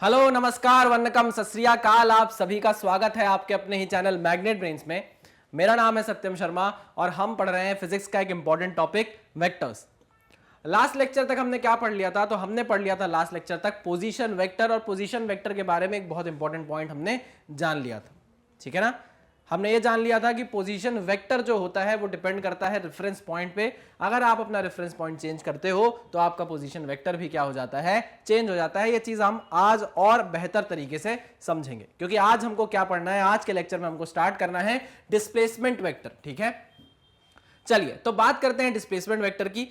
Hello, नमस्कार, वंदकम, सत श्री अकाल। आप सभी का स्वागत है आपके अपने ही चैनल मैग्नेट ब्रेन्स में। मेरा नाम है सत्यम शर्मा और हम पढ़ रहे हैं फिजिक्स का एक important topic vectors. Last lecture तक हमने क्या पढ़ लिया था? तो हमने पढ़ लिया था लास्ट लेक्चर तक पोजीशन वेक्टर, और पोजीशन वेक्टर के बारे में एक बहुत इंपॉर्टेंट पॉइंट हमने जान लिया था। ठीक है ना? हमने ये जान लिया था कि पोजीशन वेक्टर जो होता है वो डिपेंड करता है रेफरेंस पॉइंट पे। अगर आप अपना रेफरेंस पॉइंट चेंज करते हो तो आपका पोजीशन वेक्टर भी क्या हो जाता है? चेंज हो जाता है। ये चीज हम आज और बेहतर तरीके से समझेंगे, क्योंकि आज हमको क्या पढ़ना है? आज के लेक्चर में हमको स्टार्ट करना है डिस्प्लेसमेंट वेक्टर। ठीक है, चलिए तो बात करते हैं डिस्प्लेसमेंट वेक्टर की।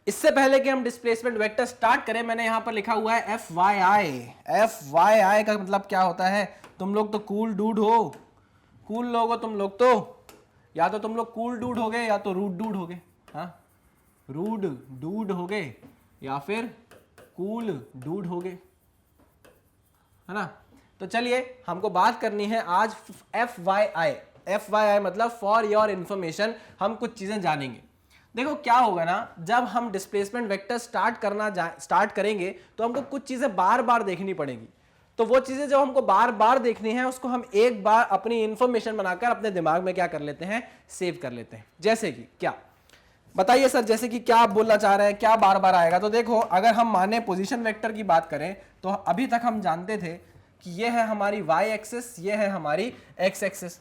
इससे पहले कि हम डिस्प्लेसमेंट वेक्टर स्टार्ट करें, मैंने यहां पर लिखा हुआ है एफ वाई आई। एफ वाई आई का मतलब क्या होता है? तुम लोग तो कूल डूड हो, कूल लोग हो तुम लोग। तो या तो तुम लोग कूल डूड हो गए या तो रूड डूड हो गए। हाँ, रूड डूड हो गए या फिर कूल डूड हो गए, है ना? तो चलिए हमको बात करनी है आज एफ वाई आई। एफ वाई आई मतलब फॉर योर इंफॉर्मेशन। हम कुछ चीजें जानेंगे। देखो क्या होगा ना, जब हम डिस्प्लेसमेंट वेक्टर स्टार्ट करेंगे तो हमको कुछ चीजें बार बार देखनी पड़ेगी। तो वो चीजें जब हमको बार बार देखनी है उसको हम एक बार अपनी इंफॉर्मेशन बनाकर अपने दिमाग में क्या कर लेते हैं? सेव कर लेते हैं। जैसे कि क्या, बताइए सर, जैसे कि क्या आप बोलना चाह रहे हैं? क्या बार बार आएगा? तो देखो, अगर हम माने पोजीशन वेक्टर की बात करें तो अभी तक हम जानते थे कि ये है हमारी वाई एक्सिस, ये है हमारी एक्स एक्सिस।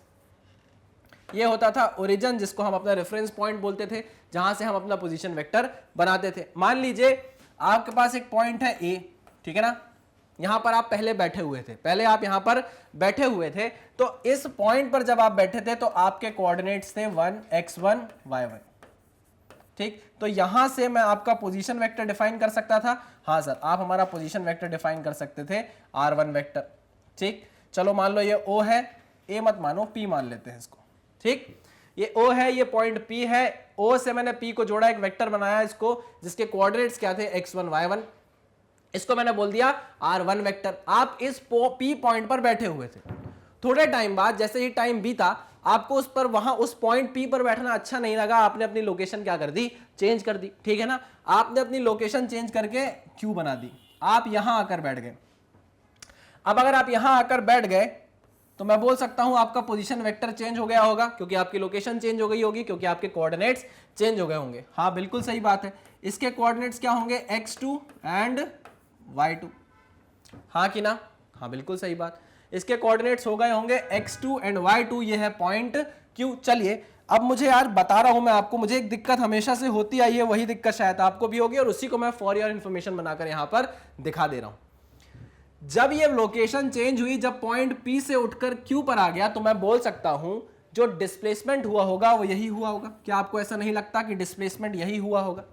ये होता था ओरिजिन, जिसको हम अपना रेफरेंस पॉइंट बोलते थे, जहां से हम अपना पोजीशन वेक्टर बनाते थे। मान लीजिए आपके पास एक पॉइंट है ए, ठीक है ना? यहां पर आप पहले बैठे हुए थे, पहले आप यहां पर बैठे हुए थे। तो इस पॉइंट पर जब आप बैठे थे तो आपके कोऑर्डिनेट्स थे 1 x1 y1। ठीक, तो यहां से मैं आपका पोजीशन वेक्टर डिफाइन कर सकता था। हाँ सर, आप हमारा पोजीशन वेक्टर डिफाइन कर सकते थे r1 वेक्टर। ठीक, चलो मान लो ये o है, a मत मानो, p मान लेते हैं इसको। ठीक, ये O है, ये पॉइंट P है। O से मैंने P को जोड़ा, एक वेक्टर बनाया इसको, जिसके कोऑर्डिनेट्स क्या थे? x1 y1। इसको मैंने बोल दिया r1 वेक्टर। आप इस P पॉइंट पर बैठे हुए थे। थोड़े टाइम बाद, जैसे ही टाइम बीता, आपको उस पर वहां उस पॉइंट P पर बैठना अच्छा नहीं लगा। आपने अपनी लोकेशन क्या कर दी? चेंज कर दी। ठीक है ना? आपने अपनी लोकेशन चेंज करके Q बना दी। आप यहां आकर बैठ गए। अब अगर आप यहां आकर बैठ गए तो मैं बोल सकता हूं आपका पोजीशन वेक्टर चेंज हो गया होगा, क्योंकि आपकी लोकेशन चेंज हो गई होगी, क्योंकि आपके कोऑर्डिनेट्स चेंज हो गए होंगे। हाँ बिल्कुल सही बात है। इसके कोऑर्डिनेट्स क्या होंगे? x2 and y2। हाँ कि ना? हाँ बिल्कुल सही बात। इसके कोऑर्डिनेट्स हो गए होंगे x2 एंड y2। ये है पॉइंट Q। चलिए अब मुझे यार बता रहा हूं मैं आपको, मुझे एक दिक्कत हमेशा से होती आई है, वही दिक्कत शायद आपको भी होगी, और उसी को मैं फॉर योर इंफॉर्मेशन बनाकर यहां पर दिखा दे रहा हूं। जब ये लोकेशन चेंज हुई, जब पॉइंट P से उठकर Q पर आ गया, तो मैं बोल सकता हूं जो डिस्प्लेसमेंट हुआ होगा वो यही हुआ होगा। क्या आपको ऐसा नहीं लगता कि डिस्प्लेसमेंट यही हुआ होगा?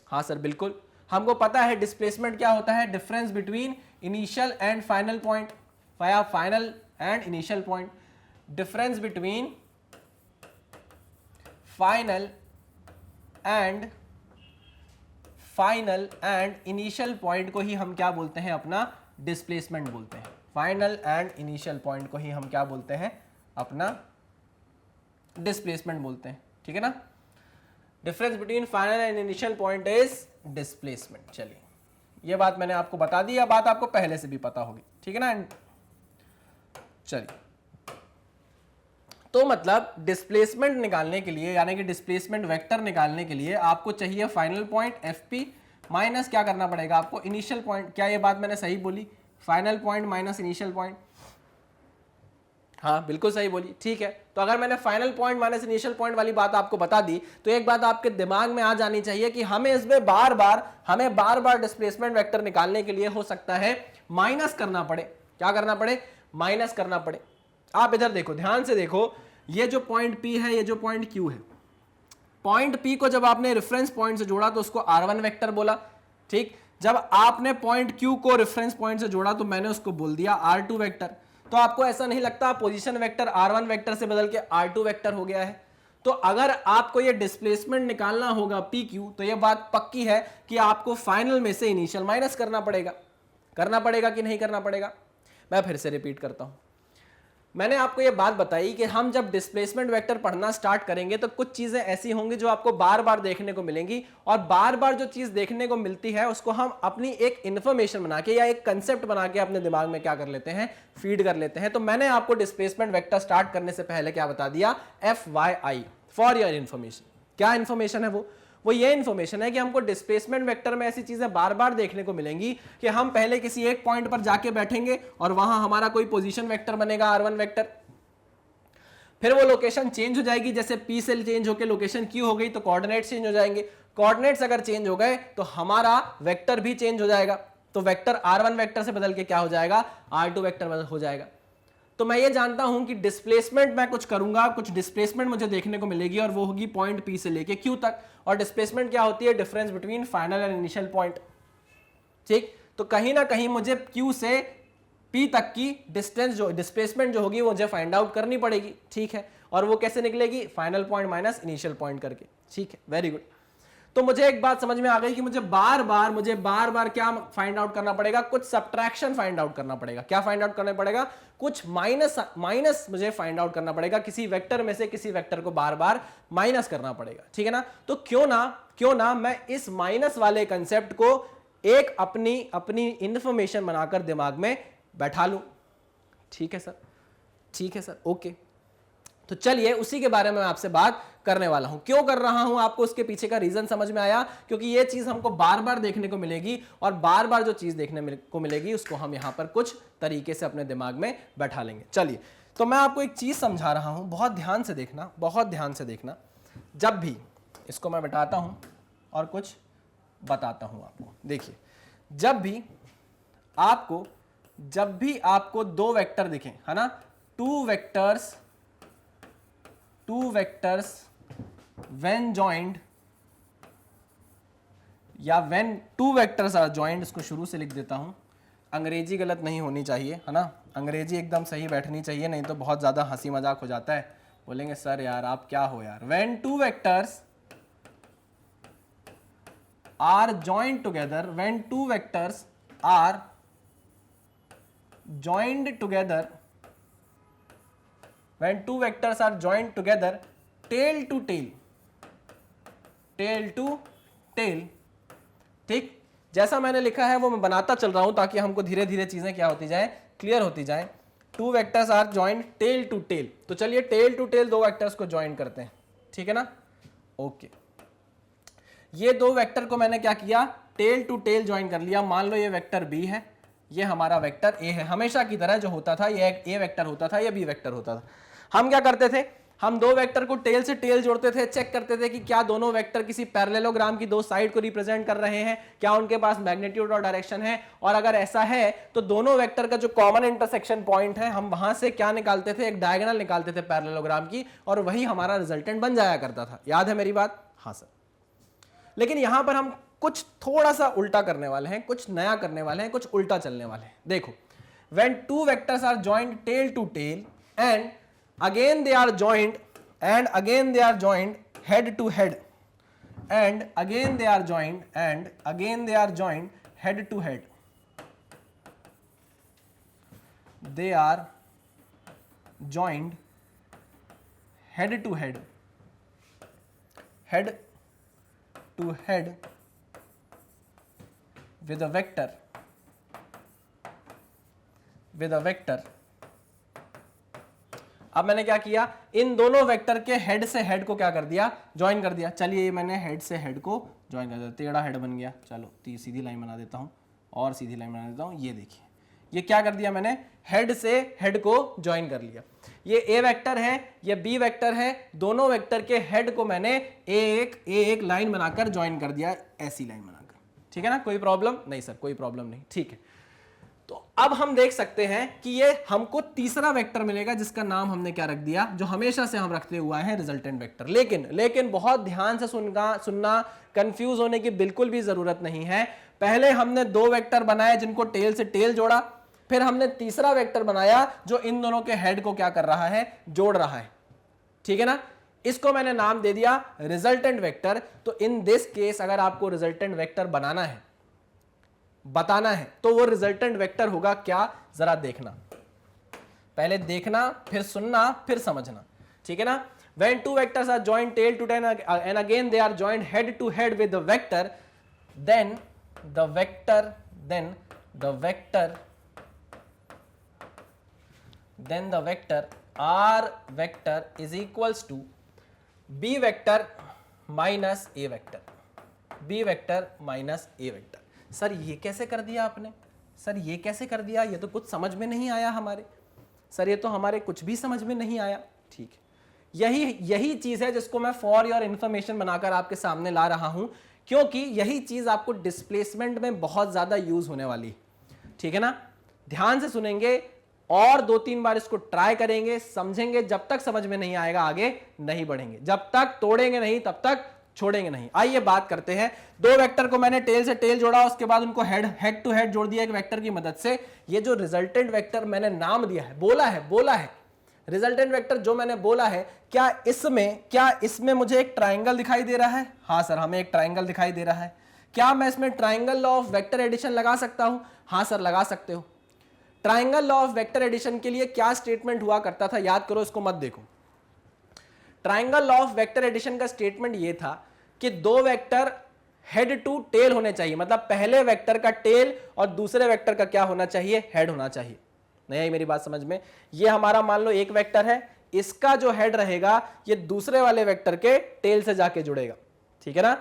हाँ सर बिल्कुल, हमको पता है डिस्प्लेसमेंट क्या होता है। Difference between initial and final point, final and initial point. Difference between final and initial point को ही हम क्या बोलते हैं? अपना डिस्प्लेसमेंट बोलते हैं। फाइनल एंड इनिशियल पॉइंट को ही हम क्या बोलते हैं? अपना डिस्प्लेसमेंट बोलते हैं। ठीक है ना? Difference between final and initial point is displacement. चलिए, ये बात मैंने आपको बता दी, यह बात आपको पहले से भी पता होगी। ठीक है ना? चलिए, तो मतलब डिस्प्लेसमेंट निकालने के लिए, यानी कि डिस्प्लेसमेंट वेक्टर निकालने के लिए आपको चाहिए फाइनल पॉइंट FP माइनस क्या करना पड़ेगा आपको? Initial point. क्या ये बात मैंने सही बोली? Final point minus initial point. हाँ बिल्कुल सही बोली। ठीक है, तो अगर मैंने final point minus initial point वाली बात आपको बता दी, तो एक बात आपके दिमाग में आ जानी चाहिए कि हमें इसमें बार बार डिस्प्लेसमेंट वेक्टर निकालने के लिए हो सकता है माइनस करना पड़े। क्या करना पड़े? माइनस करना पड़े। आप इधर देखो, ध्यान से देखो, ये जो पॉइंट P है, ये जो पॉइंट Q है, पॉइंट P को जब आपने रेफरेंस पॉइंट से जोड़ा तो उसको R1 वेक्टर बोला। ठीक, जब आपने पॉइंट Q को रेफरेंस पॉइंट से जोड़ा तो मैंने उसको बोल दिया R2 वेक्टर। तो आपको ऐसा नहीं लगता पोजीशन वेक्टर R1 वेक्टर से बदल के R2 वेक्टर हो गया है? तो अगर आपको ये डिस्प्लेसमेंट निकालना होगा PQ, तो ये बात पक्की है कि आपको फाइनल में से इनिशियल माइनस करना पड़ेगा। करना पड़ेगा कि नहीं करना पड़ेगा? मैं फिर से रिपीट करता हूं। मैंने आपको ये बात बताई कि हम जब डिस्प्लेसमेंट वेक्टर पढ़ना स्टार्ट करेंगे तो कुछ चीजें ऐसी होंगी जो आपको बार बार देखने को मिलेंगी, और बार बार जो चीज देखने को मिलती है उसको हम अपनी एक इंफॉर्मेशन बना के या एक कंसेप्ट बना के अपने दिमाग में क्या कर लेते हैं, फीड कर लेते हैं। तो मैंने आपको डिस्प्लेसमेंट वेक्टर स्टार्ट करने से पहले क्या बता दिया, FYI, फॉर योर इंफॉर्मेशन। क्या इंफॉर्मेशन है वो ये इंफॉर्मेशन है कि हमको डिस्प्लेसमेंट वेक्टर में ऐसी चीजें बार बार देखने को मिलेंगी कि हम पहले किसी एक पॉइंट पर जाके बैठेंगे और वहां हमारा कोई पोजीशन वेक्टर बनेगा R1 वेक्टर, फिर वो लोकेशन चेंज हो जाएगी, जैसे P से चेंज होकर लोकेशन Q हो गई तो कोऑर्डिनेट्स चेंज हो जाएंगे, कोऑर्डिनेट्स अगर चेंज हो गए तो हमारा वेक्टर भी चेंज हो जाएगा, तो वेक्टर R1 वेक्टर से बदल के क्या हो जाएगा, R2 वेक्टर हो जाएगा। तो मैं ये जानता हूं कि डिस्प्लेसमेंट मैं कुछ करूंगा, कुछ डिस्प्लेसमेंट मुझे देखने को मिलेगी और वो होगी पॉइंट P से लेके Q तक, और डिस्प्लेसमेंट क्या होती है, difference between final and initial point. ठीक, तो कहीं ना कहीं मुझे Q से P तक की डिस्टेंस जो डिस्प्लेसमेंट जो होगी वो मुझे फाइंड आउट करनी पड़ेगी। ठीक है, और वो कैसे निकलेगी, final point minus initial point करके। ठीक है, वेरी गुड। तो मुझे एक बात समझ में आ गई कि मुझे बार बार क्या फाइंड आउट करना पड़ेगा, कुछ सब्ट्रैक्शन फाइंड आउट करना पड़ेगा। क्या फाइंड आउट करना पड़ेगा, कुछ माइनस मुझे फाइंड आउट करना पड़ेगा, किसी वेक्टर में से किसी वेक्टर को बार बार माइनस करना पड़ेगा। ठीक है ना, तो क्यों ना मैं इस माइनस वाले कंसेप्ट को एक अपनी इंफॉर्मेशन बनाकर दिमाग में बैठा लूं। ठीक है सर, ठीक है सर, ओके। तो चलिए उसी के बारे में मैं आपसे बात करने वाला हूं। क्यों कर रहा हूं, आपको उसके पीछे का रीजन समझ में आया, क्योंकि ये चीज हमको बार बार देखने को मिलेगी, और बार बार जो चीज देखने को मिलेगी उसको हम यहां पर कुछ तरीके से अपने दिमाग में बैठा लेंगे। चलिए, तो मैं आपको एक चीज समझा रहा हूं, बहुत ध्यान से देखना, बहुत ध्यान से देखना। जब भी इसको मैं बैठाता हूं और कुछ बताता हूं आपको, देखिए, जब भी आपको दो वेक्टर दिखें, है ना, टू वेक्टर्स when joined, या when two vectors are joined, इसको शुरू से लिख देता हूं, अंग्रेजी गलत नहीं होनी चाहिए, है ना, अंग्रेजी एकदम सही बैठनी चाहिए, नहीं तो बहुत ज्यादा हंसी मजाक हो जाता है, बोलेंगे सर यार आप क्या हो यार। when two vectors are joined together, when two vectors are joined together, when two vectors are joined together tail to tail, ठीक, जैसा मैंने लिखा है वो मैं बनाता चल रहा हूं ताकि हमको धीरे धीरे चीजें क्या होती जाए, क्लियर होती जाए। Two vectors are joined tail to tail, तो चलिए टेल टू टेल दो वेक्टर्स को ज्वाइन करते हैं। ठीक है ना, ओके। ये दो वेक्टर को मैंने क्या किया, टेल टू टेल ज्वाइन कर लिया। मान लो ये वेक्टर बी है, ये हमारा वेक्टर ए है। हमेशा की तरह जो होता था, ये ए वेक्टर होता था, ये बी वेक्टर होता था। हम क्या करते थे, हम दो वेक्टर को टेल से टेल जोड़ते थे, चेक करते थे कि क्या दोनों वेक्टर किसी पैरेललोग्राम की दो साइड को रिप्रेजेंट कर रहे हैं, क्या उनके पास मैग्नीट्यूड और डायरेक्शन है, और अगर ऐसा है तो दोनों वेक्टर का जो कॉमन इंटरसेक्शन पॉइंट है हम वहां से क्या निकालते थे, एक डायगोनल निकालते थे पैरेललोग्राम की, और वही हमारा रिजल्टेंट बन जाया करता था। याद है मेरी बात? हाँ सर। लेकिन यहां पर हम कुछ थोड़ा सा उल्टा करने वाले हैं, कुछ नया करने वाले हैं, कुछ उल्टा चलने वाले हैं। देखो, when two vectors are joined tail to tail and again they are joined head to head, and again they are joined head to head, they are joined head to head with a vector अब मैंने क्या किया, इन दोनों vector के head से head को क्या कर दिया, ज्वाइन कर दिया। चलिए मैंने हेड से हेड को ज्वाइन कर दिया, टेढ़ा हेड बन गया। चलो सीधी लाइन बना देता हूं, और सीधी लाइन बना देता हूं। ये देखिए, ये क्या कर दिया मैंने, हेड से हेड को ज्वाइन कर लिया। ये ए वेक्टर है, ये बी वेक्टर है, दोनों वेक्टर के हेड को मैंने एक लाइन बनाकर ज्वाइन कर दिया, ऐसी लाइन बनाकर। ठीक है ना, कोई प्रॉब्लम नहीं सर, कोई प्रॉब्लम नहीं। ठीक है, तो अब हम देख सकते हैं कि ये हमको तीसरा वेक्टर मिलेगा जिसका नाम हमने क्या रख दिया, जो हमेशा से हम रखते हुए हैं, रिजल्टेंट वेक्टर। लेकिन बहुत ध्यान से सुनना, कंफ्यूज होने की बिल्कुल भी जरूरत नहीं है। पहले हमने दो वेक्टर बनाए जिनको टेल से टेल जोड़ा, फिर हमने तीसरा वेक्टर बनाया जो इन दोनों के हेड को क्या कर रहा है, जोड़ रहा है। ठीक है ना, इसको मैंने नाम दे दिया रिजल्टेंट वेक्टर। तो इन दिस केस अगर आपको रिजल्टेंट वेक्टर बताना है तो वो रिजल्टेंट वेक्टर होगा क्या, जरा देखना। पहले देखना, फिर सुनना, फिर समझना, ठीक है ना। When two vectors are joined tail to tail and again they are joined head to head with the vector, then the vector R vector is equals to B vector minus A vector, B vector minus A vector। Sir ये कैसे कर दिया आपने, sir ये कैसे कर दिया, ये तो कुछ समझ में नहीं आया हमारे, सर ये तो हमारे कुछ भी समझ में नहीं आया। ठीक है, यही चीज है जिसको मैं फॉर योर इंफॉर्मेशन बनाकर आपके सामने ला रहा हूं, क्योंकि यही चीज आपको डिस्प्लेसमेंट में बहुत ज्यादा यूज होने वाली है, ठीक है ना। ध्यान से सुनेंगे और 2-3 बार इसको ट्राई करेंगे, समझेंगे, जब तक समझ में नहीं आएगा आगे नहीं बढ़ेंगे, जब तक तोड़ेंगे नहीं तब तक छोड़ेंगे नहीं। आइए बात करते हैं, दो वेक्टर को मैंने टेल से टेल जोड़ा, उसके बाद उनको हेड टू हेड जोड़ दिया एक वेक्टर की मदद से। ये जो रिजल्टेंट वेक्टर मैंने नाम दिया है, बोला है रिजल्टेंट वेक्टर जो मैंने बोला है, क्या इसमें मुझे एक ट्राइंगल दिखाई दे रहा है? हाँ सर, हमें एक ट्राइंगल दिखाई दे रहा है। क्या मैं इसमें triangle law of vector addition लगा सकता हूं? हाँ सर, लगा सकते हो। Triangle law of vector addition के लिए क्या स्टेटमेंट हुआ करता था, याद करो, इसको मत देखो। Triangle law of vector addition का स्टेटमेंट यह था कि दो वेक्टर हेड टू टेल होने चाहिए, मतलब पहले वेक्टर का टेल और दूसरे वेक्टर का क्या होना चाहिए, हेड होना चाहिए। नहीं आई मेरी बात समझ में? ये हमारा मान लो एक वेक्टर है, इसका जो हेड रहेगा ये दूसरे वाले वेक्टर के टेल से जाके जुड़ेगा, ठीक है ना।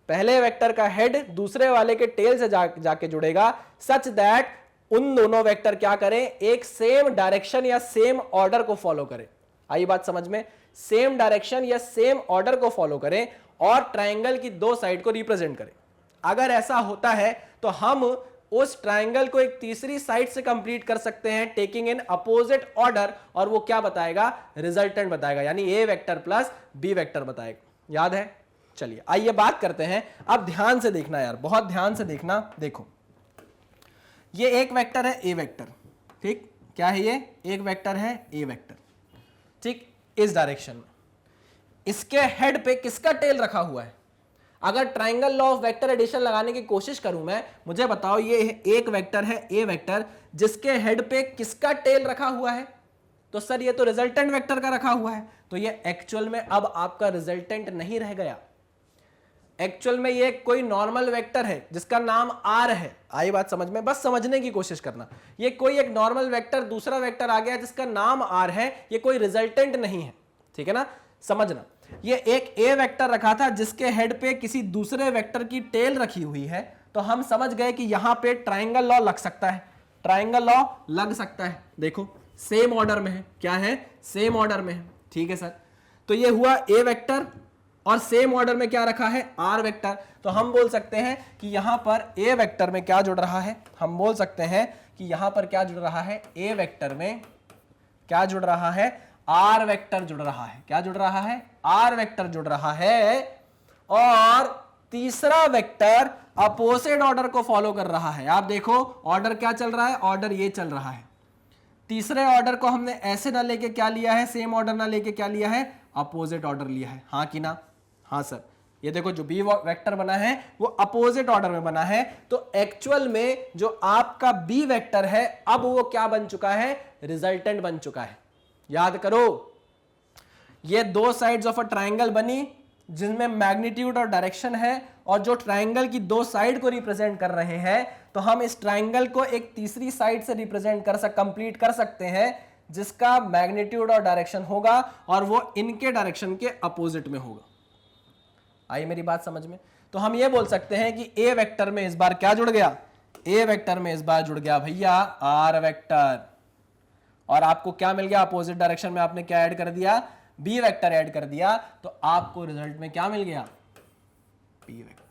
पहले वेक्टर का हेड दूसरे वाले के टेल से जाके जुड़ेगा, सच दैट उन दोनों वेक्टर क्या करें, एक सेम डायरेक्शन या सेम ऑर्डर को फॉलो करें। आई बात समझ में? सेम डायरेक्शन या सेम ऑर्डर को फॉलो करें और ट्राइंगल की दो साइड को रिप्रेजेंट करें। अगर ऐसा होता है तो हम उस ट्राइंगल को एक तीसरी साइड से कंप्लीट कर सकते हैं, टेकिंग इन अपोजिट ऑर्डर, और वो क्या बताएगा, रिजल्टेंट बताएगा, यानी ए वेक्टर प्लस बी वेक्टर बताएगा। याद है? चलिए आइए बात करते हैं। अब ध्यान से देखना यार, बहुत ध्यान से देखना। देखो ये एक वेक्टर है ए वेक्टर, ठीक, क्या है ये, एक वेक्टर है ए वेक्टर, ठीक, इस डायरेक्शन में। इसके हेड पे किसका टेल रखा हुआ है? अगर triangle law of vector addition लगाने की कोशिश करूं मैं, मुझे बताओ ये एक वेक्टर है ए वेक्टर, जिसके हेड पे किसका टेल रखा हुआ है? तो सर ये तो रिजल्टेंट वेक्टर का रखा हुआ है। तो ये एक्चुअल में अब आपका रिजल्टेंट नहीं रह गया, एक्चुअल में ये कोई नॉर्मल वेक्टर है जिसका नाम आर है। आई बात समझ में? बस समझने की कोशिश करना। ये कोई एक नॉर्मल वेक्टर, दूसरा वेक्टर आ गया जिसका नाम आर है, ये कोई रिजल्टेंट नहीं है, ठीक है ना। समझना, ये एक ए वेक्टर रखा था जिसके हेड पे किसी दूसरे वेक्टर की टेल रखी हुई है, तो हम समझ गए कि यहां पे ट्राइंगल लॉ लग सकता है, ट्राइंगल लॉ लग सकता है। देखो सेम ऑर्डर में है, क्या है, सेम ऑर्डर में है, ठीक है सर। तो ये हुआ ए वेक्टर और सेम ऑर्डर में क्या रखा है, आर वेक्टर। तो हम बोल सकते हैं कि यहां पर ए वेक्टर में क्या जुड़ रहा है, हम बोल सकते हैं कि यहां पर क्या जुड़ रहा है, ए वेक्टर में क्या जुड़ रहा है, आर वेक्टर जुड़ रहा है। क्या जुड़ रहा है, आर वेक्टर जुड़ रहा है, और तीसरा वेक्टर अपोजिट ऑर्डर को फॉलो कर रहा है। आप देखो ऑर्डर क्या चल रहा है, ऑर्डर ये चल रहा है। तीसरे ऑर्डर को हमने ऐसे ना लेके क्या लिया है, सेम ऑर्डर ना लेके क्या लिया है, अपोजिट ऑर्डर लिया है। हाँ कि ना? हाँ सर। ये देखो जो बी वेक्टर बना है वो अपोजिट ऑर्डर में बना है, तो एक्चुअल में जो आपका बी वेक्टर है अब वो क्या बन चुका है, रिजल्टेंट बन चुका है। याद करो, ये दो साइड्स ऑफ अ ट्राइंगल बनी जिनमें मैग्नीट्यूड और डायरेक्शन है, और जो ट्राइंगल की दो साइड को रिप्रेजेंट कर रहे हैं, तो हम इस ट्राइंगल को एक तीसरी साइड से रिप्रेजेंट कंप्लीट कर सकते हैं जिसका मैग्नीट्यूड और डायरेक्शन होगा, और वो इनके डायरेक्शन के अपोजिट में होगा। आई मेरी बात समझ में? तो हम ये बोल सकते हैं कि ए वेक्टर में इस बार क्या जुड़ गया, ए वेक्टर में इस बार जुड़ गया भैया आर वेक्टर, और आपको क्या मिल गया, अपोजिट डायरेक्शन में आपने क्या ऐड कर दिया, बी वेक्टर ऐड कर दिया, तो आपको रिजल्ट में क्या मिल गया, बी वेक्टर।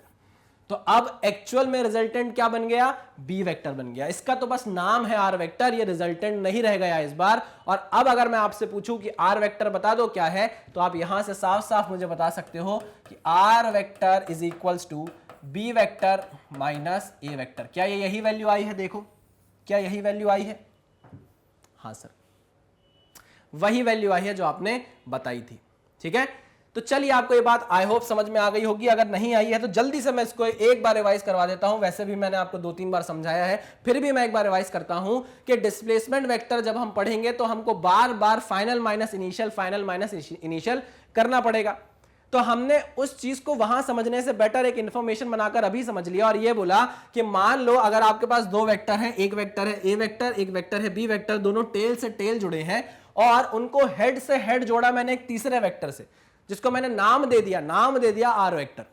तो अब एक्चुअल में रिजल्टेंट क्या बन गया, बी वेक्टर बन गया। इसका तो बस नाम है आर वेक्टर, ये रिजल्टेंट नहीं रह गया इस बार। और अब अगर मैं आपसे पूछूं कि आर वेक्टर बता दो क्या है, तो आप यहां से साफ साफ मुझे बता सकते हो कि R vector is equals to B vector minus A vector. क्या ये यही वैल्यू आई है? देखो क्या यही वैल्यू आई है? हाँ सर, वही वैल्यू आई है जो आपने बताई थी, ठीक है। तो चलिए आपको ये बात आई होप समझ में आ गई होगी, अगर नहीं आई है तो जल्दी से मैं इसको एक बार रिवाइज करवा देता हूं। वैसे भी मैंने आपको 2-3 बार समझाया है, फिर भी मैं एक बार रिवाइज करता हूं कि डिस्प्लेसमेंट वेक्टर जब हम पढ़ेंगे तो हमको बार बार फाइनल माइनस इनिशियल करना पड़ेगा। तो हमने उस चीज को वहां समझने से बेटर एक इंफॉर्मेशन बनाकर अभी समझ लिया और ये बोला कि मान लो अगर आपके पास दो वेक्टर हैं, एक वेक्टर है ए वेक्टर, एक वेक्टर है बी वेक्टर, दोनों टेल से टेल जुड़े हैं और उनको हेड से हेड जोड़ा मैंने एक तीसरे वेक्टर से, जिसको मैंने नाम दे दिया आर वेक्टर,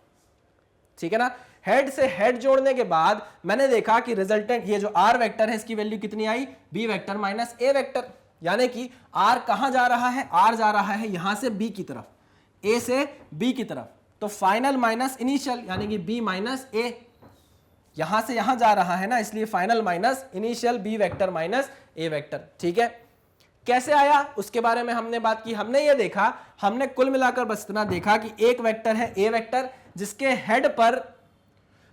ठीक है ना। हेड से हेड जोड़ने के बाद मैंने देखा कि रिजल्टेंट ये जो आर वेक्टर है इसकी वैल्यू कितनी आई, B vector minus A vector, यानी कि आर कहां जा रहा है, आर जा रहा है यहां से बी की तरफ, ए से बी की तरफ, तो फाइनल माइनस इनिशियल यानी कि बी माइनस ए, यहां से यहां जा रहा है ना, इसलिए final minus initial B vector minus A vector, ठीक है। कैसे आया उसके बारे में हमने बात की, हमने ये देखा, हमने कुल मिलाकर बस इतना देखा कि एक वेक्टर है ए वेक्टर जिसके हेड पर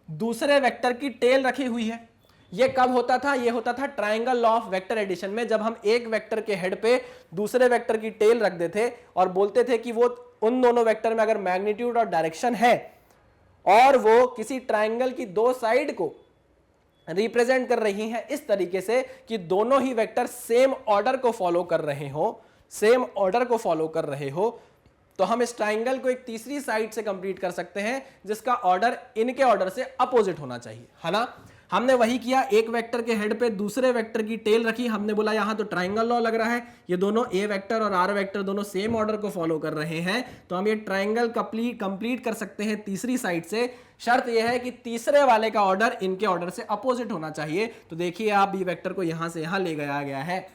दूसरे वेक्टर की टेल रखी हुई है। ये कब होता था, ये होता था triangle law of vector addition में, जब हम एक वेक्टर के हेड पे दूसरे वेक्टर की टेल रख देते और बोलते थे कि वो उन दोनों वेक्टर में अगर मैग्नीट्यूड और डायरेक्शन है और वो किसी ट्रायंगल की दो साइड को रिप्रेजेंट कर रही हैं इस तरीके से कि दोनों ही वेक्टर सेम ऑर्डर को फॉलो कर रहे हो, तो हम इस ट्राइंगल को एक तीसरी साइड से कंप्लीट कर सकते हैं जिसका ऑर्डर इनके ऑर्डर से अपोजिट होना चाहिए, है ना। हमने वही किया, एक वेक्टर के हेड पे दूसरे वेक्टर की टेल रखी, हमने बोला यहां तो ट्राइंगल लॉ लग रहा है, ये दोनों ए वेक्टर और आर वेक्टर दोनों सेम ऑर्डर को फॉलो कर रहे हैं, तो हम ये ट्राइंगल कंप्लीट कर सकते हैं तीसरी साइड से। शर्त यह है कि तीसरे वाले का ऑर्डर इनके ऑर्डर से अपोजिट होना चाहिए। तो देखिए आप बी वेक्टर को यहां से यहां ले गया है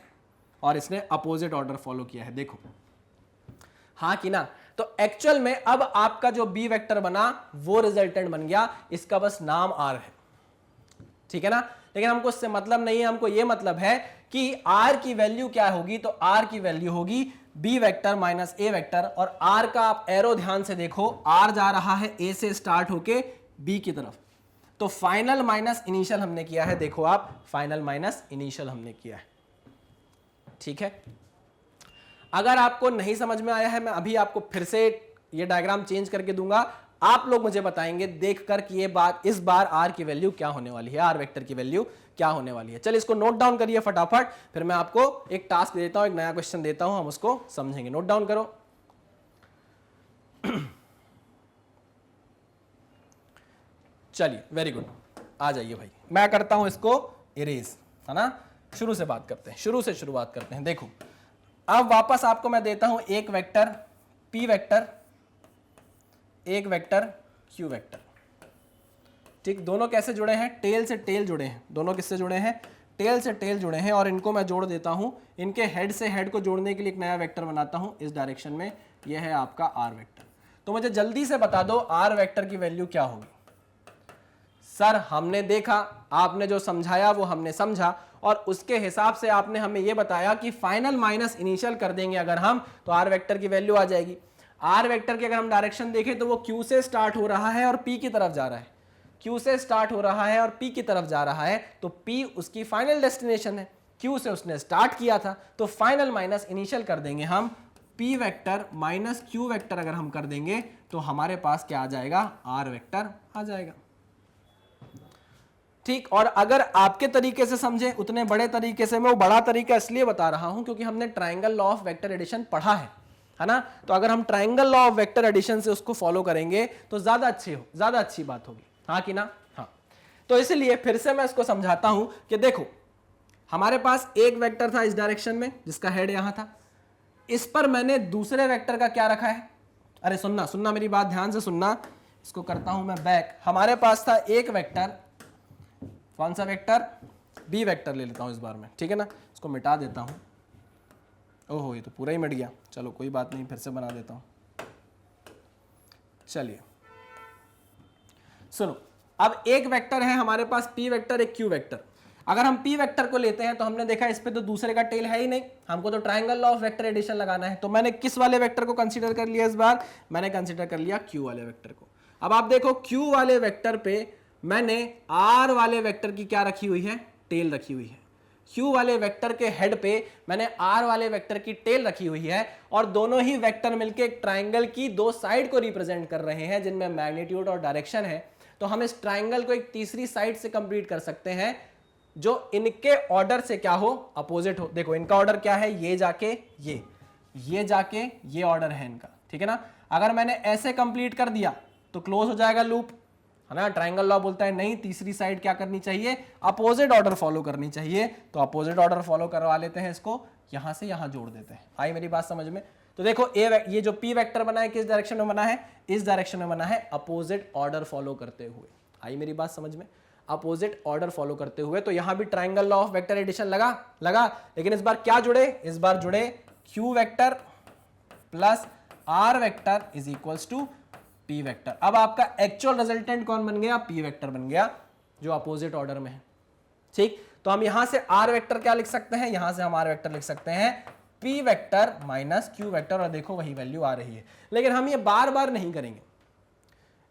और इसने अपोजिट ऑर्डर फॉलो किया है, देखो हाँ कि ना। तो एक्चुअल में अब आपका जो बी वेक्टर बना वो रिजल्टेंट बन गया, इसका बस नाम आर है, ठीक है ना। लेकिन हमको इससे मतलब नहीं है, हमको ये मतलब है कि आर की वैल्यू क्या होगी, तो आर की वैल्यू होगी B vector minus A vector, और आर का आप एरो ध्यान से देखो, आर जा रहा है ए से स्टार्ट होके बी की तरफ, तो फाइनल माइनस इनिशियल हमने किया है, देखो आप फाइनल माइनस इनिशियल हमने किया है, ठीक है। अगर आपको नहीं समझ में आया है, मैं अभी आपको फिर से ये डायग्राम चेंज करके दूंगा, आप लोग मुझे बताएंगे देखकर कि ये बात इस बार आर की वैल्यू क्या होने वाली है, आर वेक्टर की वैल्यू क्या होने वाली है। चलिए इसको नोट डाउन करिए फटाफट, फिर मैं आपको एक टास्क देता हूं, एक नया क्वेश्चन देता हूं, हम उसको समझेंगे। नोट डाउन करो। चलिए वेरी गुड, आ जाइए भाई, मैं करता हूं इसको इरेज, है ना। शुरू से बात करते हैं, शुरुआत करते हैं। देखो अब वापस आपको मैं देता हूं एक वेक्टर पी वेक्टर, एक वेक्टर क्यू वेक्टर, ठीक। दोनों कैसे जुड़े हैं, टेल से टेल जुड़े हैं, दोनों किससे जुड़े हैं, टेल से टेल जुड़े हैं, और इनको मैं जोड़ देता हूं, इनके हेड से हेड को जोड़ने के लिए एक नया वेक्टर बनाता हूं इस डायरेक्शन में, यह है आपका आर वेक्टर। तो मुझे जल्दी से बता दो आर वेक्टर की वैल्यू क्या होगी। सर हमने देखा, आपने जो समझाया वो हमने समझा, और उसके हिसाब से आपने हमें यह बताया कि फाइनल माइनस इनिशियल कर देंगे अगर हम, तो आर वेक्टर की वैल्यू आ जाएगी। आर वेक्टर की अगर हम डायरेक्शन देखें तो वो क्यू से स्टार्ट हो रहा है और पी की तरफ जा रहा है, क्यू से स्टार्ट हो रहा है और पी की तरफ जा रहा है, तो पी उसकी फाइनल डेस्टिनेशन है, क्यू से उसने स्टार्ट किया था, तो फाइनल माइनस इनिशियल कर देंगे हम, P vector minus Q vector अगर हम कर देंगे तो हमारे पास क्या आ जाएगा, आर वेक्टर आ जाएगा, ठीक। और अगर आपके तरीके से समझे, उतने बड़े तरीके से, मैं वो बड़ा तरीका इसलिए बता रहा हूं क्योंकि हमने triangle law of vector addition पढ़ा है ना। तो अगर हम triangle law of vector addition से उसको फॉलो करेंगे तो ज्यादा अच्छी बात होगी, हाँ कि ना। हाँ, तो इसलिए फिर से मैं इसको समझाता हूं कि देखो हमारे पास एक वेक्टर था इस डायरेक्शन में जिसका हेड यहां था, इस पर मैंने दूसरे वेक्टर का क्या रखा है, अरे सुनना मेरी बात ध्यान से सुनना, इसको करता हूं मैं बैक। हमारे पास था एक वेक्टर, कौन सा वेक्टर, बी वेक्टर ले लेता हूं इस बार में, ठीक है ना। इसको मिटा देता हूं, ओहो ये तो पूरा ही मिट गया, चलो कोई बात नहीं, फिर से बना देता हूं। चलिए सुनो, अब एक वेक्टर है हमारे पास पी वेक्टर, एक क्यू वेक्टर। अगर हम पी वेक्टर को लेते हैं तो हमने देखा इस पे तो दूसरे का टेल है ही नहीं, हमको तो triangle law of vector addition लगाना है, तो मैंने किस वाले वेक्टर को कंसीडर कर लिया इस बार, मैंने कंसीडर कर लिया क्यू वाले वेक्टर को। अब आप देखो क्यू वाले वेक्टर पे मैंने आर वाले वेक्टर की क्या रखी हुई है, टेल रखी हुई है। Q वाले वेक्टर के हेड पे मैंने R वाले वेक्टर की टेल रखी हुई है और दोनों ही वेक्टर मिलके एक ट्राइंगल की दो साइड को रिप्रेजेंट कर रहे हैं जिनमें मैग्नीट्यूड और डायरेक्शन है, तो हम इस ट्राइंगल को एक तीसरी साइड से कंप्लीट कर सकते हैं जो इनके ऑर्डर से क्या हो, अपोजिट हो। देखो इनका ऑर्डर क्या है, ये जाके ये जाके ये ऑर्डर है इनका, ठीक है ना। अगर मैंने ऐसे कंप्लीट कर दिया तो क्लोज हो जाएगा लूप, है ना। ट्राइंगल लॉ बोलता है नहीं, तीसरी साइड क्या करनी चाहिए, अपोजिट ऑर्डर फॉलो करनी चाहिए। तो अपोजिट ऑर्डर फॉलो करवा लेते हैं, इसको यहां से यहां जोड़ देते हैं। आई मेरी बात समझ में? तो देखो ये जो P वेक्टर बना है किस डायरेक्शन में बना है, इस डायरेक्शन में बना है, अपोजिट ऑर्डर फॉलो करते हुए। आई मेरी बात समझ में? अपोजिट ऑर्डर फॉलो करते हुए। तो यहां भी triangle law of vector addition लगा, लेकिन इस बार क्या जुड़े, इस बार जुड़े Q vector plus R vector is equals to P vector. अब आपका एक्चुअल रिजल्टेंट कौन बन गया, P वेक्टर बन गया, जो अपोजिट ऑर्डर में है। ठीक, तो हम यहां से R वेक्टर क्या लिख सकते हैं, यहां से हम R वेक्टर लिख सकते हैं P vector minus Q vector, और देखो वही वैल्यू आ रही है। लेकिन हम ये बार बार नहीं करेंगे,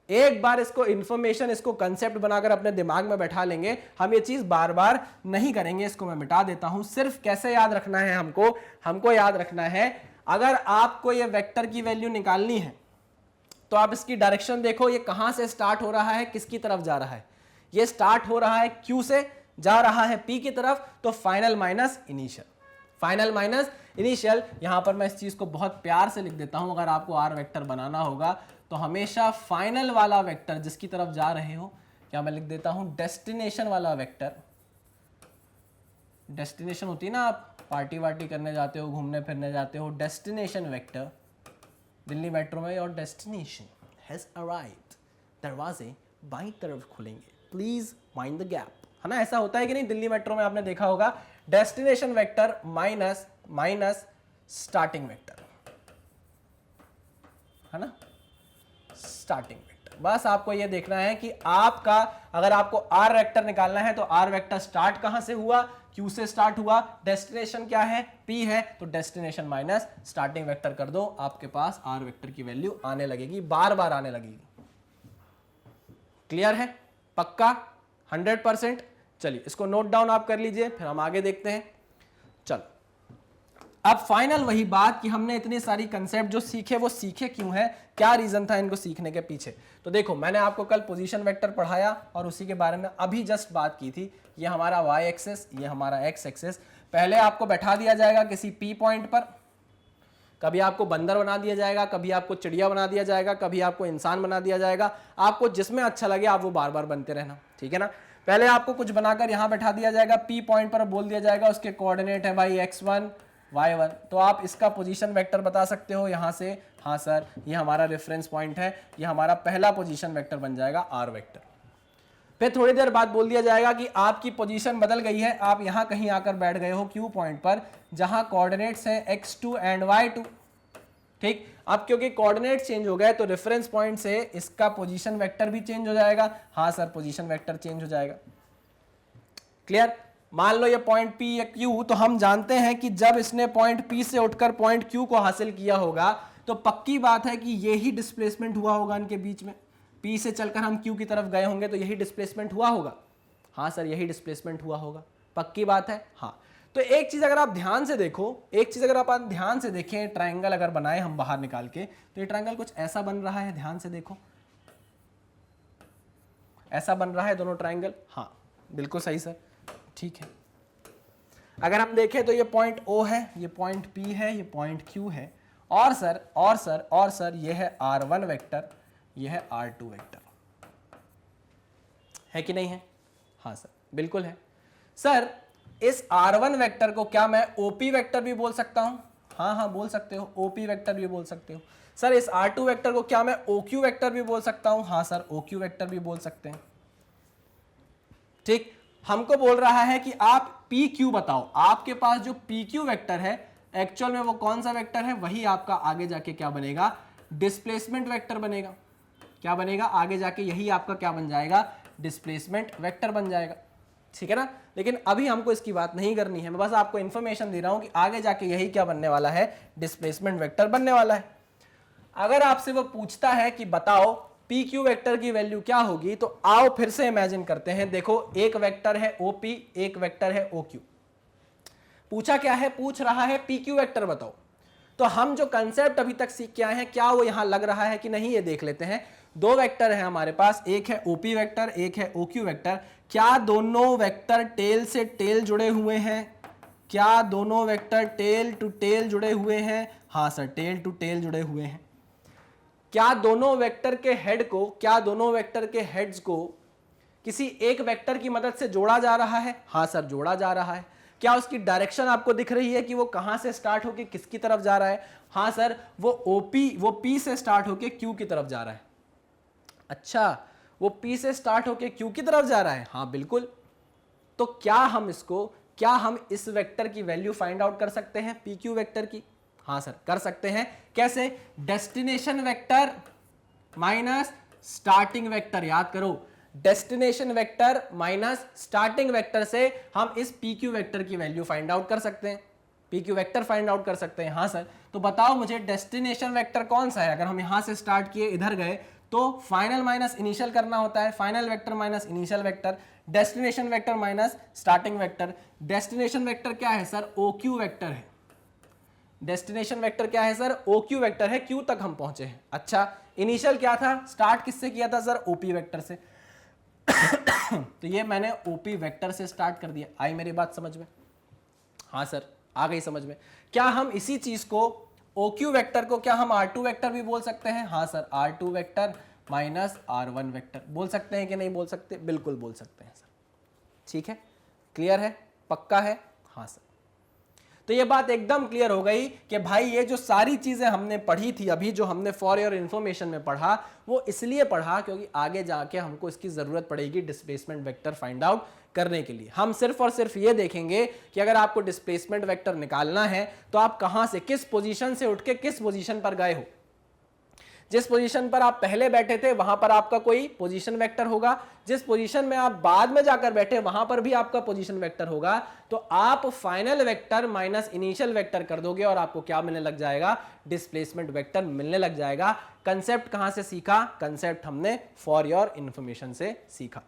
एक बार इसको इंफॉर्मेशन, इसको कंसेप्ट बनाकर अपने दिमाग में बैठा लेंगे। हम ये चीज बार बार नहीं करेंगे, इसको मैं मिटा देता हूं। सिर्फ कैसे याद रखना है हमको याद रखना है, अगर आपको ये वेक्टर की वैल्यू निकालनी है तो आप इसकी डायरेक्शन देखो, ये कहां से स्टार्ट हो रहा है, किसकी तरफ जा रहा है। ये स्टार्ट हो रहा है Q से, जा रहा है P की तरफ, तो final minus initial, final minus initial. यहां पर मैं इस चीज को बहुत प्यार से लिख देता हूं, अगर आपको R वेक्टर बनाना होगा तो हमेशा फाइनल वाला वेक्टर जिसकी तरफ जा रहे हो, क्या मैं लिख देता हूं डेस्टिनेशन वाला वेक्टर। डेस्टिनेशन होती है ना, आप पार्टी वार्टी करने जाते हो, घूमने फिरने जाते हो, डेस्टिनेशन वेक्टर। दिल्ली मेट्रो में योर डेस्टिनेशन हैज अराइव्ड, दरवाजे बाईं तरफ खुलेंगे, प्लीज माइंड द गैप, है ना। ऐसा होता है कि नहीं, दिल्ली मेट्रो में आपने देखा होगा, destination vector minus starting vector, है ना, स्टार्टिंग वेक्टर। बस आपको ये देखना है कि आपका, अगर आपको R वेक्टर निकालना है तो R वेक्टर स्टार्ट कहां से हुआ, Q से स्टार्ट हुआ, डेस्टिनेशन क्या है, P है, तो डेस्टिनेशन माइनस स्टार्टिंग वेक्टर कर दो, आपके पास R वेक्टर की वैल्यू आने लगेगी, बार बार आने लगेगी। क्लियर है, पक्का 100%? चलिए इसको नोट डाउन आप कर लीजिए, फिर हम आगे देखते हैं। चलो अब फाइनल वही बात कि हमने इतनी सारी कंसेप्ट जो सीखे, वो सीखे क्यों है, क्या रीजन था इनको सीखने के पीछे। तो देखो मैंने आपको कल पोजीशन वेक्टर पढ़ाया और उसी के बारे में अभी जस्ट बात की थी। ये हमारा y एक्सेस, ये हमारा x एक्सेस। पहले आपको बैठा दिया जाएगा किसी P पॉइंट पर, कभी आपको बंदर बना दिया जाएगा, कभी आपको चिड़िया बना दिया जाएगा, कभी आपको इंसान बना दिया जाएगा। आपको जिसमें अच्छा लगे आप वो बार बार बनते रहना, ठीक है ना। पहले आपको कुछ बनाकर यहाँ बैठा दिया जाएगा, P पॉइंट पर बोल दिया जाएगा उसके कोऑर्डिनेट है भाई x1 y1, तो आप इसका पोजीशन वेक्टर बता सकते हो यहाँ से, हाँ सर ये हमारा रेफरेंस पॉइंट है, ये हमारा पहला पोजीशन वेक्टर बन जाएगा R वेक्टर। फिर थोड़ी देर बाद बोल दिया जाएगा कि आपकी पोजीशन बदल गई है, आप यहाँ कहीं आकर बैठ गए हो Q पॉइंट पर, जहाँ कोऑर्डिनेट्स है x2 एंड y2। ठीक, अब क्योंकि कोऑर्डिनेट चेंज हो गए तो रेफरेंस पॉइंट से इसका पोजीशन वेक्टर भी चेंज हो जाएगा। हाँ सर पोजीशन वेक्टर चेंज हो जाएगा। क्लियर? मान लो ये पॉइंट P या Q, तो हम जानते हैं कि जब इसने पॉइंट P से उठकर पॉइंट Q को हासिल किया होगा तो पक्की बात है कि यही डिस्प्लेसमेंट हुआ होगा इनके बीच में। P से चलकर हम Q की तरफ गए होंगे तो यही डिस्प्लेसमेंट हुआ होगा। हाँ सर यही डिस्प्लेसमेंट हुआ होगा, पक्की बात है। हाँ, तो एक चीज अगर आप ध्यान से देखो, एक चीज अगर आप ध्यान से देखें, ट्राइंगल अगर बनाए हम बाहर निकाल के, तो ये ट्राइंगल कुछ ऐसा बन रहा है, ध्यान से देखो, ऐसा बन रहा है दोनों ट्राइंगल। हाँ बिल्कुल सही सर, ठीक है। अगर हम देखें तो ये पॉइंट O है, ये पॉइंट P है, ये पॉइंट Q है, और सर ये है R1 वेक्टर, ये है R2 वेक्टर, है कि नहीं है? हाँ सर बिल्कुल है। सर इस R1 वेक्टर को क्या मैं OP वेक्टर भी बोल सकता हूं? हाँ बोल सकते हो, OP वेक्टर भी बोल सकते हो। सर इस R2 वेक्टर को क्या मैं OQ वेक्टर भी बोल सकता हूं? हाँ सर OQ वेक्टर भी बोल सकते हैं। ठीक, हमको बोल रहा है कि आप PQ बताओ, आपके पास जो PQ वेक्टर है एक्चुअल में वो कौन सा वेक्टर है, वही आपका आगे जाके क्या बनेगा, डिस्प्लेसमेंट वेक्टर बनेगा। क्या बनेगा आगे जाके, यही आपका क्या बन जाएगा, डिस्प्लेसमेंट वेक्टर बन जाएगा, ठीक है ना। लेकिन अभी हमको इसकी बात नहीं करनी है, मैं बस आपको इंफॉर्मेशन दे रहा हूं कि आगे जाके यही क्या बनने वाला है, डिस्प्लेसमेंट वेक्टर बनने वाला है। अगर आपसे वो पूछता है कि बताओ PQ वेक्टर की वैल्यू क्या होगी, तो आओ फिर से इमेजिन करते हैं। देखो एक वेक्टर है OP, एक वेक्टर है OQ, पूछा क्या है, पूछ रहा है PQ वेक्टर बताओ। तो हम जो कंसेप्ट अभी तक सीख के आए हैं क्या वो यहां लग रहा है कि नहीं, ये देख लेते हैं। दो वेक्टर है हमारे पास, एक है OP वेक्टर, एक है OQ वेक्टर। क्या दोनों वेक्टर टेल से टेल जुड़े हुए हैं? क्या दोनों वेक्टर टेल टू टेल जुड़े हुए हैं? हाँ सर, टेल टू टेल जुड़े हुए हैं। क्या दोनों वेक्टर के हेड को, क्या दोनों वेक्टर के हेड्स को किसी एक वेक्टर की मदद से जोड़ा जा रहा है? हाँ सर, जोड़ा जा रहा है। क्या उसकी डायरेक्शन आपको दिख रही है कि वो कहां से स्टार्ट होके किसकी तरफ जा रहा है? हाँ सर, वो P से स्टार्ट होके Q की तरफ जा रहा है। अच्छा, वो P से स्टार्ट होके Q की तरफ जा रहा है, हाँ बिल्कुल। तो क्या हम इस वेक्टर की वैल्यू फाइंड आउट कर सकते हैं PQ वेक्टर की? हाँ सर, कर सकते हैं। कैसे? Destination vector minus starting vector, याद करो, destination vector minus starting vector से हम इस PQ वेक्टर की वैल्यू फाइंड आउट कर सकते हैं, PQ वेक्टर फाइंड आउट कर सकते हैं। हाँ सर, तो बताओ मुझे डेस्टिनेशन वेक्टर कौन सा है? अगर हम यहां से स्टार्ट किए इधर गए तो फाइनल माइनस इनिशियल करना होता है, final vector minus initial vector, destination vector minus starting vector. Destination vector क्या है सर? OQ वेक्टर है। डेस्टिनेशन वेक्टर क्या है सर? OQ वेक्टर है, Q तक हम पहुंचे हैं। अच्छा, इनिशियल क्या था? स्टार्ट किससे किया था सर? OP वेक्टर से। तो ये मैंने OP वेक्टर से स्टार्ट कर दिया। आई मेरी बात समझ में? हाँ सर, आ गई समझ में। क्या हम इसी चीज को OQ वेक्टर को क्या हम R2 वेक्टर भी बोल सकते हैं? हाँ sir, R2 vector minus R1 vector बोल सकते हैं कि नहीं बोल सकते? बिल्कुल बोल सकते हैं सर। ठीक है, क्लियर है, पक्का है? हाँ सर। तो ये बात एकदम क्लियर हो गई कि भाई ये जो सारी चीजें हमने पढ़ी थी अभी, जो हमने फॉर योर इंफॉर्मेशन में पढ़ा, वो इसलिए पढ़ा क्योंकि आगे जाके हमको इसकी जरूरत पड़ेगी डिस्प्लेसमेंट वेक्टर फाइंड आउट करने के लिए। हम सिर्फ और सिर्फ ये देखेंगे कि अगर आपको डिस्प्लेसमेंट वेक्टर निकालना है तो आप कहां से, किस पोजीशन से उठ के किस पोजीशन पर गए हो। जिस पोजीशन पर आप पहले बैठे थे वहां पर आपका कोई पोजीशन वेक्टर होगा, जिस पोजीशन में आप बाद में जाकर बैठे वहां पर भी आपका पोजीशन वेक्टर होगा। तो आप final vector minus initial vector कर दोगे और आपको क्या मिलने लग जाएगा? डिस्प्लेसमेंट वेक्टर मिलने लग जाएगा। कंसेप्ट कहां से सीखा? कंसेप्ट हमने फॉर योर इंफॉर्मेशन से सीखा।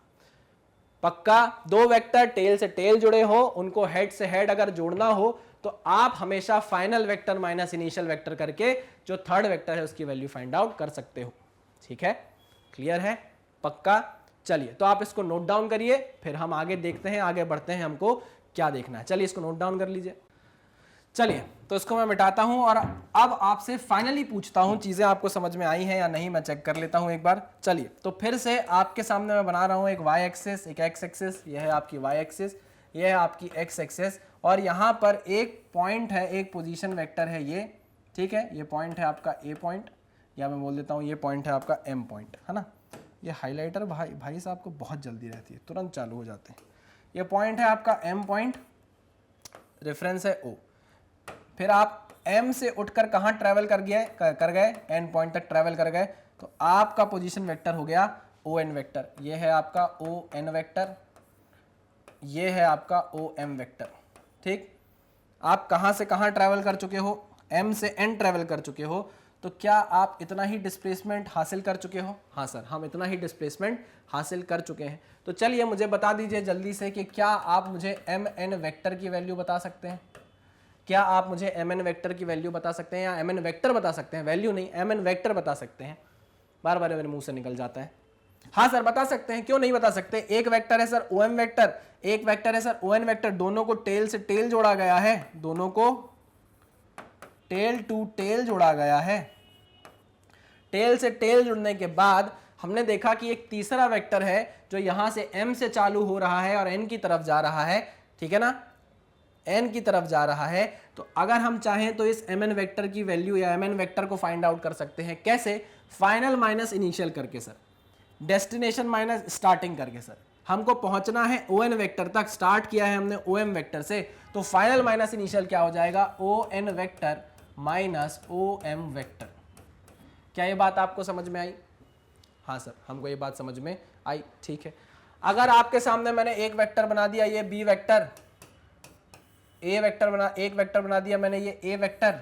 पक्का? दो वेक्टर टेल से टेल जुड़े हो, उनको हेड से हेड अगर जोड़ना हो तो आप हमेशा final vector minus initial vector करके जो थर्ड वेक्टर है उसकी वैल्यू फाइंड आउट कर सकते हो। ठीक है, क्लियर है, पक्का? चलिए, तो आप इसको नोट डाउन करिए, फिर हम आगे देखते हैं, आगे बढ़ते हैं, हमको क्या देखना है। चलिए, इसको नोट डाउन कर लीजिए। चलिए, तो इसको मैं मिटाता हूं और अब आपसे फाइनली पूछता हूं, चीजें आपको समझ में आई हैं या नहीं, मैं चेक कर लेता हूं एक बार। चलिए, तो फिर से आपके सामने मैं बना रहा हूं एक y एक्सिस, एक x एक्सिस, यह है आपकी y एक्सिस, यह है आपकी x एक्सिस, और यहां पर एक पॉइंट है, एक पोजीशन वेक्टर है ये। ठीक है, ये पॉइंट है आपका A पॉइंट, या मैं बोल देता हूं ये पॉइंट है आपका M पॉइंट, है ना। ये हाईलाइटर भाई साहब को बहुत जल्दी रहती है, तुरंत चालू हो जाते हैं। ये पॉइंट है आपका M पॉइंट, रेफरेंस है O। फिर आप M से उठकर कहां ट्रेवल कर गए? N पॉइंट तक ट्रेवल कर गए, तो आपका पोजीशन वेक्टर हो गया ON वेक्टर। ये है आपका ON वेक्टर, ये है आपका OM वेक्टर। ठीक, आप कहां से कहां ट्रेवल कर चुके हो? M से N ट्रेवल कर चुके हो। तो क्या आप इतना ही डिस्प्लेसमेंट हासिल कर चुके हो? हाँ सर, हम इतना ही डिस्प्लेसमेंट हासिल कर चुके हैं। तो चलिए, मुझे बता दीजिए जल्दी से कि क्या आप मुझे MN वेक्टर की वैल्यू बता सकते हैं? क्या आप मुझे MN वेक्टर की वैल्यू बता सकते हैं, या MN वेक्टर बता सकते हैं? वैल्यू नहीं, MN वेक्टर बता सकते हैं। बार बार मेरे मुंह से निकल जाता है। हाँ सर, बता सकते हैं, क्यों नहीं बता सकते? एक वेक्टर है सर OM वेक्टर, एक वेक्टर है सर ON वेक्टर, दोनों को टेल से टेल जोड़ा गया है, दोनों को टेल टू टेल जोड़ा गया है। टेल से टेल जुड़ने के बाद हमने देखा कि एक तीसरा वेक्टर है जो यहां से M से चालू हो रहा है और N की तरफ जा रहा है। ठीक है ना, N की तरफ जा रहा है। तो अगर हम चाहें तो इस MN वेक्टर की वैल्यू या MN वेक्टर को फाइंड आउट कर सकते हैं। कैसे? फाइनल माइनस इनिशियल करके सर, डेस्टिनेशन माइनस स्टार्टिंग करके सर। हमको पहुंचना है ON वेक्टर तक, स्टार्ट किया है हमने OM वेक्टर से, तो फाइनल माइनस इनिशियल क्या हो जाएगा? ON vector minus OM vector. क्या ये बात आपको समझ में आई? हाँ सर, हमको ये बात समझ में आई। ठीक है, अगर आपके सामने मैंने एक वेक्टर बना दिया, ये B वेक्टर, एक वेक्टर बना दिया मैंने, ये A वेक्टर,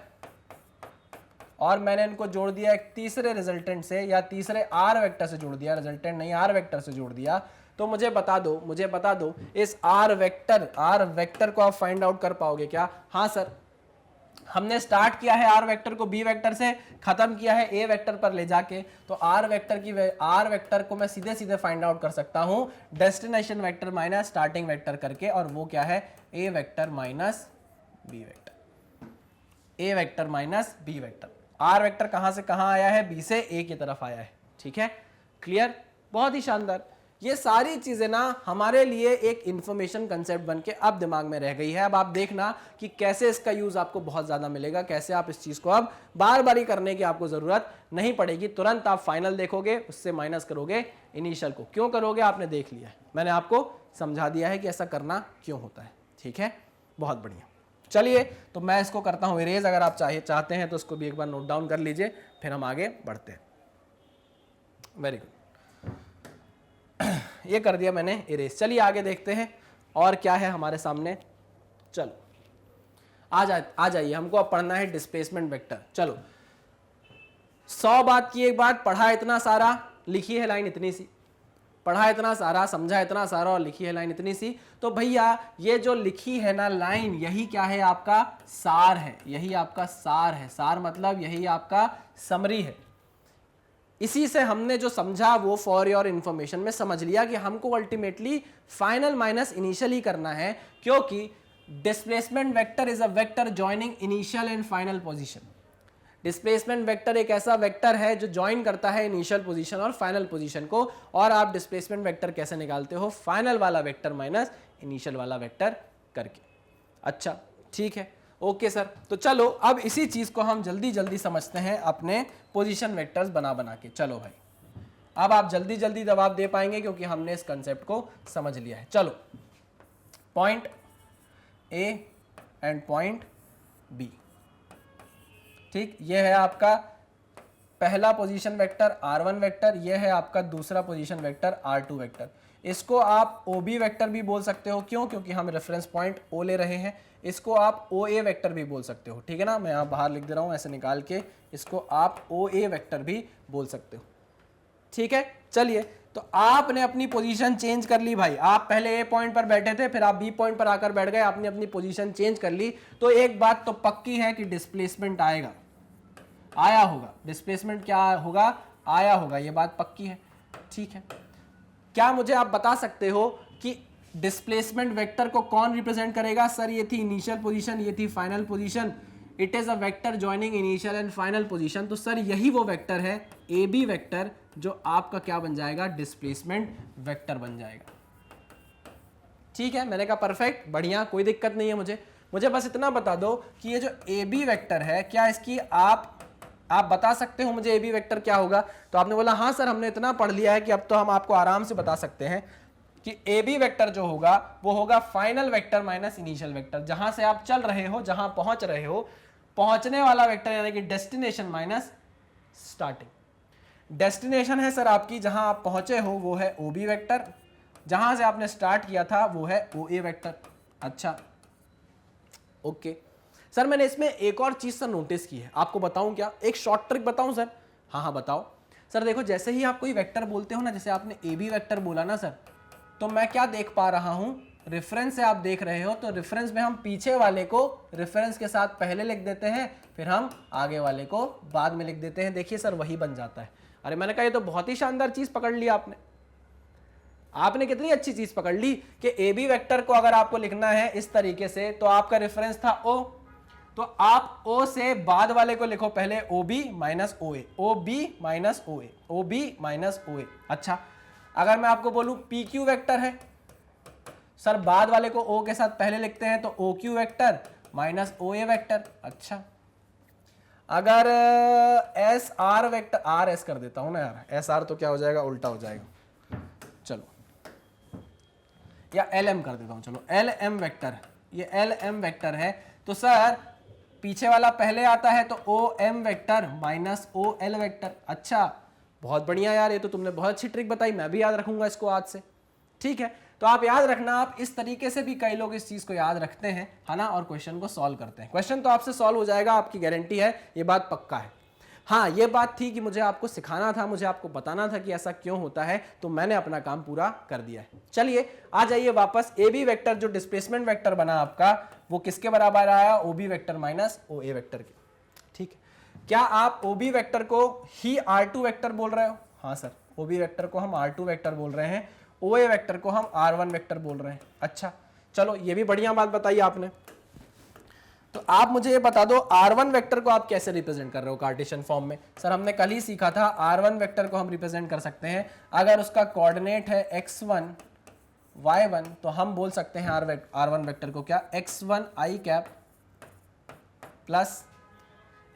और मैंने इनको जोड़ दिया एक तीसरे रिजल्टेंट से, या तीसरे R वेक्टर से जोड़ दिया, रिजल्टेंट नहीं R वेक्टर से जोड़ दिया, तो मुझे बता दो इस आर वेक्टर को आप फाइंड आउट कर पाओगे क्या? हाँ सर, हमने स्टार्ट किया है आर वेक्टर को बी वेक्टर से, खत्म किया है ए वेक्टर पर ले जाके, तो आर वेक्टर को मैं सीधे सीधे फाइंड आउट कर सकता हूं destination vector minus starting vector करके, और वो क्या है? A vector minus B vector, A vector minus B vector. R vector कहां से कहां आया है? बी से ए की तरफ आया है। ठीक है, क्लियर? बहुत ही शानदार। ये सारी चीजें ना हमारे लिए एक इंफॉर्मेशन कंसेप्ट बन के अब दिमाग में रह गई है। अब आप देखना कि कैसे इसका यूज आपको बहुत ज्यादा मिलेगा, कैसे आप इस चीज को अब बार बार ही करने की आपको जरूरत नहीं पड़ेगी। तुरंत आप फाइनल देखोगे, उससे माइनस करोगे इनिशियल को। क्यों करोगे? आपने देख लिया है, मैंने आपको समझा दिया है कि ऐसा करना क्यों होता है। ठीक है, बहुत बढ़िया। चलिए, तो मैं इसको करता हूं इरेज। अगर आप चाहते हैं तो इसको भी एक बार नोट डाउन कर लीजिए, फिर हम आगे बढ़ते हैं। वेरी गुड, ये कर दिया मैंने इरेज। चलिए आगे देखते हैं और क्या है हमारे सामने। चलो आ जाइए, हमको अब पढ़ना है डिस्प्लेसमेंट वेक्टर। चलो, 100 बात की एक बात, पढ़ा इतना सारा, लिखी है लाइन इतनी सी। पढ़ा इतना सारा, समझा इतना सारा और लिखी है लाइन इतनी सी। तो भैया ये जो लिखी है ना लाइन, यही क्या है? आपका सार है। यही आपका सार है। सार मतलब यही आपका समरी है। इसी से हमने जो समझा वो फॉर योर इंफॉर्मेशन में समझ लिया कि हमको अल्टीमेटली फाइनल माइनस इनिशियल ही करना है, क्योंकि displacement vector is a vector joining initial and final position. Displacement vector एक ऐसा वेक्टर है जो ज्वाइन करता है इनिशियल पोजीशन और फाइनल पोजीशन को। और आप डिस्प्लेसमेंट वेक्टर कैसे निकालते हो? फाइनल वाला वेक्टर माइनस इनिशियल वाला वेक्टर करके। अच्छा, ठीक है, ओके सर। तो चलो अब इसी चीज को हम जल्दी जल्दी समझते हैं अपने पोजीशन वेक्टर्स बना के। चलो भाई, अब आप जल्दी जल्दी जवाब दे पाएंगे क्योंकि हमने इस कंसेप्ट को समझ लिया है। चलो, point A and point B. ठीक, ये है आपका पहला पोजीशन वेक्टर R1 वेक्टर, ये है आपका दूसरा पोजीशन वेक्टर R2 वेक्टर। इसको आप OB वेक्टर भी बोल सकते हो। क्यों? क्योंकि हम रेफरेंस पॉइंट O ले रहे हैं। इसको आप OA वेक्टर भी बोल सकते हो। ठीक है ना, मैं यहाँ बाहर लिख दे रहा हूँ ऐसे निकाल के, इसको आप OA वेक्टर भी बोल सकते हो। ठीक है, चलिए, तो आपने अपनी पोजीशन चेंज कर ली भाई। आप पहले ए पॉइंट पर बैठे थे, फिर आप बी पॉइंट पर आकर बैठ गए, आपने अपनी पोजीशन चेंज कर ली। तो एक बात तो पक्की है कि डिस्प्लेसमेंट आएगा, आया होगा। डिस्प्लेसमेंट क्या होगा? आया होगा, ये बात पक्की है। ठीक है, क्या मुझे आप बता सकते हो कि डिस्प्लेसमेंट वेक्टर को कौन रिप्रेजेंट करेगा? सर ये थी इनिशियल पोजीशन, ये थी final position. It is a vector joining initial and final position. तो सर यही वो वेक्टर है ए बी वेक्टर जो आपका क्या बन जाएगा? डिस्प्लेसमेंट वेक्टर बन जाएगा। ठीक है, मैंने कहा परफेक्ट, बढ़िया, कोई दिक्कत नहीं है। मुझे बस इतना बता दो कि ये जो ए बी वेक्टर है, क्या इसकी आप बता सकते हो मुझे ए बी वेक्टर क्या होगा? तो आपने बोला हाँ सर, हमने इतना पढ़ लिया है कि अब तो हम आपको आराम से बता सकते हैं कि ए बी वेक्टर जो होगा वो होगा final vector minus initial vector. जहां से आप चल रहे हो, जहां पहुंच रहे हो, पहुंचने वाला वेक्टर यानी कि डेस्टिनेशन माइनस स्टार्टिंग। डेस्टिनेशन है सर आपकी जहां आप पहुंचे हो वो है ओ बी वेक्टर, जहां से आपने स्टार्ट किया था वो है ओ ए वेक्टर। अच्छा, ओके सर, मैंने इसमें एक और चीज सर नोटिस की है, आपको बताऊं क्या? एक शॉर्ट ट्रिक बताऊं सर? हाँ बताओ सर। देखो, जैसे ही आप कोई वेक्टर बोलते हो ना, जैसे आपने ए बी वेक्टर बोला ना सर, तो मैं क्या देख पा रहा हूं? रेफरेंस से आप देख रहे हो, तो रेफरेंस में हम पीछे वाले को रेफरेंस के साथ पहले लिख देते हैं, फिर हम आगे वाले को बाद में लिख देते हैं। देखिए सर, वही बन जाता है। अरे मैंने कहा ये तो बहुत ही शानदार चीज पकड़ ली आपने कितनी अच्छी चीज पकड़ ली कि ए बी वेक्टर को अगर आपको लिखना है इस तरीके से, तो आपका रेफरेंस था ओ, तो आप O से बाद वाले को लिखो पहले OB minus OA, OB minus OA, OB minus OA। अच्छा, अगर मैं आपको बोलूं PQ वेक्टर है सर, बाद वाले को O के साथ पहले लिखते हैं, तो OQ vector minus OA vector. अच्छा, अगर SR वेक्टर, RS कर देता हूं ना यार, SR तो क्या हो जाएगा? उल्टा हो जाएगा। चलो, या LM कर देता हूं। चलो, LM वेक्टर, ये LM वेक्टर है, तो सर पीछे वाला पहले आता है, तो OM vector minus OL vector. अच्छा, बहुत बढ़िया यार, ये तो तुमने बहुत अच्छी ट्रिक बताई, मैं भी याद रखूंगा इसको आज से। ठीक है, तो आप याद रखना, आप इस तरीके से भी कई लोग इस चीज को याद रखते हैं, है ना, और क्वेश्चन को सॉल्व करते हैं। क्वेश्चन तो आपसे सॉल्व हो जाएगा, आपकी गारंटी है, ये बात पक्का है। हाँ, ये बात थी कि मुझे आपको सिखाना था, मुझे आपको बताना था कि ऐसा क्यों होता है, तो मैंने अपना काम पूरा कर दिया है। चलिए आ जाइए वापस। ए बी वेक्टर जो डिस्प्लेसमेंट वेक्टर बना आपका, वो किसके बराबर आया? ओ बी वेक्टर माइनस ओ ए वेक्टर के। ठीक है, क्या आप ओ बी वेक्टर को ही आर टू वेक्टर बोल रहे हो? हाँ सर, ओ बी वेक्टर को हम आर टू वेक्टर बोल रहे हैं, ओ ए वेक्टर को हम आर वन वेक्टर बोल रहे हैं। अच्छा चलो, ये भी बढ़िया बात बताई आपने। तो आप मुझे ये बता दो, r1 वेक्टर को आप कैसे रिप्रेजेंट कर रहे हो कार्टेशियन फॉर्म में? सर हमने कल ही सीखा था, r1 वेक्टर को हम रिप्रेजेंट कर सकते हैं अगर उसका कोऑर्डिनेट है x1 y1, तो हम बोल सकते हैं r1 वेक्टर को क्या? x1 i cap plus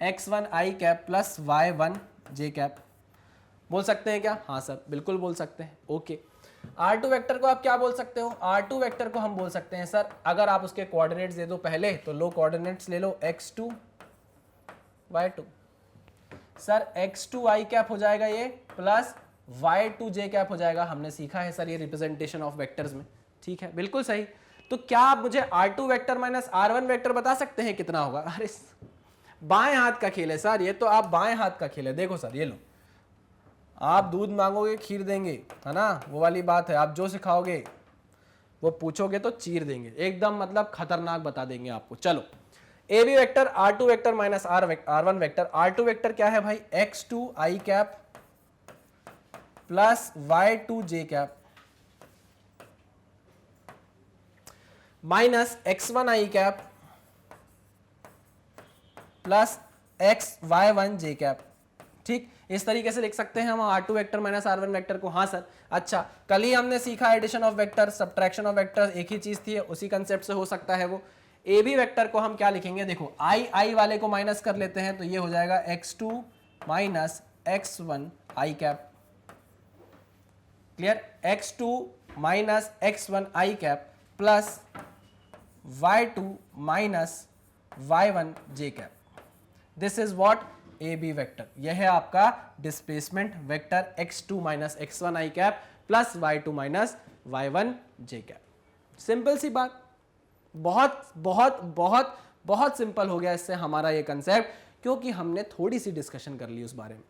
x1 i cap plus y1 j cap. बोल सकते हैं क्या? हाँ सर, बिल्कुल बोल सकते हैं। ओके, R2 वेक्टर को आप क्या बोल सकते हो? R2 वेक्टर को हम बोल सकते हैं सर, अगर आप उसके कोऑर्डिनेट्स दे दो पहले, तो लो कोऑर्डिनेट्स ले लो, x2 y2। Sir x2 i cap हो जाएगा ये, प्लस y2 j कैप हो जाएगा। हमने सीखा है सर ये रिप्रेजेंटेशन ऑफ वेक्टर्स में। ठीक है, बिल्कुल सही। तो क्या आप मुझे R2 vector minus R1 vector बता सकते हैं कितना होगा? अरे बाएं हाथ का खेल है सर ये, तो आप बाएं हाथ का खेल है। देखो सर, ये लो, आप दूध मांगोगे खीर देंगे, है ना, वो वाली बात है। आप जो सिखाओगे वो पूछोगे तो चीर देंगे, एकदम मतलब खतरनाक बता देंगे आपको। चलो, A B vector R2 vector minus R1 vector. R2 vector क्या है भाई? x2 i cap plus y2 j cap minus x1 i cap plus y1 j cap. ठीक, इस तरीके से लिख सकते हैं हम R2 vector minus R1 vector को। हाँ सर, अच्छा, कल ही हमने सीखा addition of vector, subtraction of vector, एक ही चीज थी, उसी कंसेप्ट से हो सकता है वो। ए बी वेक्टर को हम क्या लिखेंगे? देखो, आई वाले को माइनस कर लेते हैं, तो ये हो जाएगा x2 minus x1 i cap. Clear? x2 minus x1 i cap plus y2 minus y1 j cap. This is what? A B vector. यह है आपका displacement vector x2 minus x1 i cap plus y2 minus y1 j cap. Simple सी बात, बहुत बहुत बहुत बहुत simple हो गया इससे हमारा ये कंसेप्ट, क्योंकि हमने थोड़ी सी डिस्कशन कर ली उस बारे में।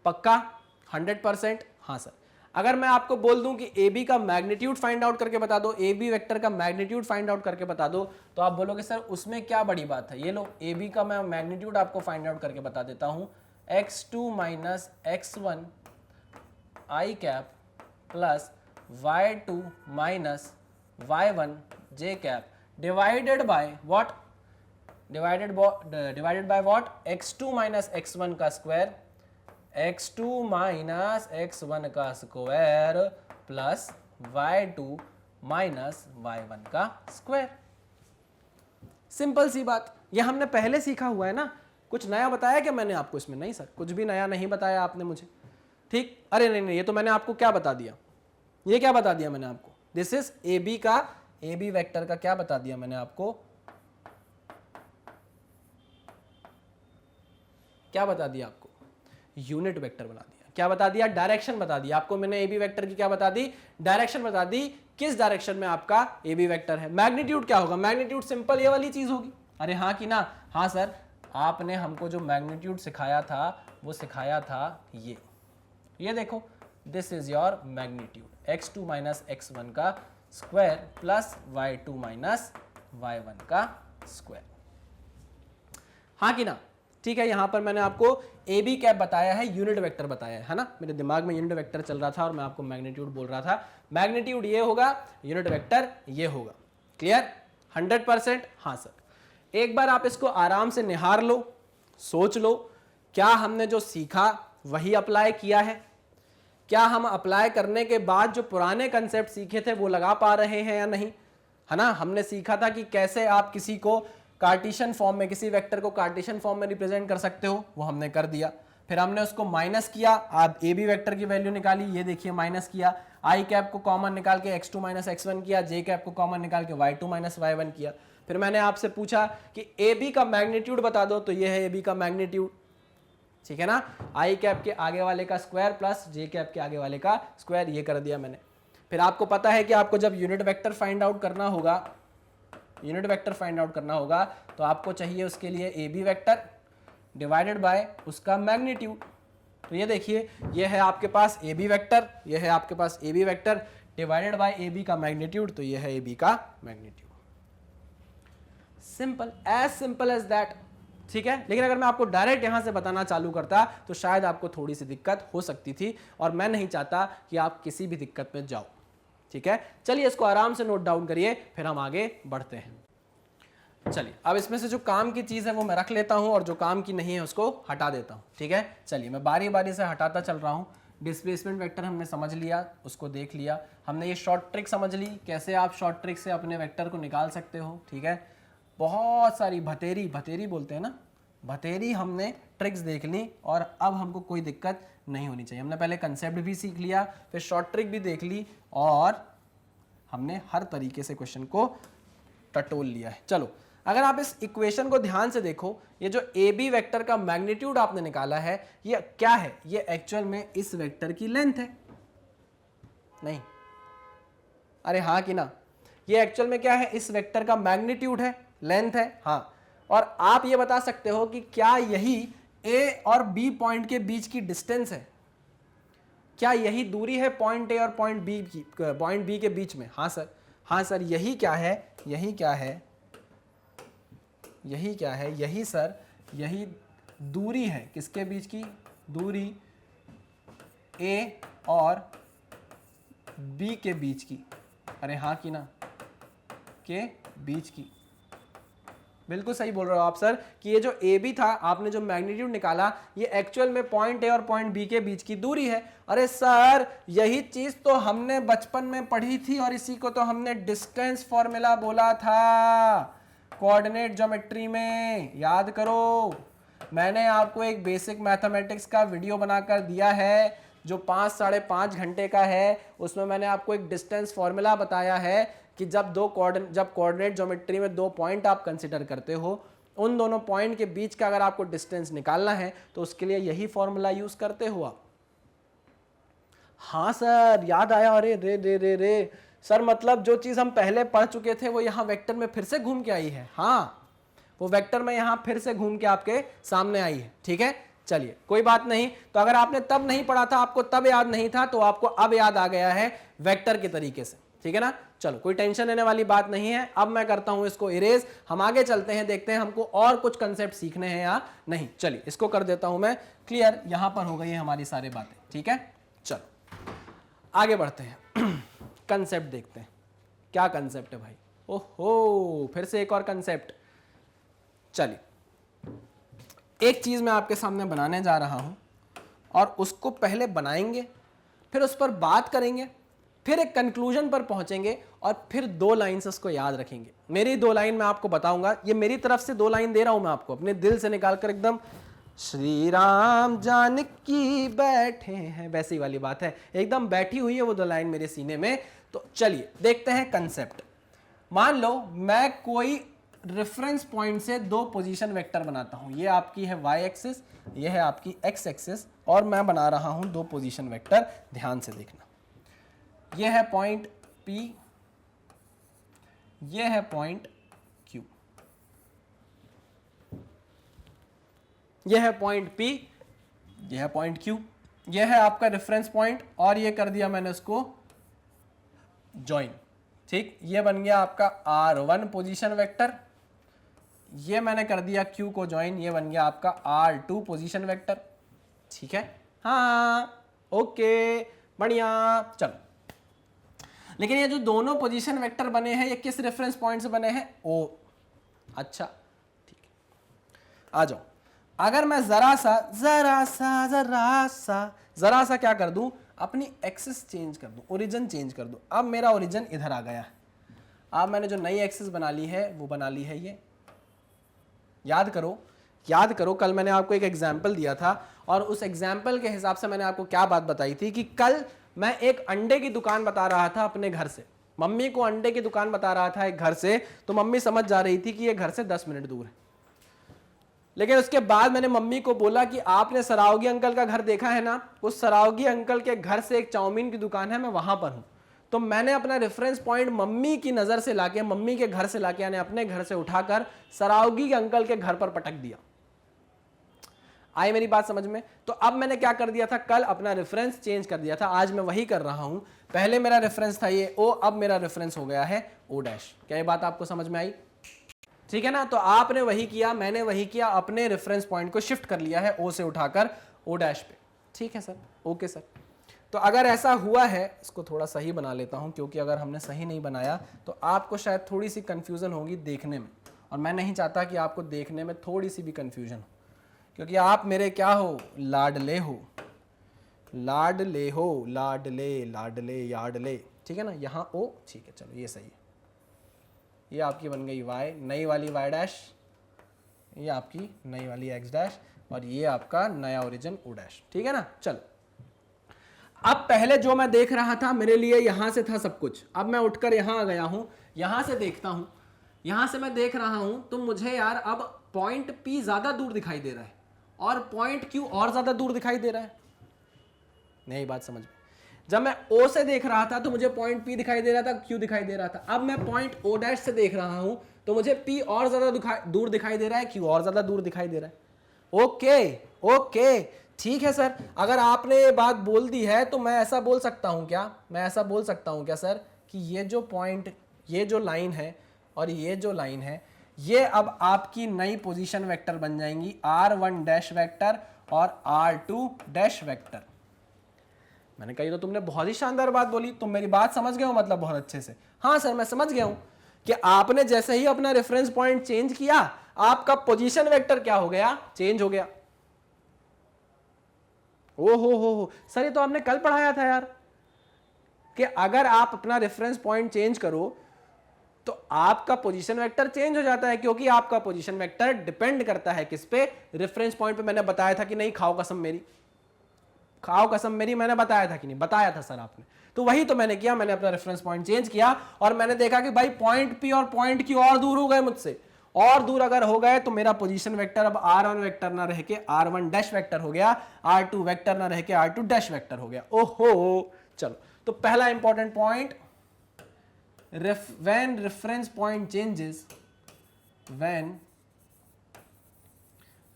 पक्का 100%? हाँ सर। अगर मैं आपको बोल दूं कि ए बी का मैग्नीट्यूड फाइंड आउट करके बता दो, ए बी वेक्टर का मैग्नीट्यूड फाइंड आउट करके बता दो, तो आप बोलोगे सर उसमें क्या बड़ी बात है? ये लो, ए बी का मैं मैग्नीट्यूड आपको फाइंड आउट करके बता देता हूं, x2 minus x1 i cap plus y2 minus y1 j cap divided by what? Divided by what? x2 minus x1 का स्क्वायर, x2 माइनस x1 का square plus y2 minus y1 का square. Simple सी बात, ये हमने पहले सीखा हुआ है ना। कुछ नया बताया क्या मैंने आपको इसमें? नहीं सर, कुछ भी नया नहीं बताया आपने मुझे। ठीक, अरे नहीं, ये तो मैंने आपको क्या बता दिया? ये क्या बता दिया मैंने आपको? दिस इज ए बी का, ए बी वेक्टर का क्या बता दिया मैंने आपको? क्या बता दिया आपको? यूनिट वेक्टर बना दिया। क्या बता दिया? डायरेक्शन बता दिया आपको मैंने। ए बी वेक्टर की क्या बता दी? डायरेक्शन बता दी। किस डायरेक्शन में आपका ए बी वेक्टर है? मैग्नीट्यूड क्या होगा? मैग्नीट्यूड सिंपल ये वाली चीज होगी। अरे हाँ कि ना? हाँ सर, आपने हमको जो मैग्नीट्यूड सिखाया था वो सिखाया था ये देखो, this is your magnitude, x2 minus x1 का square plus y2 minus y1 का स्क्वायर। हाँ कि ना? ठीक है, यहां पर मैंने आपको ए बी कैप बताया है, यूनिट वेक्टर बताया है ना। मेरे दिमाग में यूनिट वेक्टर चल रहा था और मैं आपको मैग्नीट्यूड बोल रहा था। मैग्नीट्यूड ये होगा, यूनिट वेक्टर ये होगा। क्लियर? 100%? हाँ सर। एक बार आप इसको आराम से निहार लो, सोच लो, क्या हमने जो सीखा वही अप्लाई किया है? क्या हम अप्लाई करने के बाद जो पुराने कंसेप्ट सीखे थे वो लगा पा रहे हैं या नहीं? है ना, हमने सीखा था कि कैसे आप किसी को कार्टेशियन फॉर्म में, किसी वेक्टर को कार्टेशियन फॉर्म में रिप्रेजेंट कर सकते हो, वो हमने कर दिया। फिर हमने उसको माइनस किया, आप ए बी वेक्टर की वैल्यू निकाली, ये देखिए माइनस किया, आई कैप को कॉमन निकाल के x2 माइनस x1 किया, जे कैप को कॉमन निकाल के y2 माइनस y1 किया। फिर मैंने आपसे पूछा कि ए बी का मैग्नीट्यूड बता दो, तो ये है ए बी का मैग्नीट्यूड। ठीक है ना, आई कैप के आगे वाले का स्क्वायर प्लस जे कैप के आगे वाले का स्क्वायर, ये कर दिया मैंने। फिर आपको पता है कि आपको जब यूनिट वेक्टर फाइंड आउट करना होगा, यूनिट वेक्टर फाइंड आउट करना होगा, तो आपको चाहिए उसके लिए A B vector, divided by उसका मैग्नीट्यूड। तो ये देखिए, ये है आपके पास ए बी वैक्टर, ये है आपके पास A B vector divided by A B का मैग्नीट्यूड, तो ये है ए बी का मैग्नीट्यूड। सिंपल एज दैट, ठीक है। लेकिन अगर मैं आपको डायरेक्ट यहां से बताना चालू करता तो शायद आपको थोड़ी सी दिक्कत हो सकती थी, और मैं नहीं चाहता कि आप किसी भी दिक्कत में जाओ, ठीक है। चलिए इसको आराम से नोट डाउन करिए, फिर हम आगे बढ़ते हैं। चलिए अब इसमें से जो काम की चीज है वो मैं रख लेता हूं, और जो काम की नहीं है उसको हटा देता हूं, ठीक है। चलिए मैं बारी बारी से हटाता चल रहा हूं। डिस्प्लेसमेंट वेक्टर हमने समझ लिया, उसको देख लिया हमने। ये शॉर्ट ट्रिक समझ ली, कैसे आप शॉर्ट ट्रिक से अपने वेक्टर को निकाल सकते हो, ठीक है। बहुत सारी भतेरी बोलते हैं ना, भतेरी हमने ट्रिक्स देख ली, और अब हमको कोई दिक्कत नहीं होनी चाहिए। हमने पहले कंसेप्ट भी सीख लिया, फिर शॉर्ट ट्रिक भी देख ली, और हमने हर तरीके से क्वेश्चन को टटोल लिया है। चलो अगर आप इस इक्वेशन को ध्यान से देखो, ये जो ए बी वेक्टर का मैग्नीट्यूड आपने निकाला है, ये क्या है? ये एक्चुअल में इस वेक्टर की लेंथ है। नहीं, अरे हाँ कि ना, ये एक्चुअल में क्या है? इस वेक्टर का मैग्नीट्यूड है, लेंथ है, हाँ। और आप ये बता सकते हो कि क्या यही ए और बी पॉइंट के बीच की डिस्टेंस है? क्या यही दूरी है पॉइंट ए और पॉइंट बी के बीच में? हाँ सर, हाँ सर, यही क्या है? यही क्या है? यही क्या है? यही सर, यही दूरी है। किसके बीच की? दूरी ए और बी के बीच की। अरे हाँ कि ना, के बीच की। बिल्कुल सही बोल रहे हो आप सर कि ये जो ए बी था, आपने जो मैग्नीट्यूड निकाला, ये एक्चुअल में पॉइंट ए और पॉइंट बी के बीच की दूरी है। अरे सर, यही चीज तो हमने बचपन में पढ़ी थी, और इसी को तो हमने डिस्टेंस फॉर्मूला बोला था कोऑर्डिनेट ज्योमेट्री में। याद करो, मैंने आपको एक बेसिक मैथमेटिक्स का वीडियो बनाकर दिया है जो 5-5.5 घंटे का है। उसमें मैंने आपको एक डिस्टेंस फॉर्मूला बताया है कि जब कोऑर्डिनेट ज्योमेट्री में दो पॉइंट आप कंसिडर करते हो, उन दोनों पॉइंट के बीच का अगर आपको डिस्टेंस निकालना है तो उसके लिए यही फॉर्मूला यूज करते हो आप। हाँ सर, याद आया। अरे रे रे रे रे सर, मतलब जो चीज हम पहले पढ़ चुके थे वो यहाँ वेक्टर में फिर से घूम के आई है। हाँ, वो वेक्टर में यहाँ फिर से घूम के आपके सामने आई है, ठीक है। चलिए कोई बात नहीं। तो अगर आपने तब नहीं पढ़ा था, आपको तब याद नहीं था, तो आपको अब याद आ गया है वेक्टर के तरीके से, ठीक है ना। चलो कोई टेंशन लेने वाली बात नहीं है। अब मैं करता हूं इसको इरेज, हम आगे चलते हैं, देखते हैं हमको और कुछ कंसेप्ट सीखने हैं या नहीं। चलिए इसको कर देता हूं मैं क्लियर। यहां पर हो गई है हमारी सारी बातें, ठीक है। चलो आगे बढ़ते हैं, कंसेप्ट देखते हैं। क्या कंसेप्ट है भाई? ओहो, फिर से एक और कंसेप्ट। चलिए एक चीज मैं आपके सामने बनाने जा रहा हूं, और उसको पहले बनाएंगे, फिर उस पर बात करेंगे, फिर एक कंक्लूजन पर पहुंचेंगे, और फिर 2 लाइन से उसको याद रखेंगे। मेरी 2 लाइन मैं आपको बताऊंगा, ये मेरी तरफ से 2 लाइन दे रहा हूं मैं आपको, अपने दिल से निकालकर एकदम। श्री राम जानकी बैठे हैं, वैसी वाली बात है, एकदम बैठी हुई है वो 2 लाइन मेरे सीने में। तो चलिए देखते हैं कंसेप्ट। मान लो मैं कोई रेफरेंस पॉइंट से 2 पोजीशन वेक्टर बनाता हूं। ये आपकी है y एक्सिस, ये है आपकी x एक्सिस, और मैं बना रहा हूं 2 पोजीशन वेक्टर। ध्यान से देखना, ये है पॉइंट P, ये है पॉइंट Q। ये है पॉइंट P, ये है पॉइंट Q। ये है आपका रेफरेंस पॉइंट, और ये कर दिया मैंने उसको जॉइन, ठीक। ये बन गया आपका R1 पोजीशन वेक्टर। ये मैंने कर दिया Q को जॉइन, ये बन गया आपका R2 पोजीशन वेक्टर, ठीक है। हाँ ओके, बढ़िया। चलो, लेकिन ये जो दोनों पोजीशन वेक्टर बने हैं, ये किस रेफरेंस पॉइंट से बने हैं? ओ, अच्छा ठीक है। आ जाओ, अगर मैं जरा सा क्या कर दूं, अपनी एक्सिस चेंज कर दूं, ओरिजिन चेंज कर दूं। अब मेरा ओरिजिन इधर आ गया है। अब मैंने जो नई एक्सिस बना ली है वो बना ली है ये। याद करो कल मैंने आपको एक एग्जाम्पल दिया था, और उस एग्जाम्पल के हिसाब से मैंने आपको क्या बात बताई थी कि कल मैं एक अंडे की दुकान बता रहा था अपने घर से। मम्मी को अंडे की दुकान बता रहा था एक घर से, तो मम्मी समझ जा रही थी कि ये घर से 10 मिनट दूर है। लेकिन उसके बाद मैंने मम्मी को बोला कि आपने सरावगी अंकल का घर देखा है ना, उस सरावगी अंकल के घर से एक चाउमीन की दुकान है, मैं वहां पर हूं। तो मैंने अपना रेफरेंस पॉइंट मम्मी की नजर से लाके, मम्मी के घर से लाके, यानी अपने घर से उठाकर सरावगी के अंकल के घर पर पटक दिया। आई मेरी बात समझ में? तो अब मैंने क्या कर दिया था, कल अपना रेफरेंस चेंज कर दिया था, आज मैं वही कर रहा हूं। पहले मेरा रेफरेंस था ये ओ, अब मेरा रेफरेंस हो गया है ओ डैश। क्या ये बात आपको समझ में आई? ठीक है ना? तो आपने वही किया, मैंने वही किया, अपने रेफरेंस पॉइंट को शिफ्ट कर लिया है ओ से उठाकर ओ डैश पे। ठीक है सर, ओके सर। तो अगर ऐसा हुआ है, इसको थोड़ा सही बना लेता हूं, क्योंकि अगर हमने सही नहीं बनाया तो आपको शायद थोड़ी सी कंफ्यूजन होगी देखने में, और मैं नहीं चाहता कि आपको देखने में थोड़ी सी भी कंफ्यूजन हो, क्योंकि आप मेरे क्या हो, लाडले हो, लाडले हो, लाडले लाडले याडले। ठीक है ना? यहाँ ओ, ठीक है, चलो ये सही है। ये आपकी बन गई y, नई वाली y डैश, ये आपकी नई वाली x डैश, और ये आपका नया ओरिजिन o डैश। ठीक है ना? चलो, अब पहले जो मैं देख रहा था मेरे लिए यहां से था सब कुछ, अब मैं उठकर यहां आ गया हूं, यहां से देखता हूं, यहां से मैं देख रहा हूं, तो मुझे यार अब पॉइंट P ज्यादा दूर दिखाई दे रहा है और पॉइंट Q और ज्यादा दूर दिखाई दे रहा है। नहीं बात समझ में? जब मैं O से देख रहा था तो मुझे पॉइंट P दिखाई दे रहा था, Q दिखाई दे रहा था। अब मैं पॉइंट O डैश से देख रहा हूं तो मुझे P और ज्यादा दूर दिखाई दे रहा है, Q और ज्यादा दूर दिखाई दे रहा है। ओके ओके, ठीक है सर। अगर आपने ये बात बोल दी है तो मैं ऐसा बोल सकता हूं क्या, मैं ऐसा बोल सकता हूं क्या सर कि ये जो पॉइंट, ये जो लाइन है और ये जो लाइन है, ये अब आपकी नई पोजीशन वेक्टर बन जाएंगी, R1 डैश वेक्टर और R2 डैश वेक्टर। मैंने कही तो तुमने बहुत ही शानदार बात बोली, तुम मेरी बात समझ गए हो मतलब बहुत अच्छे से। हाँ सर मैं समझ गया हूं कि आपने जैसे ही अपना रेफरेंस पॉइंट चेंज किया, आपका पोजीशन वेक्टर क्या हो गया, चेंज हो गया। ओ हो सर, ये तो आपने कल पढ़ाया था यार, कि अगर आप अपना रेफरेंस पॉइंट चेंज करो तो आपका पोजीशन वेक्टर चेंज हो जाता है, क्योंकि आपका पोजीशन वेक्टर डिपेंड करता है किस पे, रेफरेंस पॉइंट पे। मैंने बताया था कि नहीं, खाओ कसम मेरी, खाओ कसम मेरी, मैंने बताया था कि नहीं? बताया था सर आपने। तो वही तो मैंने किया, मैंने अपना रेफरेंस पॉइंट चेंज किया और मैंने देखा कि भाई पॉइंट P और पॉइंट Q और दूर हो गए मुझसे, और दूर अगर हो गए तो मेरा पोजीशन वेक्टर अब R1 वेक्टर ना रह के R1 डैश वेक्टर हो गया, R2 वेक्टर ना रह के R2 डैश वेक्टर हो गया। ओहो, चलो तो पहला important point, when reference point changes, when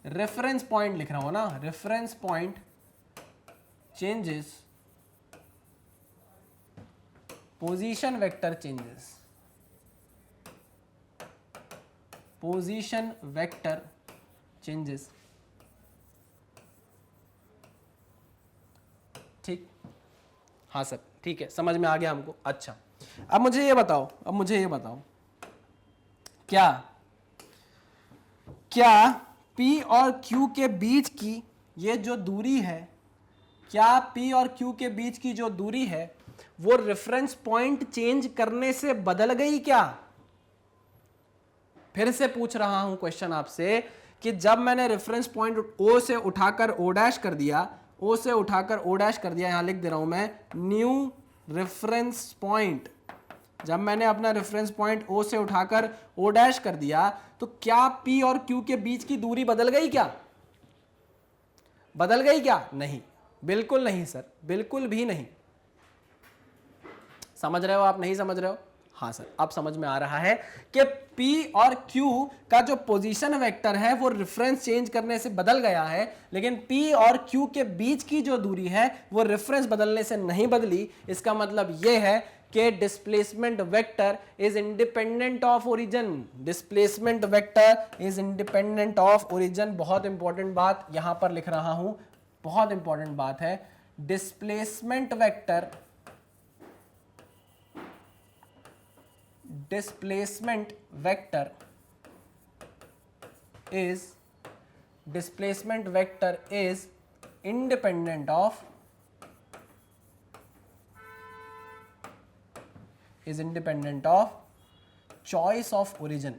reference point लिख रहा हूं ना, reference point changes, position vector changes, position vector changes। ठीक, हाँ सर ठीक है, समझ में आ गया हमको। अच्छा, अब मुझे ये बताओ, क्या P और Q के बीच की ये जो दूरी है, क्या P और Q के बीच की जो दूरी है वो रेफरेंस पॉइंट चेंज करने से बदल गई क्या? फिर से पूछ रहा हूं क्वेश्चन आपसे कि जब मैंने रेफरेंस पॉइंट O से उठाकर O डैश कर दिया, O से उठाकर O डैश कर दिया, यहां लिख दे रहा हूं मैं, न्यू रेफरेंस पॉइंट, जब मैंने अपना रेफरेंस पॉइंट O से उठाकर O डैश कर दिया, तो क्या P और Q के बीच की दूरी बदल गई क्या? बदल गई क्या? नहीं, बिल्कुल नहीं सर, बिल्कुल भी नहीं। समझ रहे हो आप, नहीं समझ रहे हो? हाँ सर, अब समझ में आ रहा है कि P और Q का जो पोजीशन वेक्टर है वो रेफरेंस चेंज करने से बदल गया है, लेकिन P और Q के बीच की जो दूरी है वो रेफरेंस बदलने से नहीं बदली। इसका मतलब यह है कि displacement vector is independent of origin, displacement vector is independent of origin. बहुत इंपॉर्टेंट बात यहां पर लिख रहा हूं, बहुत इंपॉर्टेंट बात है, displacement vector, displacement vector is independent of choice of origin,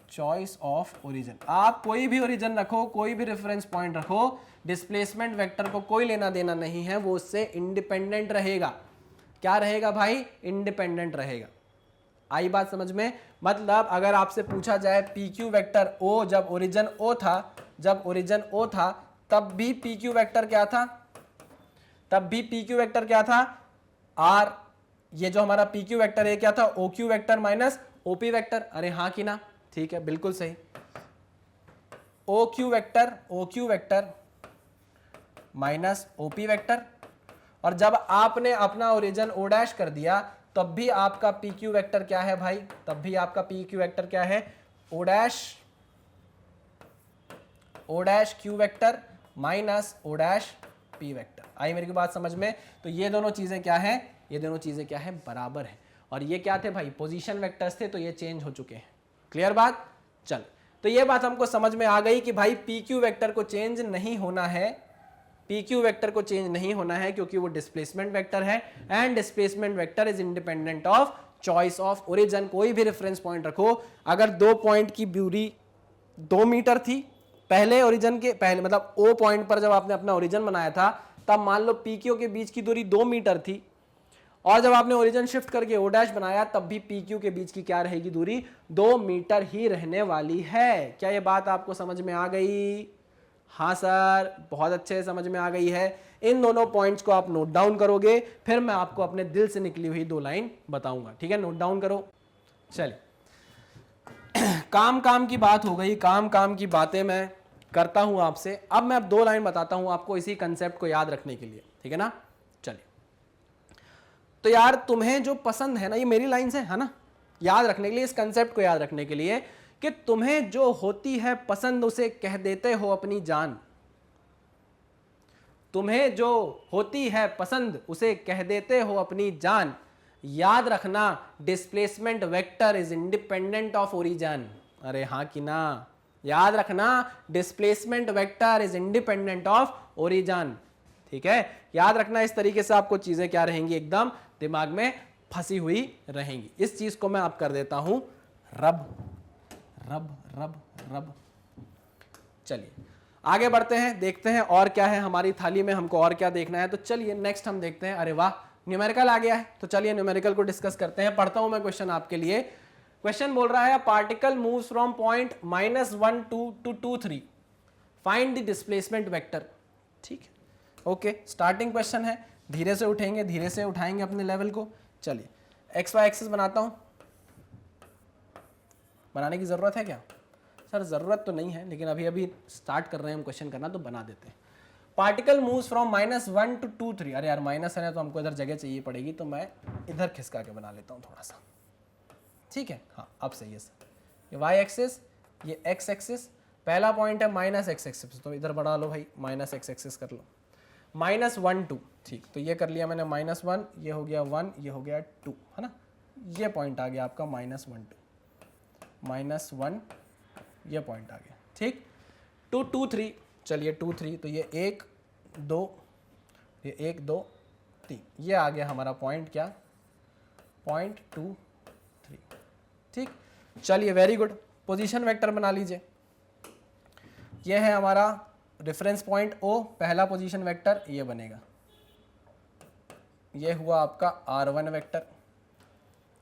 choice of origin। आप कोई भी ओरिजिन रखो, कोई भी रेफरेंस पॉइंट रखो, डिस्प्लेसमेंट वेक्टर को कोई लेना देना नहीं है, वो उससे इंडिपेंडेंट रहेगा। क्या रहेगा भाई? इंडिपेंडेंट रहेगा। आई बात समझ में? मतलब अगर आपसे पूछा जाए PQ वेक्टर O, जब ओरिजिन O था, तब भी PQ वेक्टर क्या था? R, ये जो हमारा PQ वेक्टर है क्या था? OQ vector minus OP vector. अरे हाँ कि ना? ठीक है, बिल्कुल सही। O Q vector minus OP vector, और जब आपने अपना ओरिजिन ओ डैश कर दिया तब भी आपका पी क्यू वेक्टर क्या है भाई, तब भी आपका पी क्यू वेक्टर क्या है, O dash Q vector minus O dash P vector. आई मेरी की बात समझ में? तो ये दोनों चीजें क्या है, ये दोनों चीजें क्या है, बराबर है। और ये क्या थे भाई, पोजीशन वेक्टर्स थे, तो ये चेंज हो चुके हैं। क्लियर बात? चल, तो ये बात हमको समझ में आ गई कि भाई पी क्यू वेक्टर को चेंज नहीं होना है, पी क्यू वेक्टर को चेंज नहीं होना है क्योंकि वो डिस्प्लेसमेंट वेक्टर है, and displacement vector is independent of choice of origin. कोई भी रेफरेंस पॉइंट रखो, अगर 2 पॉइंट की दूरी 2 मीटर थी पहले ओरिजिन के, पहले मतलब ओ पॉइंट पर जब आपने अपना ओरिजिन बनाया था, तब मान लो पी क्यू के बीच की दूरी 2 मीटर थी, और जब आपने ओरिजिन शिफ्ट करके ओ डैश बनाया तब भी पी क्यू के बीच की क्या रहेगी दूरी, 2 मीटर ही रहने वाली है। क्या ये बात आपको समझ में आ गई? हाँ सर, बहुत अच्छे से समझ में आ गई है। इन दोनों पॉइंट्स को आप नोट डाउन करोगे, फिर मैं आपको अपने दिल से निकली हुई 2 लाइन बताऊंगा। ठीक है, नोट डाउन करो। चलिए, काम की बात हो गई, काम की बातें मैं करता हूं आपसे। अब मैं 2 लाइन बताता हूं आपको इसी कंसेप्ट को याद रखने के लिए। ठीक है ना? चलिए, तो यार तुम्हें जो पसंद है ना, ये मेरी लाइन है ना, याद रखने के लिए, इस कंसेप्ट को याद रखने के लिए कि तुम्हें जो होती है पसंद उसे कह देते हो अपनी जान। तुम्हें जो होती है पसंद उसे कह देते हो अपनी जान। याद रखना, displacement vector is independent of origin. अरे हाँ कि ना? याद रखना, displacement vector is independent of origin. ठीक है, याद रखना। इस तरीके से आपको चीजें क्या रहेंगी, एकदम दिमाग में फंसी हुई रहेंगी। इस चीज को मैं आप कर देता हूं रब रब रब रब। चलिए आगे बढ़ते हैं, देखते हैं और क्या है हमारी थाली में, हमको और क्या देखना है। तो चलिए नेक्स्ट हम देखते हैं। अरे वाह, न्यूमेरिकल आ गया है, तो चलिए न्यूमेरिकल को डिस्कस करते हैं। पढ़ता हूं मैं क्वेश्चन आपके लिए। क्वेश्चन बोल रहा है particle moves from point -1 to 2 3, find the displacement vector. ठीक है, ओके, स्टार्टिंग क्वेश्चन है, धीरे से उठेंगे, धीरे से उठाएंगे अपने लेवल को। चलिए एक्स वाई एक्सिस बनाता हूं। बनाने की जरूरत है क्या सर? जरूरत तो नहीं है, लेकिन अभी अभी स्टार्ट कर रहे हैं हम क्वेश्चन करना, तो बना देते हैं। Particle moves from -1 to 2 3। अरे यार माइनस है ना, तो हमको इधर जगह चाहिए पड़ेगी, तो मैं इधर खिसका के बना लेता हूँ थोड़ा सा। ठीक है, हाँ अब सही है सर। ये वाई एक्सिस, ये एक्स एक्सिस, पहला पॉइंट है माइनस एक्स एक्सिस, तो इधर बढ़ा लो भाई, माइनस एक्स एक्सिस कर लो। -1 2, ठीक, तो ये कर लिया मैंने -1, ये हो गया 1, ये हो गया 2, है ना? ये पॉइंट आ गया आपका -1 2, -1, ये पॉइंट आ गया। ठीक, 2 2 3, चलिए 2 3, तो ये 1 2, ये 1 2 3, ये आ गया हमारा पॉइंट क्या, पॉइंट 2 3। ठीक, चलिए वेरी गुड। पोजीशन वेक्टर बना लीजिए। ये है हमारा रेफरेंस पॉइंट ओ, पहला पोजीशन वेक्टर ये बनेगा, ये हुआ आपका R1 वेक्टर।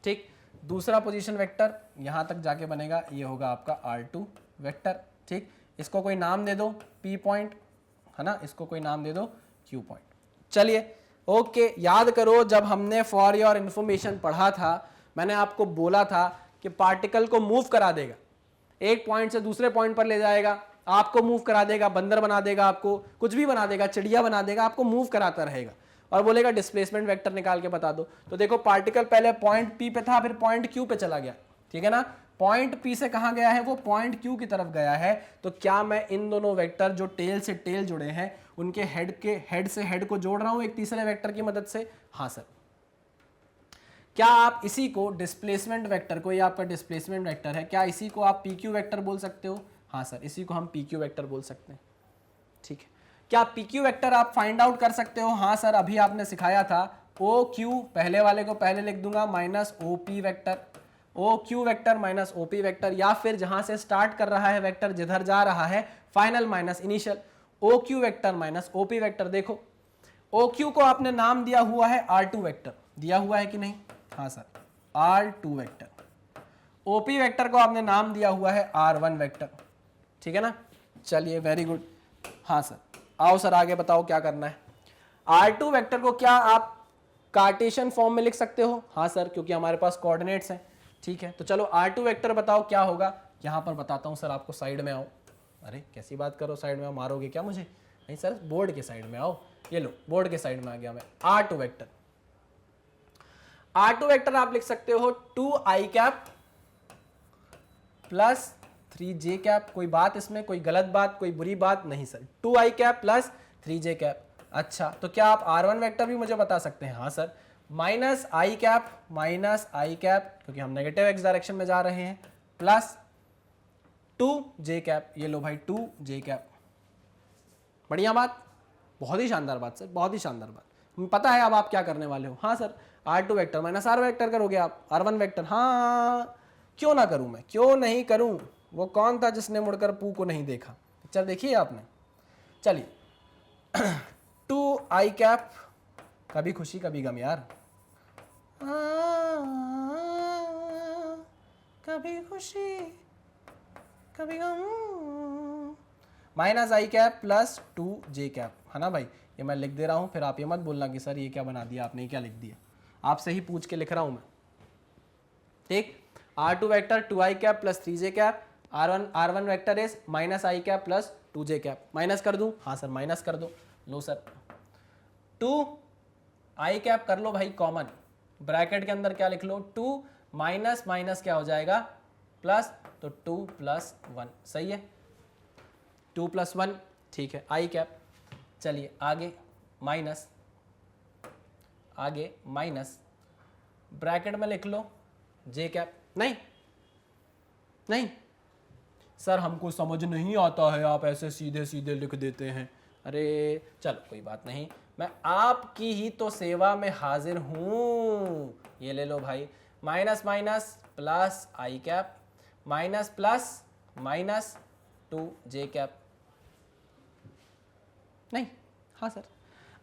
ठीक, दूसरा पोजीशन वेक्टर यहां तक जाके बनेगा, ये होगा आपका R2 वेक्टर। ठीक, इसको कोई नाम दे दो P पॉइंट, है ना? इसको कोई नाम दे दो Q पॉइंट। चलिए ओके, याद करो जब हमने फॉर योर इंफॉर्मेशन पढ़ा था, मैंने आपको बोला था कि पार्टिकल को मूव करा देगा, एक पॉइंट से दूसरे पॉइंट पर ले जाएगा, आपको मूव करा देगा, बंदर बना देगा, आपको कुछ भी बना देगा, चिड़िया बना देगा, आपको मूव कराता रहेगा और बोलेगा डिस्प्लेसमेंट वेक्टर निकाल के बता दो। तो देखो पार्टिकल पहले पॉइंट P पे था, फिर पॉइंट Q पे चला गया। ठीक है ना? पॉइंट P से कहां गया है, वो पॉइंट Q की तरफ गया है। तो क्या मैं इन दोनों वेक्टर जो टेल से टेल जुड़े हैं, उनके हेड से हेड को जोड़ रहा हूं एक तीसरे वेक्टर की मदद से? हाँ सर। क्या आप इसी को डिस्प्लेसमेंट वेक्टर को, ये आपका डिस्प्लेसमेंट वेक्टर है, क्या इसी को आप PQ वेक्टर बोल सकते हो? हाँ सर, इसी को हम PQ वेक्टर बोल सकते हैं। ठीक है, क्या PQ वेक्टर आप फाइंड आउट कर सकते हो? हाँ सर, अभी आपने सिखाया था OQ, पहले वाले को पहले लिख दूंगा minus OP vector, OQ vector minus OP vector, या फिर जहां से स्टार्ट कर रहा है वेक्टर, जिधर जा रहा है final minus initial, OQ vector minus OP vector. देखो OQ को आपने नाम दिया हुआ है R2 वेक्टर, दिया हुआ है कि नहीं? हाँ sir, R2 vector. OP vector को आपने नाम दिया हुआ है R1 वेक्टर। ठीक है ना? चलिए वेरी गुड। हाँ सर, आओ सर आगे बताओ क्या करना है। R2 वेक्टर को क्या आप कार्टेशियन फॉर्म में लिख सकते हो? हाँ सर, क्योंकि हमारे पास कोऑर्डिनेट्स हैं। ठीक है, तो चलो R2 वेक्टर बताओ क्या होगा, यहां पर बताता हूं सर आपको, साइड में आओ। अरे कैसी बात करो, साइड में आओ, मारोगे क्या मुझे? नहीं सर, बोर्ड के साइड में आओ। ये लो, बोर्ड के साइड में आ गया मैं। R2 वेक्टर, R2 वेक्टर आप लिख सकते हो 2i cap plus 3j cap. कोई बात इसमें, कोई गलत बात, कोई बुरी बात नहीं sir. 2i cap plus 3j cap. अच्छा, तो क्या आप R1 वेक्टर भी मुझे बता सकते हैं? हाँ सर, माइनस आई कैप, क्योंकि हम नेगेटिव एक्स डायरेक्शन में जा रहे हैं, प्लस 2j कैप। ये लो भाई 2j कैप। बढ़िया बात, बहुत ही शानदार बात सर, बहुत ही शानदार बात। मुझे पता है अब आप क्या करने वाले हो। हाँ sir, R2 vector minus R vector करोगे आप, R1 वेक्टर। हाँ, क्यों ना करूं मैं, क्यों नहीं करूं? वो कौन था जिसने मुड़कर पू को नहीं देखा? पिक्चर देखी है आपने? चलिए 2i कैप, कभी खुशी कभी गम यार, कभी खुशी कभी गम, माइनस आई कैप प्लस 2j कैप, है ना भाई? ये मैं लिख दे रहा हूं, फिर आप ये मत बोलना कि सर ये क्या बना दिया आपने, क्या लिख दिया। आपसे ही पूछ के लिख रहा हूं मैं, ठीक। R2 vector 2i cap plus 3j cap, R1 vector is minus I cap plus 2j cap. Minus कर दूं? हाँ सर, माइनस कर दो। लो सर, 2i कैप कर लो भाई कॉमन, ब्रैकेट के अंदर क्या लिख लो? 2 माइनस माइनस क्या हो जाएगा? प्लस, तो 2 प्लस 1, सही है। 2 प्लस 1, ठीक है, आई कैप। चलिए आगे माइनस, आगे माइनस, ब्रैकेट में लिख लो जे कैप। नहीं नहीं सर, हमको समझ नहीं आता है, आप ऐसे सीधे सीधे लिख देते हैं। अरे चलो कोई बात नहीं, मैं आपकी ही तो सेवा में हाजिर हूं। ये ले लो भाई, minus minus plus i cap, minus plus minus 2j cap. नहीं, हाँ सर।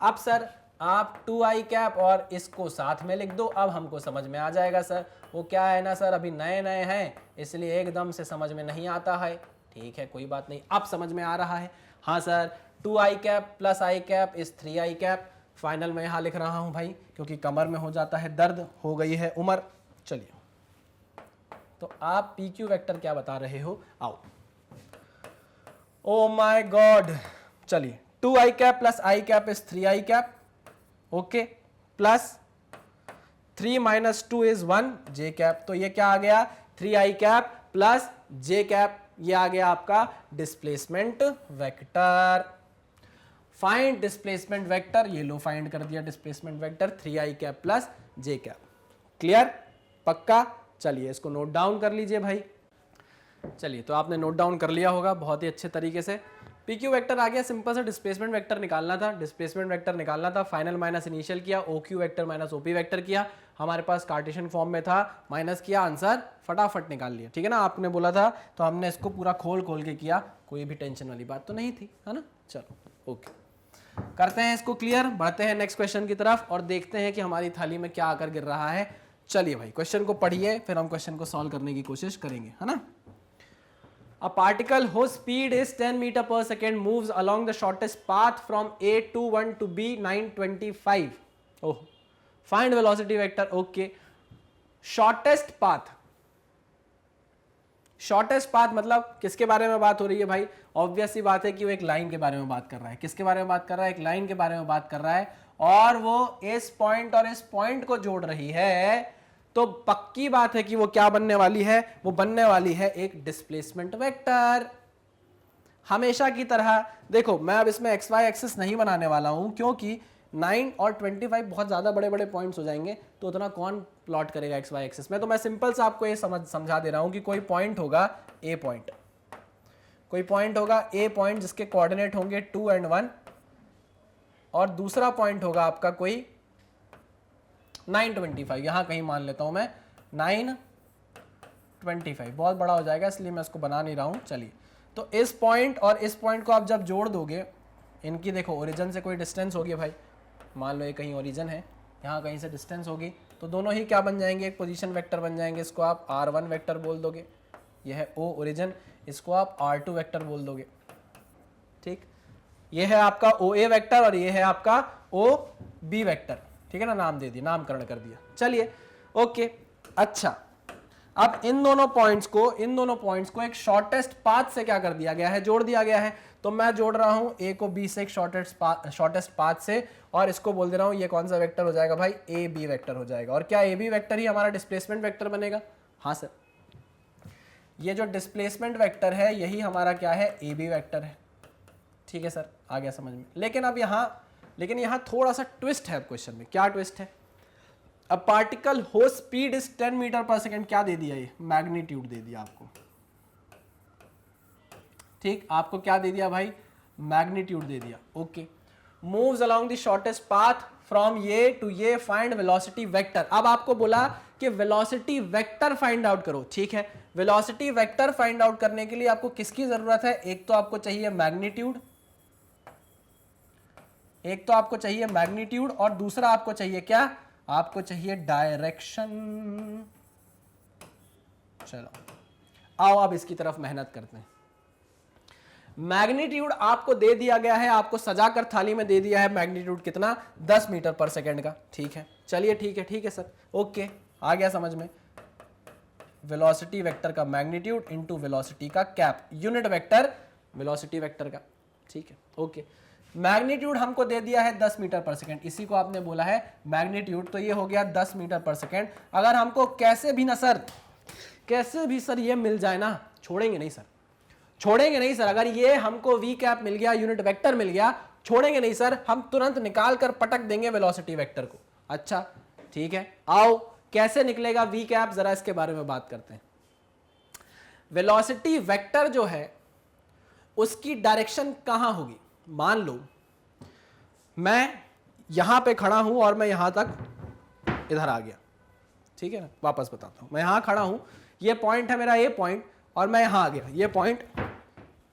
अब सर आप 2i कैप और इसको साथ में लिख दो, अब हमको समझ में आ जाएगा सर। वो क्या है ना सर, अभी नए नए हैं इसलिए एकदम से समझ में नहीं आता है। ठीक है, कोई बात नहीं, अब समझ में आ रहा है। हाँ sir, 2i cap plus i cap इस 3i कैप। फाइनल में यहाँ लिख रहा हूँ भाई, क्योंकि कमर में हो जाता है दर्द, हो गई है उम्र। चलिए, तो आप PQ वेक्टर क्या बता रहे हो? आओ। ओ माय गॉड, चलिए 2i cap plus i cap is 3i cap, okay, plus 3 minus 2 is 1j cap. तो ये क्या आ गया? 3i cap plus j cap. ये आ गया आपका displacement vector. Find displacement vector, ये लो फाइंड कर दिया displacement vector 3i cap plus j cap. Clear? पक्का? चलिए इसको नोट डाउन कर लीजिए भाई। चलिए, तो आपने नोट डाउन कर लिया होगा बहुत ही अच्छे तरीके से। PQ वेक्टर आ गया, सिंपल सा डिस्प्लेसमेंट वेक्टर निकालना था, डिस्प्लेसमेंट वेक्टर निकालना था। फाइनल माइनस इनिशियल किया, OQ vector minus OP vector किया, हमारे पास कार्टेशियन फॉर्म में था, माइनस किया, आंसर फटाफट निकाल लिया। ठीक है ना, आपने बोला था तो हमने इसको पूरा खोल खोल के किया, कोई भी टेंशन वाली बात तो नहीं थी, है ना। चलो ओके, करते हैं इसको क्लियर, बढ़ते हैं नेक्स्ट क्वेश्चन की तरफ और देखते हैं कि हमारी थाली में क्या आकर गिर रहा है। चलिए भाई, क्वेश्चन को पढ़िए, फिर हम क्वेश्चन को सॉल्व करने की कोशिश करेंगे, है ना। A particle whose speed is 10 meter per second moves along the shortest path from A21 to B925. Oh, find velocity vector. Okay, shortest path. Shortest path मतलब किसके बारे में बात हो रही है भाई? ऑब्वियस सी बात है कि वो एक लाइन के बारे में बात कर रहा है। किसके बारे में बात कर रहा है? एक लाइन के बारे में बात कर रहा है, और वो इस पॉइंट और इस पॉइंट को जोड़ रही है। तो पक्की बात है कि वो क्या बनने वाली है? वो बनने वाली है एक डिस्प्लेसमेंट वेक्टर। हमेशा की तरह देखो, मैं अब इसमें XY एक्सिस नहीं बनाने वाला हूं, क्योंकि 9 और 25 बहुत ज्यादा बड़े बड़े पॉइंट्स हो जाएंगे, तो उतना कौन प्लॉट करेगा XY एक्सिस में। तो मैं सिंपल सा आपको ये समझा दे रहा हूं कि कोई पॉइंट होगा A पॉइंट, कोई पॉइंट होगा A पॉइंट जिसके कोऑर्डिनेट होंगे 2 और 1, और दूसरा पॉइंट होगा आपका कोई 925, यहां कहीं मान लेता हूं मैं 925, बहुत बड़ा हो जाएगा इसलिए मैं इसको बना नहीं रहा हूं। चलिए, तो इस पॉइंट और इस पॉइंट को आप जब जोड़ दोगे, इनकी देखो ओरिजिन से कोई डिस्टेंस होगी भाई, मान लो ये कहीं ओरिजिन है, यहाँ कहीं से डिस्टेंस होगी, तो दोनों ही क्या बन जाएंगे? एक पोजीशन वेक्टर बन जाएंगे। इसको आप R1 वेक्टर बोल दोगे, यह है O ओरिजिन, इसको आप R2 वेक्टर बोल दोगे। ठीक, ये है आपका OA वेक्टर और ये है आपका OB वेक्टर। ठीक है ना, नाम दे दिया, नामकरण कर दिया। चलिए ओके, अच्छा अब इन दोनों पॉइंट्स को एक शॉर्टेस्ट पाथ से क्या कर दिया गया है, जोड़ दिया गया है। तो मैं जोड़ रहा हूं ए को बी से एक शॉर्टेस्ट पाथ से, और इसको बोल दे रहा हूं ये कौन सा वेक्टर हो जाएगा भाई, ए बी वेक्टर हो जाएगा। और क्या ए बी वेक्टर ही हमारा डिस्प्लेसमेंट वेक्टर बनेगा? हाँ सर, ये जो डिस्प्लेसमेंट वेक्टर है यही हमारा क्या है, ए बी वेक्टर है। ठीक है सर, आ गया समझ में। लेकिन यहाँ थोड़ा सा ट्विस्ट है क्वेश्चन में। क्या ट्विस्ट है? अब पार्टिकल हो स्पीड इज 10 मीटर पर सेकेंड, क्या दे दिया, ये मैग्नीट्यूड दे दिया आपको। ठीक, आपको क्या दे दिया भाई, मैग्नीट्यूड दे दिया। Okay, moves along the shortest path from ये टू ये, फाइंड वेलोसिटी वेक्टर। अब आपको बोला कि वेलोसिटी वेक्टर फाइंड आउट करो। ठीक है, वेलोसिटी वेक्टर फाइंड आउट करने के लिए आपको किसकी जरूरत है? एक तो आपको चाहिए मैग्नीट्यूड, और दूसरा आपको चाहिए क्या, आपको चाहिए डायरेक्शन। चलो आओ अब इसकी तरफ मेहनत करते हैं। मैग्नीट्यूड आपको दे दिया गया है, आपको सजाकर थाली में दे दिया है। मैग्नीट्यूड कितना, 10 मीटर पर सेकेंड का। ठीक है, चलिए ठीक है सर, ओके, आ गया समझ में। वेलोसिटी वेक्टर का मैग्नीट्यूड इनटू वेलोसिटी का cap, unit vector velocity vector का। ठीक है, ओके। मैग्नीट्यूड हमको दे दिया है 10 मीटर पर सेकेंड, इसी को आपने बोला है मैग्नीट्यूड, तो ये हो गया 10 मीटर पर सेकेंड। अगर हमको कैसे भी सर ये मिल जाए ना, छोड़ेंगे नहीं सर। अगर ये हमको वी कैप मिल गया, यूनिट वेक्टर मिल गया, छोड़ेंगे नहीं सर, हम तुरंत निकाल कर पटक देंगे वेलोसिटी वेक्टर को। अच्छा ठीक है, आओ कैसे निकलेगा वी कैप, जरा इसके बारे में बात करते हैं। वेलोसिटी वेक्टर जो है उसकी डायरेक्शन कहां होगी? मान लो मैं यहां पे खड़ा हूं और मैं यहां तक इधर आ गया। ठीक है ना, वापस बताता हूं। मैं यहां खड़ा हूं, ये पॉइंट है मेरा ए पॉइंट, और मैं यहां आ गया, ये पॉइंट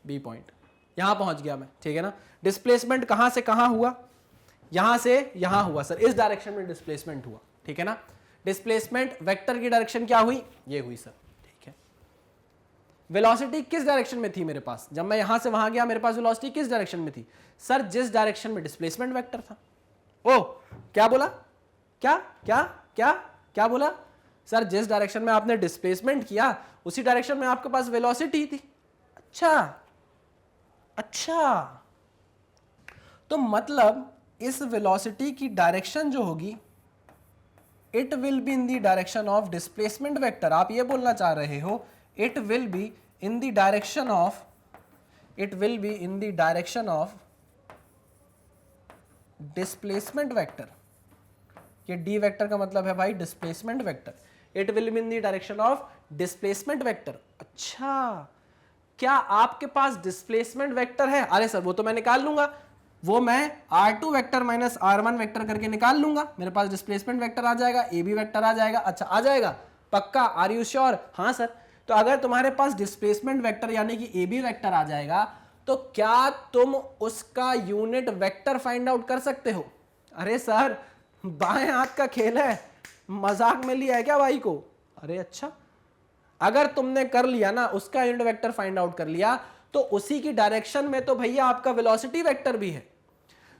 बी पॉइंट, यहां पहुंच गया मैं। ठीक है ना, डिस्प्लेसमेंट कहां से कहां हुआ? यहां से यहां हुआ सर, इस डायरेक्शन में डिस्प्लेसमेंट हुआ। ठीक है ना, डिस्प्लेसमेंट वेक्टर की डायरेक्शन क्या हुई? ये हुई सर। ठीक है, वेलोसिटी किस डायरेक्शन में थी मेरे पास? जब मैं यहां से वहां गया मेरे पास वेलोसिटी किस डायरेक्शन में थी? सर जिस डायरेक्शन में डिस्प्लेसमेंट वेक्टर था। ओ क्या बोला, क्या क्या क्या क्या बोला सर? जिस डायरेक्शन में आपने डिस्प्लेसमेंट किया उसी डायरेक्शन में आपके पास वेलोसिटी थी। अच्छा, तो मतलब इस वेलोसिटी की डायरेक्शन जो होगी it will be in the direction of displacement vector. आप ये बोलना चाह रहे हो it will be in the direction of displacement vector. ये डी वेक्टर का मतलब है भाई displacement vector. It will be in the direction of displacement vector. अच्छा, क्या आपके पास डिस्प्लेसमेंट वेक्टर है? अरे सर वो तो मैं निकाल लूंगा, वो मैं r2 vector minus r1 vector करके निकाल लूंगा, मेरे पास डिस्प्लेसमेंट वेक्टर आ जाएगा, ए बी वेक्टर आ जाएगा। अच्छा आ जाएगा पक्का? Are you sure? हाँ सर। तो अगर तुम्हारे पास डिस्प्लेसमेंट वेक्टर यानी कि ए बी वेक्टर आ जाएगा तो क्या तुम उसका यूनिट वेक्टर फाइंड आउट कर सकते हो? अरे सर बाएं हाथ का खेल है, मजाक में लिया है क्या भाई को? अरे अच्छा, अगर तुमने कर लिया ना, उसका यूनिट वेक्टर फाइंड आउट कर लिया, तो उसी की डायरेक्शन में तो भैया आपका वेलोसिटी वेक्टर भी है।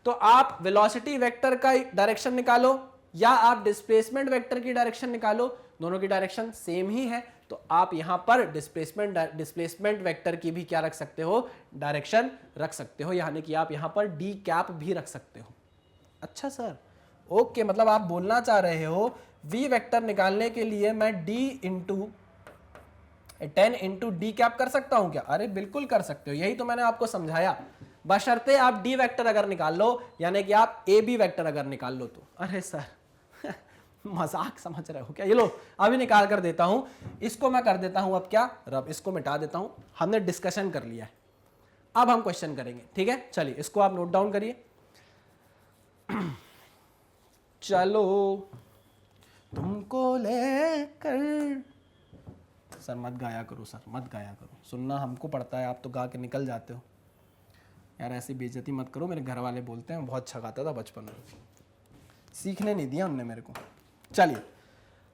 तो आप वेलोसिटी वेक्टर का डायरेक्शन निकालो या आप डिस्प्लेसमेंट वेक्टर की डायरेक्शन निकालो, दोनों की डायरेक्शन सेम ही है। तो आप यहां पर डिस्प्लेसमेंट वेक्टर की भी क्या रख सकते हो? डायरेक्शन रख सकते हो, यानी कि आप यहां पर डी कैप भी रख सकते हो। अच्छा सर, ओके, मतलब आप बोलना चाह रहे हो वी वेक्टर निकालने के लिए मैं D into 10 into D cap कर सकता हूं क्या? अरे बिल्कुल कर सकते हो, यही तो मैंने आपको समझाया। बशर्ते आप डी वेक्टर अगर निकाल लो, यानी कि आप ए बी वेक्टर अगर निकाल लो तो। अरे सर मजाक समझ रहे हो क्या? ये लो अभी निकाल कर देता हूं, इसको मैं कर देता हूं अब क्या, रब इसको मिटा देता हूं। हमने डिस्कशन कर लिया है, अब हम क्वेश्चन करेंगे। ठीक है, चलिए इसको आप नोट डाउन करिए। चलो तुमको लेकर, सर मत गाया करो, सर मत गाया करो, सुनना हमको पड़ता है, आप तो गा के निकल जाते हो यार। ऐसी बेइज्जती मत करो, मेरे घर वाले बोलते हैं बहुत अच्छा गाता था बचपन में, सीखने नहीं दिया उनने मेरे को। चलिए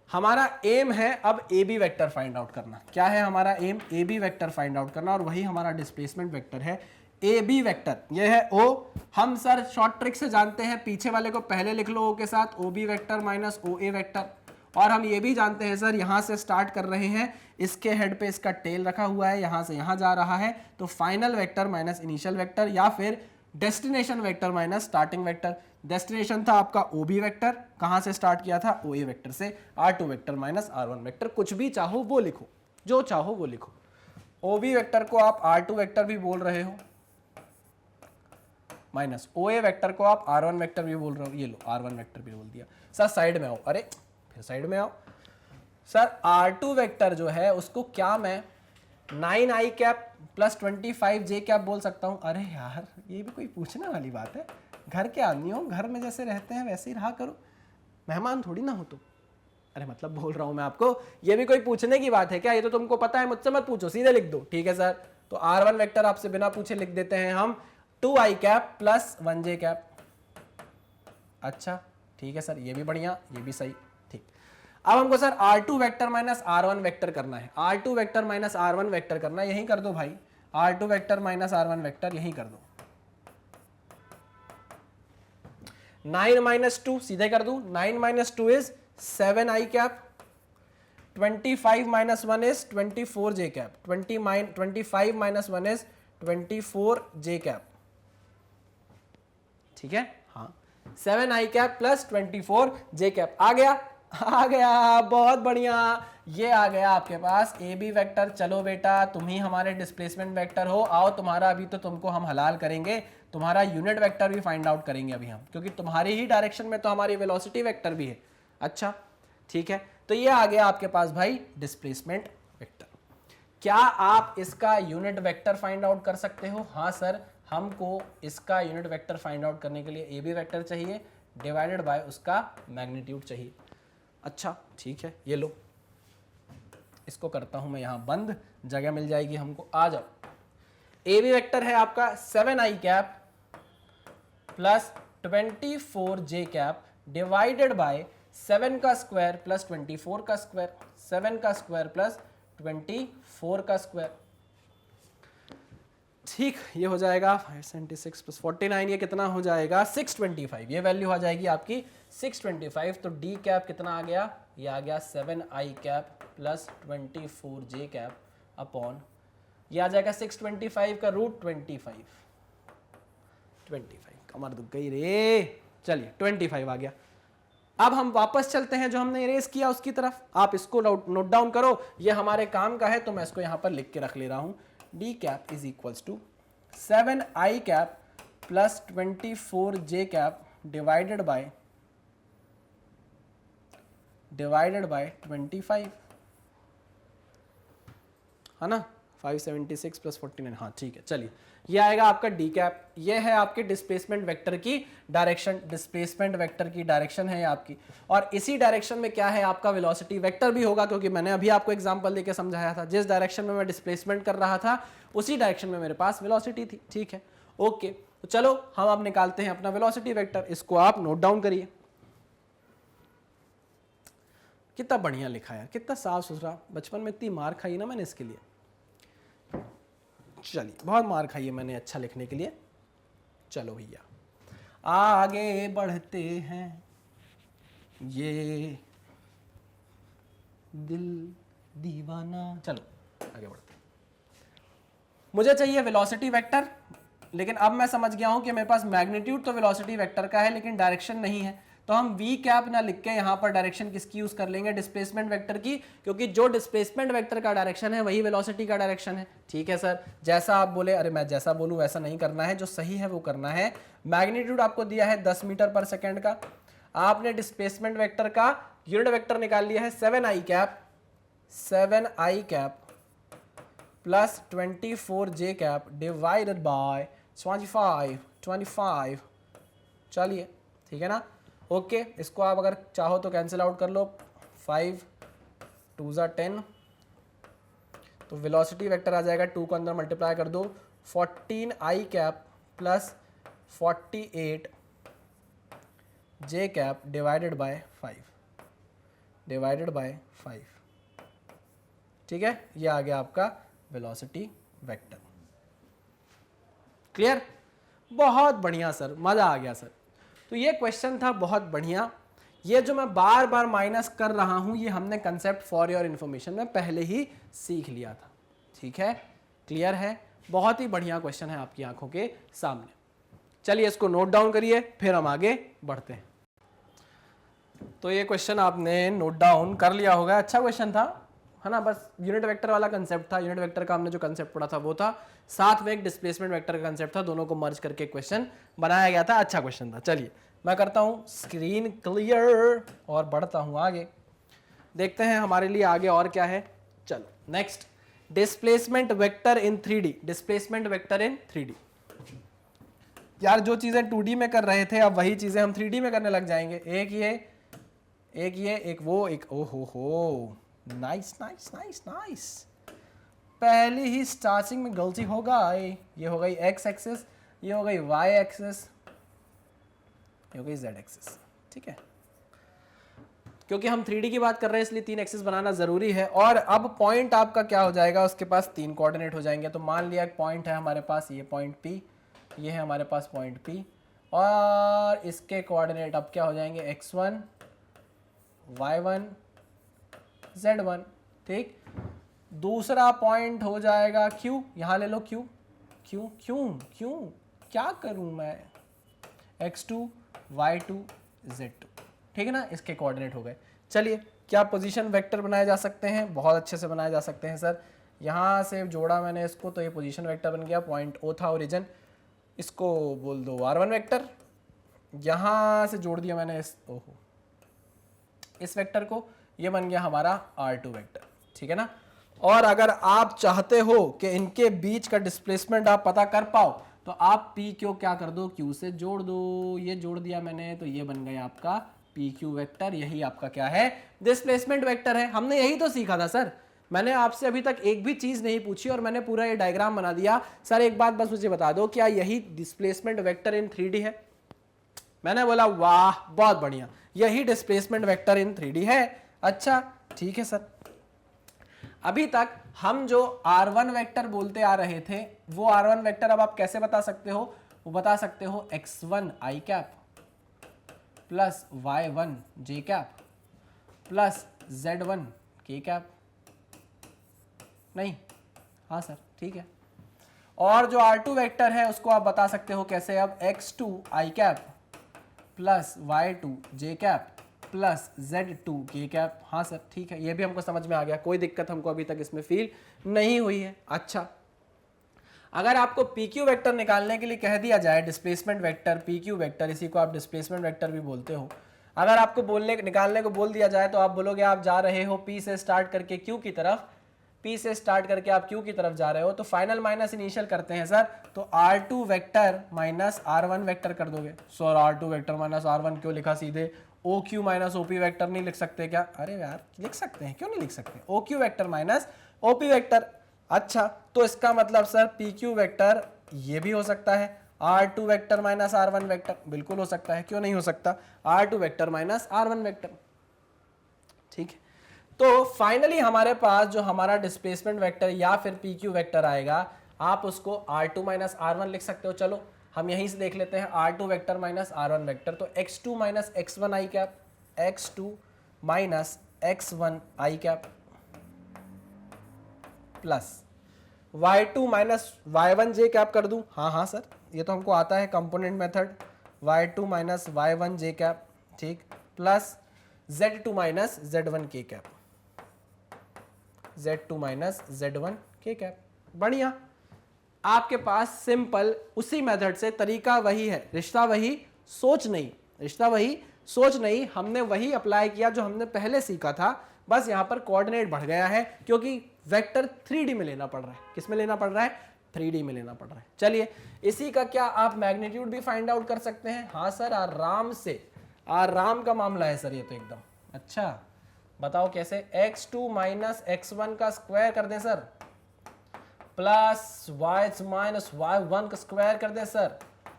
हमारा एम है अब A B vector find out करना। क्या है हमारा aim? A B vector find out करना, और वही हमारा डिस्प्लेसमेंट वेक्टर है ए बी वेक्टर। ये है ओ, हम सर शॉर्ट ट्रिक से जानते हैं, पीछे वाले को पहले लिख लो ओ के साथ, ओ बी वेक्टर माइनस ओ ए वेक्टर। और हम ये भी जानते हैं सर यहां से स्टार्ट कर रहे हैं, इसके हेड पे इसका टेल रखा हुआ है, यहां से यहां जा रहा है, तो final vector minus initial vector या फिर destination vector minus starting vector. Destination था आपका ओबी वेक्टर, कहां से स्टार्ट किया था, ओए वेक्टर से, R2 vector minus R1 vector, कुछ भी चाहो वो लिखो, जो चाहो वो लिखो। ओबी वेक्टर को आप R2 वेक्टर भी बोल रहे हो माइनस ओए वेक्टर को आप R1 वेक्टर भी बोल रहे हो, ये लो R1 वेक्टर भी बोल दिया। सर साइड में आओ, अरे फिर साइड में आओ सर। R2 वेक्टर जो है उसको क्या मैं 9i cap plus 25j cap बोल सकता हूं? अरे यार ये भी कोई पूछने वाली बात है? घर के आदमी हो, घर में जैसे रहते हैं वैसे ही रहा करो, मेहमान थोड़ी ना हो तो। अरे मतलब बोल रहा हूं मैं आपको, ये भी कोई पूछने की बात है क्या? ये तो तुमको पता है, मुझसे मत पूछो, सीधे लिख दो। ठीक है सर, तो R1 वेक्टर आपसे बिना पूछे लिख देते हैं हम 2i cap plus 1j cap. अच्छा ठीक है सर, ये भी बढ़िया, ये भी सही, ठीक। अब हमको sir R2 vector minus R1 vector करना है, R2 vector minus R1 vector करना है, यही कर दो भाई, R2 vector minus R1 vector यही कर दो। 9 माइनस 2 सीधे कर दूं, 9 minus 2 is 7i cap, 25 minus 1 is 24j cap, 25 minus 1 is 24j cap. ठीक है, हाँ 7i cap plus 24j cap आ गया, आ गया, बहुत बढ़िया, ये आ गया आपके पास ए बी वेक्टर। चलो बेटा तुम ही हमारे डिस्प्लेसमेंट वेक्टर हो, आओ तुम्हारा अभी तो तुमको हम हलाल करेंगे, तुम्हारा यूनिट वेक्टर भी फाइंड आउट करेंगे अभी हम, क्योंकि तुम्हारी ही डायरेक्शन में तो हमारी वेलोसिटी वेक्टर भी है। अच्छा ठीक है, तो ये आ गया आपके पास भाई डिस्प्लेसमेंट वेक्टर। क्या आप इसका यूनिट वेक्टर फाइंड आउट कर सकते हो? हाँ सर, हमको इसका यूनिट वेक्टर फाइंड आउट करने के लिए ए बी वेक्टर चाहिए डिवाइडेड बाय उसका मैग्नीट्यूड चाहिए। अच्छा ठीक है, ये लो, इसको करता हूं मैं यहां बंद, जगह मिल जाएगी हमको। आ जाओ, ए बी वेक्टर है आपका 7i cap plus 24j cap divided bye 7 का स्क्वायर प्लस 24 का स्क्वायर, 7 का स्क्वायर प्लस 24 का स्क्वायर। ठीक, ये हो जाएगा 576 प्लस 49, ये कितना हो जाएगा 625, ये वैल्यू आ जाएगी आपकी 625। तो डी कैप कितना आ गया, ये आ गया 7i cap plus 24j cap upon, ये आ जाएगा 625 का रूट 25, कमर दुख गई रे। चलिए 25 आ गया। अब हम वापस चलते हैं जो हमने इरेज किया उसकी तरफ, आप इसको नोट डाउन करो, ये हमारे काम का है तो मैं इसको यहां पर लिख के रख ले रहा हूं। D cap is equals to 7i cap plus 24j cap divided by 25, है ना, 576 प्लस 49, हाँ ठीक है। चलिए ये आएगा आपका डी कैप, ये है आपके डिस्प्लेसमेंट वेक्टर की डायरेक्शन, डिस्प्लेसमेंट वेक्टर की डायरेक्शन है आपकी, और इसी डायरेक्शन में क्या है आपका वेलोसिटी वेक्टर भी होगा, क्योंकि मैंने अभी आपको एग्जांपल देके समझाया था, जिस डायरेक्शन में मैं डिस्प्लेसमेंट कर रहा था उसी डायरेक्शन में मेरे पास वेलोसिटी थी। ठीक है, ओके, तो चलो हम अब निकालते हैं अपना वेलोसिटी वेक्टर, इसको आप नोट डाउन करिए। कितना बढ़िया लिखा है, कितना साफ सुथरा, बचपन में इतनी मार खाई ना मैंने इसके लिए, चलिए बहुत मार खाई है मैंने अच्छा लिखने के लिए। चलो भैया आगे बढ़ते हैं, ये दिल दीवाना, चलो आगे बढ़ते हैं। मुझे चाहिए वेलोसिटी वेक्टर, लेकिन अब मैं समझ गया हूं कि मेरे पास मैग्नीट्यूड तो वेलोसिटी वेक्टर का है लेकिन डायरेक्शन नहीं है, तो हम वी कैप ना लिख के यहां पर डायरेक्शन किसकी यूज कर लेंगे, डिस्प्लेसमेंट वेक्टर की, क्योंकि जो डिस्प्लेसमेंट वेक्टर का डायरेक्शन है वही वेलोसिटी का डायरेक्शन है। ठीक है सर, जैसा आप बोले, अरे मैं जैसा बोलूं वैसा नहीं करना है, जो सही है वो करना है। मैग्नीट्यूड आपको दिया है 10 मीटर पर सेकेंड का, आपने डिस्प्लेसमेंट वेक्टर का यूनिट वेक्टर निकाल लिया है 7i cap plus 24j cap divided by 25। चलिए ठीक है ना, ओके, इसको आप अगर चाहो तो कैंसिल आउट कर लो, 5 2 ज़ा 10, तो वेलोसिटी वेक्टर आ जाएगा, 2 को अंदर मल्टीप्लाई कर दो, 14i cap plus 48j cap divided bye 5। ठीक है, ये आ गया आपका वेलोसिटी वेक्टर। क्लियर, बहुत बढ़िया सर, मजा आ गया सर। तो ये क्वेश्चन था बहुत बढ़िया, ये जो मैं बार बार माइनस कर रहा हूं, ये हमने कंसेप्ट फॉर योर इन्फॉर्मेशन में पहले ही सीख लिया था। ठीक है, क्लियर है? बहुत ही बढ़िया क्वेश्चन है आपकी आंखों के सामने। चलिए इसको नोट डाउन करिए, फिर हम आगे बढ़ते हैं। तो ये क्वेश्चन आपने नोट डाउन कर लिया होगा, अच्छा क्वेश्चन था, है ना? बस यूनिट वेक्टर वाला कंसेप्ट था, यूनिट वेक्टर का हमने जो कंसेप्ट पढ़ा था वो था, साथ में एक डिस्प्लेसमेंट वेक्टर का कंसेप्ट था, दोनों को मर्ज करके क्वेश्चन बनाया गया था, अच्छा क्वेश्चन था। चलिए मैं करता हूं स्क्रीन क्लियर और बढ़ता हूं आगे, देखते हैं हमारे लिए आगे और क्या है। चलो नेक्स्ट, डिस्प्लेसमेंट वेक्टर इन 3D। डिस्प्लेसमेंट वेक्टर इन 3D, यार जो चीजें 2D में कर रहे थे अब वही चीजें हम 3D में करने लग जाएंगे। एक ये एक वो एक, हो नाइस नाइस नाइस नाइस। पहली ही स्टार्टिंग में गलती हो गई। ये हो गई एक्स एक्सिस, ये हो गई वाई एक्सिस, ये हो गई जेड एक्सिस। ठीक है, क्योंकि हम 3D की बात कर रहे हैं इसलिए 3 एक्सिस बनाना जरूरी है। और अब पॉइंट आपका क्या हो जाएगा, उसके पास 3 कोऑर्डिनेट हो जाएंगे। तो मान लिया एक पॉइंट है हमारे पास, ये पॉइंट P, ये है हमारे पास पॉइंट P, और इसके कोऑर्डिनेट अब क्या हो जाएंगे, x1 y1 z1। ठीक, दूसरा पॉइंट हो जाएगा Q, यहां ले लो Q, क्यों क्या करूं मैं, x2 y2 z2। ठीक है ना, इसके कोऑर्डिनेट हो गए। चलिए क्या पोजीशन वेक्टर बनाए जा सकते हैं, बहुत अच्छे से बनाए जा सकते हैं सर। यहाँ से जोड़ा मैंने इसको तो ये पोजीशन वेक्टर बन गया, पॉइंट O था ओरिजिन, इसको बोल दो r1 वेक्टर। यहाँ से जोड़ दिया मैंने इस वेक्टर को, ये बन गया हमारा r2 वेक्टर। ठीक है ना, और अगर आप चाहते हो कि इनके बीच का डिस्प्लेसमेंट आप पता कर पाओ तो आप p क्यों क्या कर दो, q से जोड़ दो। ये जोड़ दिया मैंने तो ये बन गया आपका pq वेक्टर। यही आपका क्या है, डिस्प्लेसमेंट वेक्टर है। हमने यही तो सीखा था सर, मैंने आपसे अभी तक एक भी चीज नहीं पूछी और मैंने पूरा ये डायग्राम बना दिया। सर एक बात बस मुझे बता दो, क्या यही डिस्प्लेसमेंट वेक्टर इन 3D है? मैंने बोला वाह बहुत बढ़िया, यही डिस्प्लेसमेंट वेक्टर इन 3D है। अच्छा ठीक है सर, अभी तक हम जो r1 वेक्टर बोलते आ रहे थे वो r1 वेक्टर अब आप कैसे बता सकते हो, वो बता सकते हो x1 i cap plus y1 j cap plus z1 k cap. नहीं, हाँ सर ठीक है। और जो r2 वेक्टर है उसको आप बता सकते हो कैसे, अब x2 i cap plus y2 j cap plus z2 k cap. हाँ सर ठीक है, ये भी हमको समझ में आ गया, कोई दिक्कत हमको अभी तक इसमें फील नहीं हुई है। अच्छा, अगर आपको pq वेक्टर निकालने के लिए कह दिया जाए, डिस्प्लेसमेंट वेक्टर pq वेक्टर, इसी को आप डिस्प्लेसमेंट वेक्टर भी बोलते हो, अगर आपको निकालने को बोल दिया जाए तो आप बोलोगे आप जा रहे हो p से स्टार्ट करके q की तरफ, P से स्टार्ट करके आप Q की तरफ जा रहे हो, तो फाइनल माइनस इनिशियल करते हैं सर, तो R2 vector minus R1 vector कर दोगे। Sir R2 vector minus R1 क्यों लिखा, सीधे OQ माइनस OP वेक्टर नहीं लिख सकते क्या? अरे यार लिख सकते हैं, क्यों नहीं लिख सकते, OQ vector minus OP vector. अच्छा, तो इसका मतलब सर PQ वेक्टर ये भी हो सकता है, R2 vector minus R1 vector बिल्कुल हो सकता है, क्यों नहीं हो सकता, R2 vector minus R1 vector. ठीक है, तो फाइनली हमारे पास जो हमारा डिस्प्लेसमेंट वेक्टर या फिर PQ वेक्टर आएगा, आप उसको R2 माइनस R1 लिख सकते हो। चलो हम यहीं से देख लेते हैं, R2 vector minus R1 vector, तो x2 minus x1 i cap, x2 minus x1 i cap plus y2 minus y1 j cap कर दूं। हाँ सर ये तो हमको आता है component method, y2 minus y1 j cap, ठीक, plus z2 minus z1 k cap, z2 minus z1 k cap. बढ़िया, आपके पास सिंपल उसी मेथड से, तरीका वही है, रिश्ता वही, सोच नहीं, हमने वही अप्लाई किया जो हमने पहले सीखा था, बस यहां पर कोऑर्डिनेट बढ़ गया है क्योंकि वेक्टर 3D में लेना पड़ रहा है। किस में लेना पड़ रहा है, 3D में लेना पड़ रहा है। चलिए इसी का क्या आप मैग्नीट्यूड भी फाइंड आउट कर सकते हैं? हाँ सर आराम से, आराम का मामला है सर ये तो एकदम। अच्छा बताओ कैसे, x2 माइनस x1 का स्क्वायर कर दें sir, plus y minus y1 का स्क्वायर कर दें sir,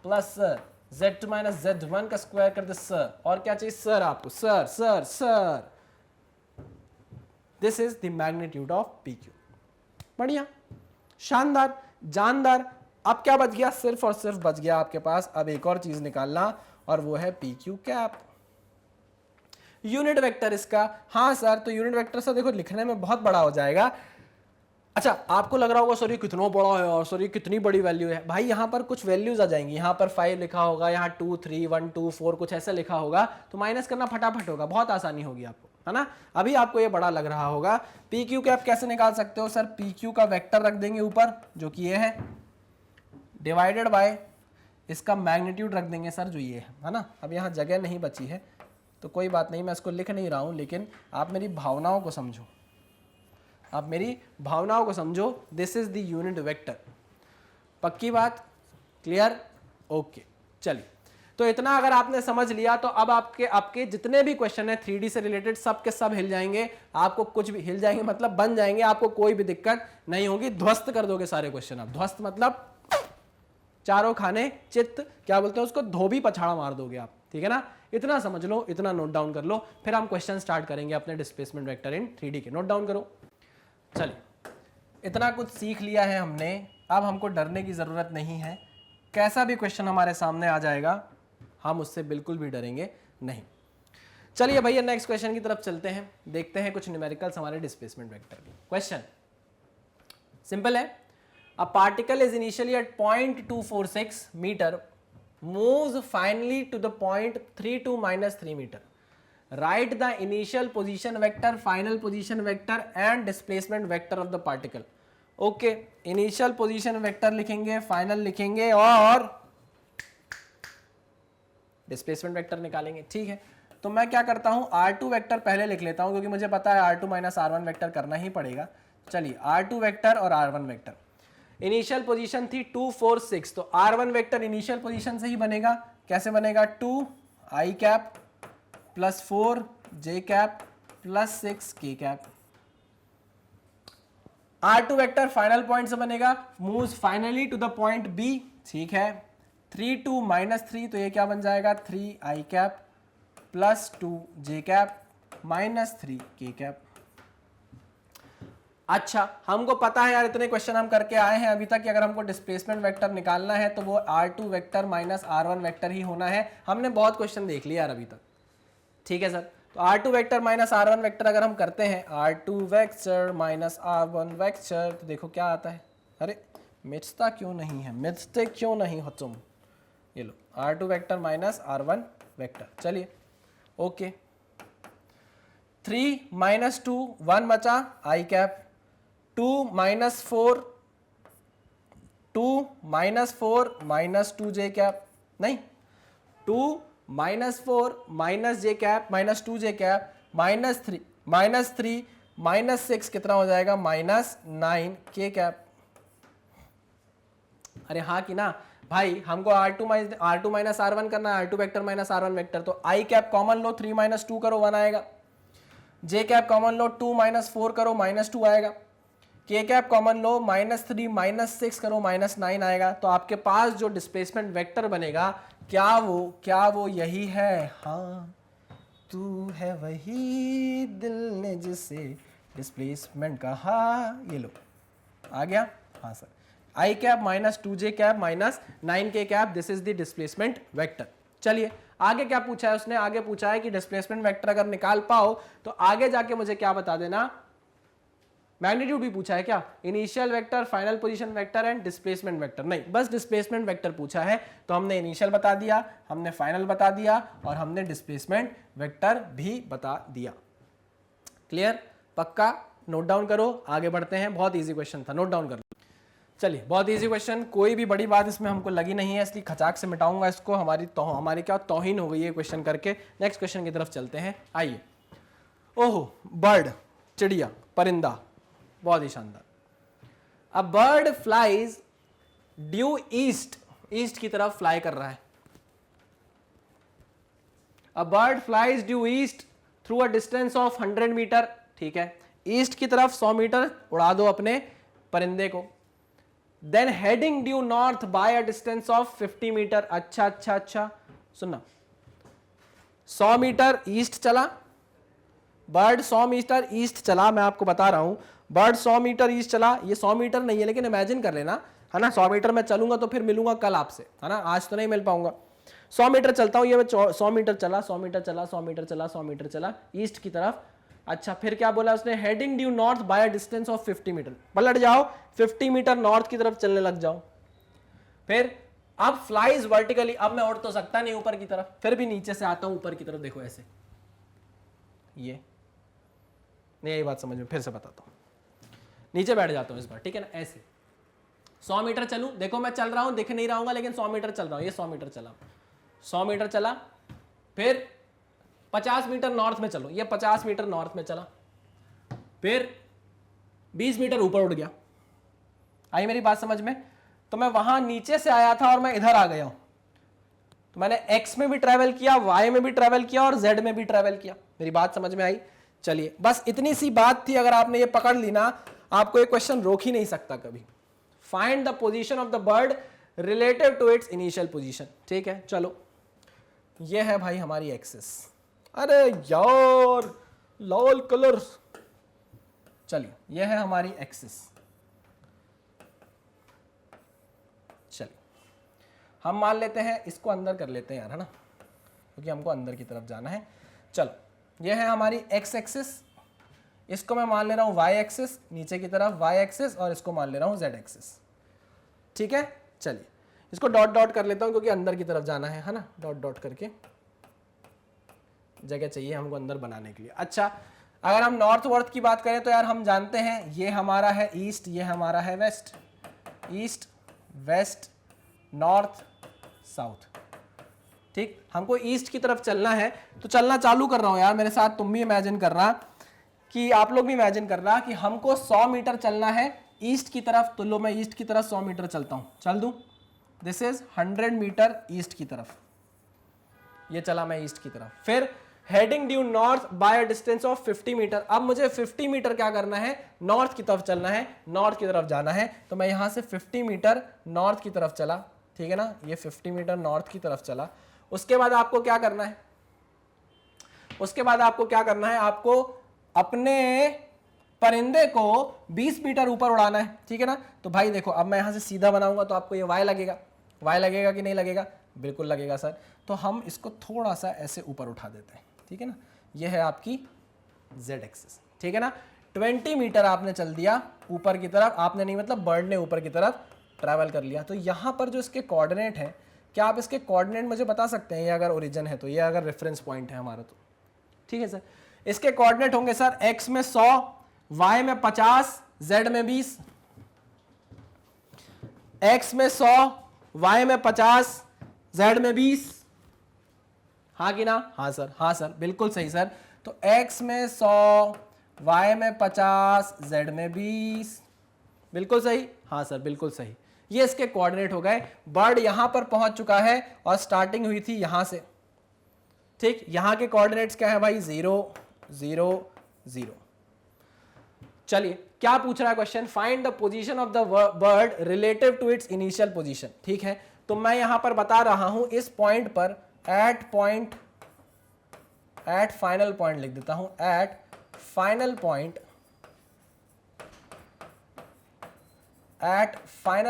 plus sir z2 minus z1 का स्क्वायर कर दें सर, और क्या चाहिए सर आपको, sir this is the magnitude of PQ। बढ़िया, शानदार, जानदार। अब क्या बच गया, सिर्फ और सिर्फ बच गया आपके पास अब एक और चीज निकालना, और वो है PQ कैप। यूनिट वेक्टर इसका। हाँ सर, तो यूनिट वेक्टर से देखो लिखने में बहुत बड़ा हो जाएगा। अच्छा, आपको लग रहा होगा सर ये कितना बड़ा है और सर ये कितनी बड़ी वैल्यू है। भाई यहाँ पर कुछ वैल्यूज आ जाएंगी, यहाँ पर 5 लिखा होगा, यहाँ 2 3 1 2 4 कुछ ऐसा लिखा होगा, तो माइनस करना फटाफट होगा, बहुत आसानी होगी आपको, है ना। अभी आपको ये बड़ा लग रहा होगा। पी क्यू कैप कैसे निकाल सकते हो सर? पी क्यू का वेक्टर रख देंगे ऊपर, जो कि ये है, डिवाइडेड बाय इसका मैग्नीट्यूड रख देंगे सर, जो ये है ना। अब यहाँ जगह नहीं बची है तो कोई बात नहीं, मैं इसको लिख नहीं रहा हूँ, लेकिन आप मेरी भावनाओं को समझो, आप मेरी भावनाओं को समझो। This is the unit vector. पक्की बात? क्लियर? ओके, चलिए। तो इतना अगर आपने समझ लिया तो अब आपके जितने भी क्वेश्चन है 3D से रिलेटेड सब के सब हिल जाएंगे। आपको कुछ भी हिल जाएंगे मतलब बन जाएंगे, आपको कोई भी दिक्कत नहीं होगी। ध्वस्त कर दोगे सारे क्वेश्चन। आप ध्वस्त मतलब चारों खाने चित्त, क्या बोलते हैं उसको, धोबी पछाड़ा मार दोगे आप, ठीक है ना। इतना समझ लो, इतना नोट डाउन कर लो, फिर हम क्वेश्चन स्टार्ट करेंगे अपने डिस्प्लेसमेंट वेक्टर इन 3D के। नोट डाउन करो। चलिए, इतना कुछ सीख लिया है हमने, अब हमको डरने की ज़रूरत नहीं है। कैसा भी क्वेश्चन हमारे सामने आ जाएगा हम उससे बिल्कुल भी डरेंगे नहीं। चलिए भैया नेक्स्ट क्वेश्चन की तरफ चलते हैं, देखते हैं कुछ न्यूमेरिकल्स हमारे डिस्प्लेसमेंट वेक्टर की। क्वेश्चन सिंपल है। A particle is initially at 0.246 metre, moves finally to the point 32 - 3 metre. Write the initial position vector, final position vector and displacement vector of the particle. Okay, initial position vector लिखेंगे, final लिखेंगे और displacement vector निकालेंगे, ठीक है। तो मैं क्या करता हूँ, R2 वेक्टर पहले लिख लेता हूँ, क्योंकि मुझे पता है R2 - R1 वेक्टर करना ही पड़ेगा। चलिए, R2 वेक्टर और R1 वेक्टर। इनिशियल पोजीशन थी 2 4 6, तो R1 वेक्टर इनिशियल पोजीशन से ही बनेगा। कैसे बनेगा? 2 I cap plus 4 J cap plus 6 K cap. R2 vector final point से बनेगा, moves finally to the point B, ठीक है। 3 2 - 3, तो ये क्या बन जाएगा? 3 I cap plus 2 J cap minus 3 K cap. अच्छा, हमको पता है यार, इतने क्वेश्चन हम करके आए हैं अभी तक कि अगर हमको डिस्प्लेसमेंट वेक्टर निकालना है तो वो R2 vector minus R1 vector ही होना है। हमने बहुत क्वेश्चन देख लिया यार अभी तक, ठीक है सर। तो R2 vector minus R1 vector अगर हम करते हैं, R2 vector minus R1 vector, तो देखो क्या आता है। अरे मिथता क्यों नहीं है, मिथते क्यों नहीं हो तुम। ये लो, R2 vector minus R1 vector. चलिए, ओके। 3 - 2 1 बचा I cap, 2 - 4 minus 2 J cap, नहीं 2 -4 minus J cap minus 2 J cap minus 3 minus 6 कितना हो जाएगा? -9 K कैप। अरे हाँ कि ना भाई, हमको R2 माइनस R1 करना है, R2 vector minus R1 vector. तो I कैप कॉमन लो, 3 - 2 करो 1 आएगा। J कैप कॉमन लो, 2 - 4 करो -2 आएगा। K कैप कॉमन लो, -3 - 6 करो -9 आएगा। तो आपके पास जो डिस्प्लेसमेंट वेक्टर बनेगा, क्या वो यही है? हाँ, तू है वही दिल ने जिसे डिस्प्लेसमेंट कहा। ये लो, आ गया। हाँ sir, I cap minus 2J cap minus 9K cap, this is the displacement vector. चलिए, आगे क्या पूछा है उसने? आगे पूछा है कि डिस्प्लेसमेंट वेक्टर अगर निकाल पाओ तो आगे जाके मुझे क्या बता देना। मैग्नीट्यूड भी पूछा है क्या? Initial vector, final position vector and displacement vector नहीं, बस डिस्प्लेसमेंट वेक्टर पूछा है। तो हमने इनिशियल बता दिया, हमने फाइनल बता दिया और हमने डिस्प्लेसमेंट वेक्टर भी बता दिया। क्लियर? पक्का? नोट डाउन करो, आगे बढ़ते हैं। बहुत इजी क्वेश्चन था, नोट डाउन कर लो। चलिए, बहुत इजी क्वेश्चन, कोई भी बड़ी बात इसमें हमको लगी नहीं है, इसलिए खचाक से मिटाऊंगा इसको। हमारी क्या तौहीन हो गई है क्वेश्चन करके। नेक्स्ट क्वेश्चन की तरफ चलते हैं, आइए। ओहो, बर्ड, चिड़िया, परिंदा, बहुत ही शानदार। A bird flies due east, east की तरफ फ्लाई कर रहा है। A bird flies due east through a distance of 100 metre, ठीक है। ईस्ट की तरफ 100 मीटर उड़ा दो अपने परिंदे को। Then heading due north by a distance of 50 metre. अच्छा, सुनना, 100 मीटर ईस्ट चला बर्ड, 100 मीटर ईस्ट चला। मैं आपको बता रहा हूं, बर्ड 100 मीटर ईस्ट चला। ये 100 मीटर नहीं है, लेकिन इमेजिन कर लेना, है ना। 100 मीटर मैं चलूंगा तो फिर मिलूंगा कल आपसे, है ना, आज तो नहीं मिल पाऊंगा। 100 मीटर चलता हूं, ये मैं 100 मीटर चला, 100 मीटर चला, 100 मीटर चला, 100 मीटर चला ईस्ट की तरफ। अच्छा, फिर क्या बोला उसने, heading due north by a distance of 50 metre, पलट जाओ 50 मीटर नॉर्थ की तरफ चलने लग जाओ। फिर अब फ्लाइज वर्टिकली, अब मैं उड़ तो सकता नहीं ऊपर की तरफ, फिर भी नीचे से आता हूं ऊपर की तरफ, देखो ऐसे, ये नहीं, यही बात समझ में, फिर से बताता हूं, नीचे बैठ जाता हूं इस बार, ठीक है ना, ऐसे 100 मीटर चलूं, देखो मैं चल रहा हूं, दिख नहीं रहा हूं लेकिन 100 मीटर चल रहा हूं, ये 100 मीटर चला, 100 मीटर चला, फिर 50 मीटर नॉर्थ में चलो, ये 50 मीटर नॉर्थ में चला, फिर 20 मीटर ऊपर उड़ गया। आई मेरी बात समझ में? तो मैं वहां नीचे से आया था और मैं इधर आ गया हूं, तो मैंने एक्स में भी ट्रेवल किया, वाई में भी ट्रेवल किया और जेड में भी ट्रेवल किया। मेरी बात समझ में आई? चलिए, बस इतनी सी बात थी, अगर आपने ये पकड़ ली ना, आपको ये क्वेश्चन रोक ही नहीं सकता कभी। Find the position of the bird relative to its initial position. ठीक है, चलो, ये है भाई हमारी एक्सिस। अरे यार, लाल कलर, चलिए, यह है हमारी एक्सिस। चलिए, हम मान लेते हैं, इसको अंदर कर लेते हैं यार, है ना, क्योंकि हमको अंदर की तरफ जाना है। चलो, यह है हमारी एक्स एक्सिस, इसको मैं मान ले रहा हूं वाई एक्सिस, नीचे की तरफ वाई एक्सिस, और इसको मान ले रहा हूं जेड एक्सिस। ठीक है, चलिए, इसको डॉट डॉट कर लेता हूं क्योंकि अंदर की तरफ जाना है ना, डॉट डॉट करके जगह चाहिए हमको अंदर बनाने के लिए। अच्छा, अगर हम नॉर्थ वर्थ की बात करें तो यार हम जानते हैं, ये हमारा है ईस्ट, ये हमारा है west, east west north south. ठीक, हमको ईस्ट की तरफ चलना है, तो चलना चालू कर रहा हूं यार मेरे साथ, तुम भी इमेजिन कर रहा, कि आप लोग भी इमेजिन कर रहा कि हमको 100 मीटर चलना है ईस्ट की तरफ, तो लो मैं ईस्ट की तरफ 100 मीटर चलता हूं, चल दूं, दिस इज 100 मीटर ईस्ट की तरफ, ये चला मैं ईस्ट की तरफ। फिर heading due north by a distance of 50 metre, अब मुझे 50 मीटर क्या करना है, नॉर्थ की तरफ चलना है, नॉर्थ की तरफ जाना है, तो मैं यहां से 50 मीटर नॉर्थ की तरफ चला, ठीक है ना, ये 50 मीटर नॉर्थ की तरफ चला। उसके बाद आपको क्या करना है, उसके बाद आपको क्या करना है, आपको अपने परिंदे को 20 मीटर ऊपर उड़ाना है, ठीक है ना। तो भाई देखो, अब मैं यहां से सीधा बनाऊंगा तो आपको ये वाई लगेगा, वाई लगेगा कि नहीं लगेगा, बिल्कुल लगेगा सर। तो हम इसको थोड़ा सा ऐसे ऊपर उठा देते हैं, ठीक है ना, ये है आपकी जेड एक्सिस, ठीक है ना। 20 मीटर आपने चल दिया ऊपर की तरफ, आपने नहीं मतलब बर्ड ने ऊपर की तरफ ट्रैवल कर लिया। तो यहां पर जो इसके कोऑर्डिनेट है, क्या आप इसके कोऑर्डिनेट मुझे बता सकते हैं, ये अगर ओरिजिन है तो, ये अगर रेफरेंस पॉइंट है हमारा तो, ठीक है सर। इसके कोऑर्डिनेट होंगे सर, एक्स में 100, वाई में 50, जेड में 20, एक्स में 100, वाई में 50, जेड में 20, हाँ कि ना, हाँ सर, हाँ सर, बिल्कुल सही सर। तो x में 100, y में 50, z में 20, बिल्कुल सही, हाँ सर, बिल्कुल सही। ये इसके कोऑर्डिनेट हो गए। बर्ड यहां पर पहुंच चुका है और स्टार्टिंग हुई थी यहां से, ठीक। यहां के कोऑर्डिनेट्स क्या है भाई, 0 0 0। चलिए, क्या पूछ रहा है question, find the position of the bird relative to its initial position, ठीक है। तो मैं यहां पर बता रहा हूं, इस पॉइंट पर एट फाइनल पॉइंट लिख देता हूं, एट फाइनल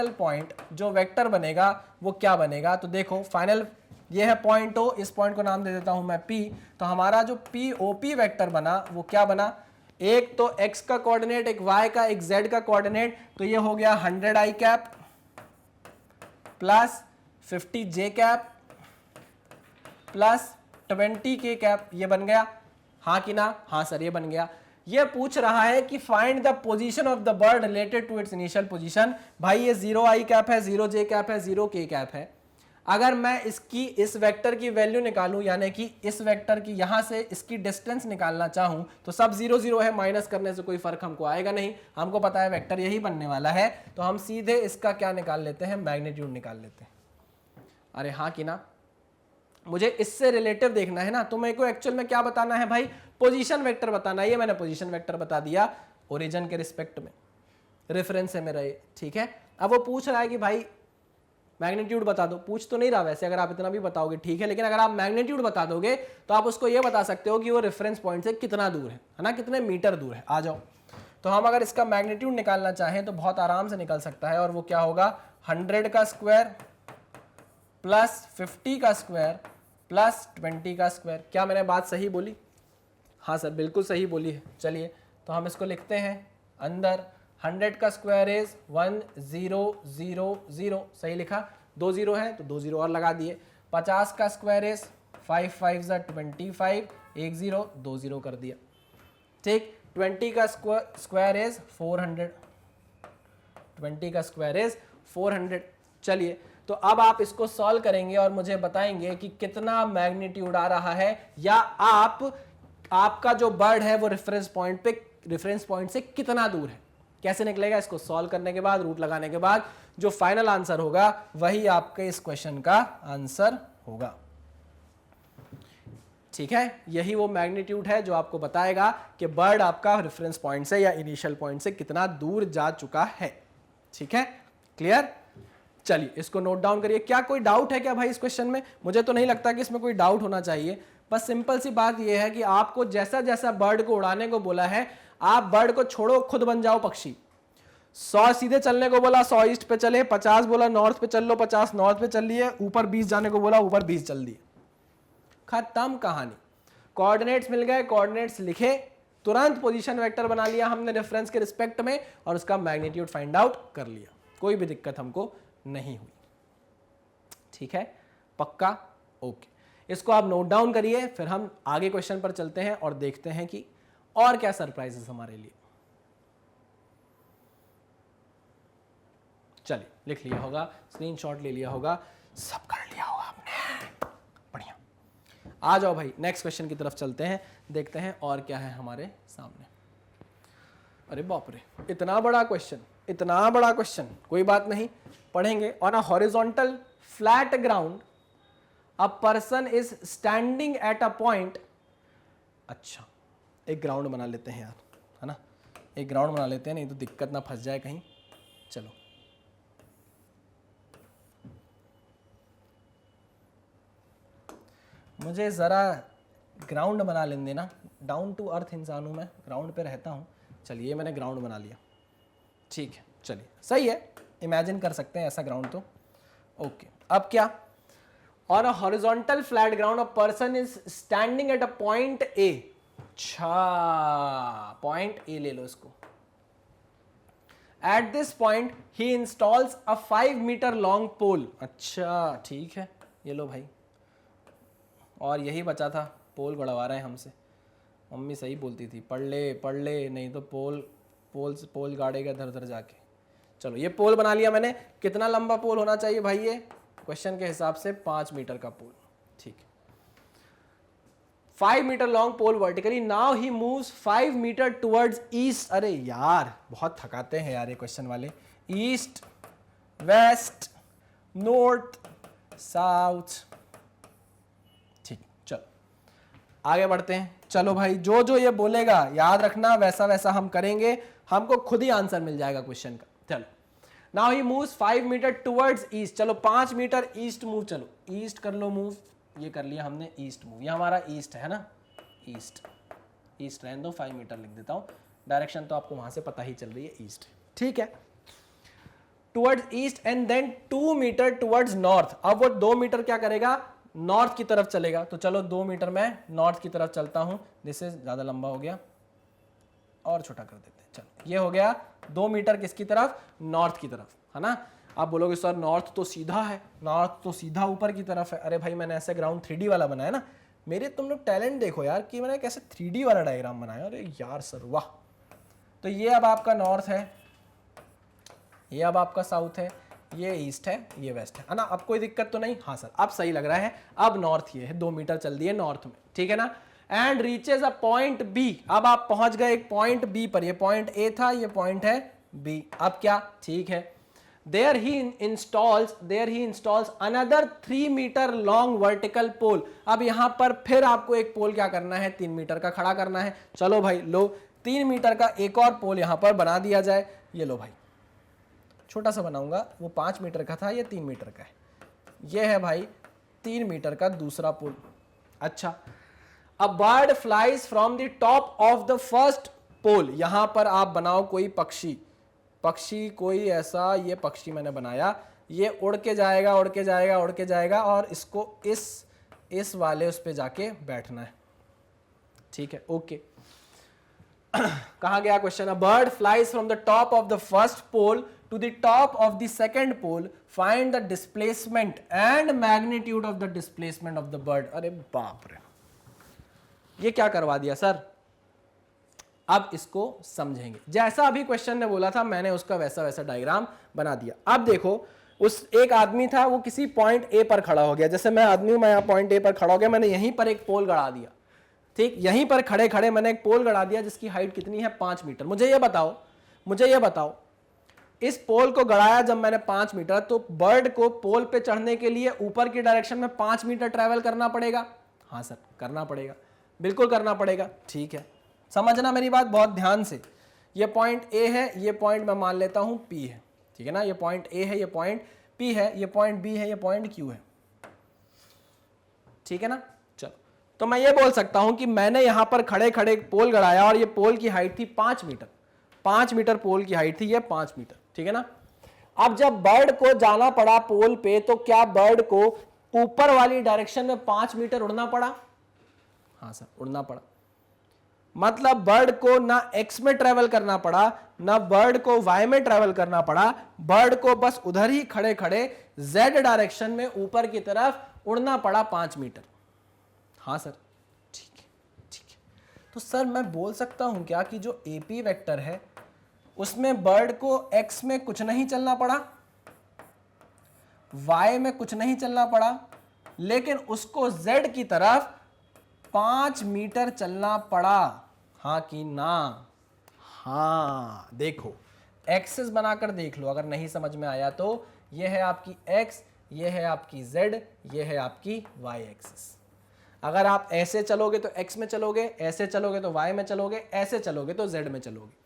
पॉइंट जो वेक्टर बनेगा वो क्या बनेगा। तो देखो, फाइनल ये है पॉइंट ओ, इस पॉइंट को नाम दे देता हूं मैं पी। तो हमारा जो पी ओ पी वेक्टर बना वो क्या बना, एक तो x का कोऑर्डिनेट, एक y का, एक z का कोऑर्डिनेट, तो ये हो गया 100 i cap plus 50 j cap plus 20 k cap, ये बन गया, हाँ कि ना, हाँ सर, ये बन गया। ये पूछ रहा है कि find the position of the bird related to its initial position. भाई ये 0 i कैप है, 0 j कैप है, 0 k कैप है। अगर मैं इसकी, इस वेक्टर की वैल्यू निकालूं, यानी कि इस वेक्टर की यहां से इसकी डिस्टेंस निकालना चाहूं, तो सब 0 0 है, माइनस करने से कोई फर्क हमको आएगा नहीं, हमको पता है वेक्टर यही बनने वाला है। तो हम सीधे इसका क्या निकाल लेते हैं, मैग्नीट्यूड निकाल लेते हैं। अरे हाँ कि ना, मुझे इससे रिलेटिव देखना है ना, तो मेरे को एक्चुअल में क्या बताना है भाई, पोजीशन वेक्टर बताना है। ये मैंने पोजीशन वेक्टर बता दिया ओरिजिन के रिस्पेक्ट में, रेफरेंस है मेरा ये, ठीक है। अब वो पूछ रहा है कि भाई मैग्नीट्यूड बता दो, पूछ तो नहीं रहा वैसे, अगर आप इतना भी बताओगे ठीक है, लेकिन अगर आप मैग्नीट्यूड बता दोगे तो आप उसको ये बता सकते हो कि वो रेफरेंस पॉइंट से कितना दूर है ना, कितने मीटर दूर है। आ जाओ, तो हम अगर इसका मैग्नीट्यूड निकालना चाहें तो बहुत आराम से निकल सकता है, और वो क्या होगा, 100 का स्क्वायर प्लस 50 का स्क्वायर प्लस 20 का स्क्वायर। क्या मैंने बात सही बोली? हाँ सर बिल्कुल सही बोली है। चलिए तो हम इसको लिखते हैं अंदर 100 का स्क्वायर इज 1000, सही लिखा, 2 0 है तो 2 0 और लगा दिए। 50 का स्क्वायर इज 5 5 25, 1 0 2 0 कर दिया। ठीक, 20 का स्क्वायर इज 400, 20 का स्क्वायर इज 400। चलिए तो अब आप इसको सॉल्व करेंगे और मुझे बताएंगे कि कितना मैग्नीट्यूड आ रहा है, या आपका जो बर्ड है वो रेफरेंस पॉइंट से कितना दूर है। कैसे निकलेगा? इसको सॉल्व करने के बाद, रूट लगाने के बाद जो फाइनल आंसर होगा वही आपके इस क्वेश्चन का आंसर होगा। ठीक है, यही वो मैग्नीट्यूड है जो आपको बताएगा कि बर्ड आपका रेफरेंस पॉइंट से या इनिशियल पॉइंट से कितना दूर जा चुका है। ठीक है, क्लियर? चलिए इसको नोट डाउन करिए। क्या कोई डाउट है क्या भाई इस क्वेश्चन में? मुझे तो नहीं लगता कि इसमें कोई डाउट होना चाहिए। बस सिंपल सी बात यह है कि आपको जैसा जैसा बर्ड को उड़ाने को बोला है, आप बर्ड को छोड़ो, खुद बन जाओ पक्षी। 100 सीधे चलने को बोला 100 ईस्ट पे चले, 50 बोला नॉर्थ पे चल लो 50 नॉर्थ पे चल लिए, ऊपर 20 जाने को बोला ऊपर 20 चल दिए, खत्म कहानी। कोऑर्डिनेट्स मिल गए, कोऑर्डिनेट्स लिखे, तुरंत पोजीशन वेक्टर बना लिया हमने रेफरेंस के रिस्पेक्ट में और उसका मैग्नीट्यूड फाइंड आउट कर लिया। कोई भी दिक्कत हमको नहीं हुई। ठीक है, पक्का? ओके, इसको आप नोट डाउन करिए, फिर हम आगे क्वेश्चन पर चलते हैं और देखते हैं कि और क्या सरप्राइजेस हमारे लिए। चलिए लिख लिया होगा, स्क्रीनशॉट ले लिया होगा, सब कर लिया होगा आपने, बढ़िया। आ जाओ भाई नेक्स्ट क्वेश्चन की तरफ चलते हैं, देखते हैं और क्या है हमारे सामने। अरे बाप रे, इतना बड़ा क्वेश्चन, इतना बड़ा क्वेश्चन, कोई बात नहीं, पढ़ेंगे। On a horizontal flat ground a person is standing at a point. अच्छा, एक ग्राउंड बना लेते हैं यार, है ना, एक ग्राउंड बना लेते हैं, नहीं तो दिक्कत ना फंस जाए कहीं। चलो मुझे ज़रा ग्राउंड बना लेने देना, डाउन टू अर्थ इंसान हूँ मैं, ग्राउंड पे रहता हूँ। चलिए मैंने ग्राउंड बना लिया, ठीक है, चलिए सही है, इमेजिन कर सकते हैं ऐसा ग्राउंड तो। ओके, अब क्या? On a horizontal flat ground a person is standing at a point A. अच्छा, पॉइंट ए ले लो इसको। At this point he installs a 5 metre long pole. अच्छा ठीक है, ये लो भाई, और यही बचा था, पोल गड़वा रहे हैं हमसे। मम्मी सही बोलती थी, पढ़ ले नहीं तो पोल गाड़ेगा इधर उधर जाके। चलो ये पोल बना लिया मैंने। कितना लंबा पोल होना चाहिए भाई? ये क्वेश्चन के हिसाब से 5 मीटर का पोल। ठीक है, 5 metre long pole vertically. Now he moves 5 metre towards east. अरे यार बहुत थकाते हैं यार ये क्वेश्चन वाले। East, west, north, south. आगे बढ़ते हैं। चलो भाई, जो जो ये बोलेगा याद रखना, वैसा वैसा हम करेंगे, हमको खुद ही आंसर मिल जाएगा क्वेश्चन का। चलो, now he moves 5 metre towards east. चलो 5 मीटर ईस्ट मूव, चलो ईस्ट कर लो मूव, ये कर लिया हमने ईस्ट मूव, ये हमारा ईस्ट है ना, ईस्ट रहने दो, 5 मीटर लिख देता हूँ, डायरेक्शन तो आपको वहां से पता ही चल रही है, ईस्ट। ठीक है, towards east and then 2 metre towards north. अब वो 2 मीटर क्या करेगा? नॉर्थ की तरफ चलेगा। तो चलो 2 मीटर मैं नॉर्थ की तरफ चलता हूं। दिस इज ज्यादा लंबा हो गया, और छोटा कर देते हैं। चलो ये हो गया 2 मीटर किसकी तरफ? नॉर्थ की तरफ, है ना। आप बोलोगे सर नॉर्थ तो सीधा है, नॉर्थ तो सीधा ऊपर की तरफ है। अरे भाई मैंने ऐसे ग्राउंड 3D वाला बनाया ना, मेरे तुम लोग टैलेंट देखो यार कि मैंने कैसे 3D वाला डायग्राम बनाया। अरे यार सर वाह। तो ये अब आपका नॉर्थ है, ये अब आपका साउथ है, ये ईस्ट है, ये वेस्ट है ना। अब कोई दिक्कत तो नहीं? हाँ सर अब सही लग रहा है। अब नॉर्थ ये है, 2 मीटर चल दिए नॉर्थ में, ठीक है ना। And reaches a point B. अब आप पहुंच गए एक पॉइंट बी पर, ये पॉइंट ए था, ये पॉइंट है बी। अब क्या? ठीक है, there he installs another 3 metre long vertical pole. अब यहां पर फिर आपको एक पोल क्या करना है? 3 मीटर का खड़ा करना है। चलो भाई लो, 3 मीटर का एक और पोल यहां पर बना दिया जाए। ये लो भाई, छोटा सा बनाऊंगा, वो 5 मीटर का था, ये 3 मीटर का है। ये है भाई 3 मीटर का दूसरा पोल। अच्छा, a bird flies from the top of the first pole. यहां पर आप बनाओ कोई पक्षी, कोई ऐसा, ये पक्षी मैंने बनाया, ये उड़ के जाएगा उड़ के जाएगा उड़ के जाएगा और इसको इस वाले उस पे जाके बैठना है, ठीक है, ओके। कहा गया question, a bird flies from the top of the first pole to the top of the second pole, find the displacement and magnitude of the displacement of the bird. अरे बाप रे, ये क्या करवा दिया सर। अब इसको समझेंगे, जैसा अभी क्वेश्चन ने बोला था मैंने उसका वैसा वैसा डायग्राम बना दिया। अब देखो, उस एक आदमी था, वो किसी पॉइंट ए पर खड़ा हो गया, जैसे मैं आदमी हूं, मैं यहाँ पॉइंट ए पर खड़ा हो गया, मैंने यहीं पर एक पोल गड़ा दिया, ठीक, यहीं पर खड़े खड़े मैंने एक पोल गड़ा दिया जिसकी हाइट कितनी है 5 मीटर। मुझे ये बताओ इस पोल को गड़ाया जब मैंने 5 मीटर, तो बर्ड को पोल पे चढ़ने के लिए ऊपर की डायरेक्शन में 5 मीटर ट्रैवल करना पड़ेगा। हाँ सर, करना पड़ेगा, बिल्कुल करना पड़ेगा, ठीक है। समझना मेरी बात बहुत ध्यान से। ये पॉइंट ए है, ये पॉइंट मैं मान लेता हूं पी है, ठीक है ना, ये पॉइंट ए है, ये पॉइंट पी है, ये पॉइंट बी है, ये पॉइंट क्यू है, ठीक है ना। चलो, तो मैं ये बोल सकता हूं कि मैंने यहां पर खड़े खड़े पोल गड़ाया और ये पोल की हाइट थी 5 मीटर, 5 मीटर पोल की हाइट थी, ये 5 मीटर, ठीक है ना। अब जब बर्ड को जाना पड़ा पोल पे, तो क्या बर्ड को ऊपर वाली डायरेक्शन में 5 मीटर उड़ना पड़ा? हाँ सर, उड़ना पड़ा। मतलब बर्ड को ना एक्स में ट्रेवल करना पड़ा, ना बर्ड को वाई में ट्रेवल करना पड़ा, बर्ड को बस उधर ही खड़े खड़े जेड डायरेक्शन में ऊपर की तरफ उड़ना पड़ा 5 मीटर। हाँ सर, ठीक है, ठीक है। तो सर मैं बोल सकता हूं क्या कि जो एपी वेक्टर है उसमें बर्ड को एक्स में कुछ नहीं चलना पड़ा, वाई में कुछ नहीं चलना पड़ा, लेकिन उसको जेड की तरफ 5 मीटर चलना पड़ा, हाँ कि ना? हाँ, देखो एक्सेस बनाकर देख लो, अगर नहीं समझ में आया तो ये है आपकी एक्स, ये है आपकी जेड, ये है आपकी वाई एक्सेस। अगर आप ऐसे चलोगे तो एक्स में चलोगे, ऐसे चलोगे तो वाई में चलोगे, ऐसे चलोगे तो जेड में चलोगे।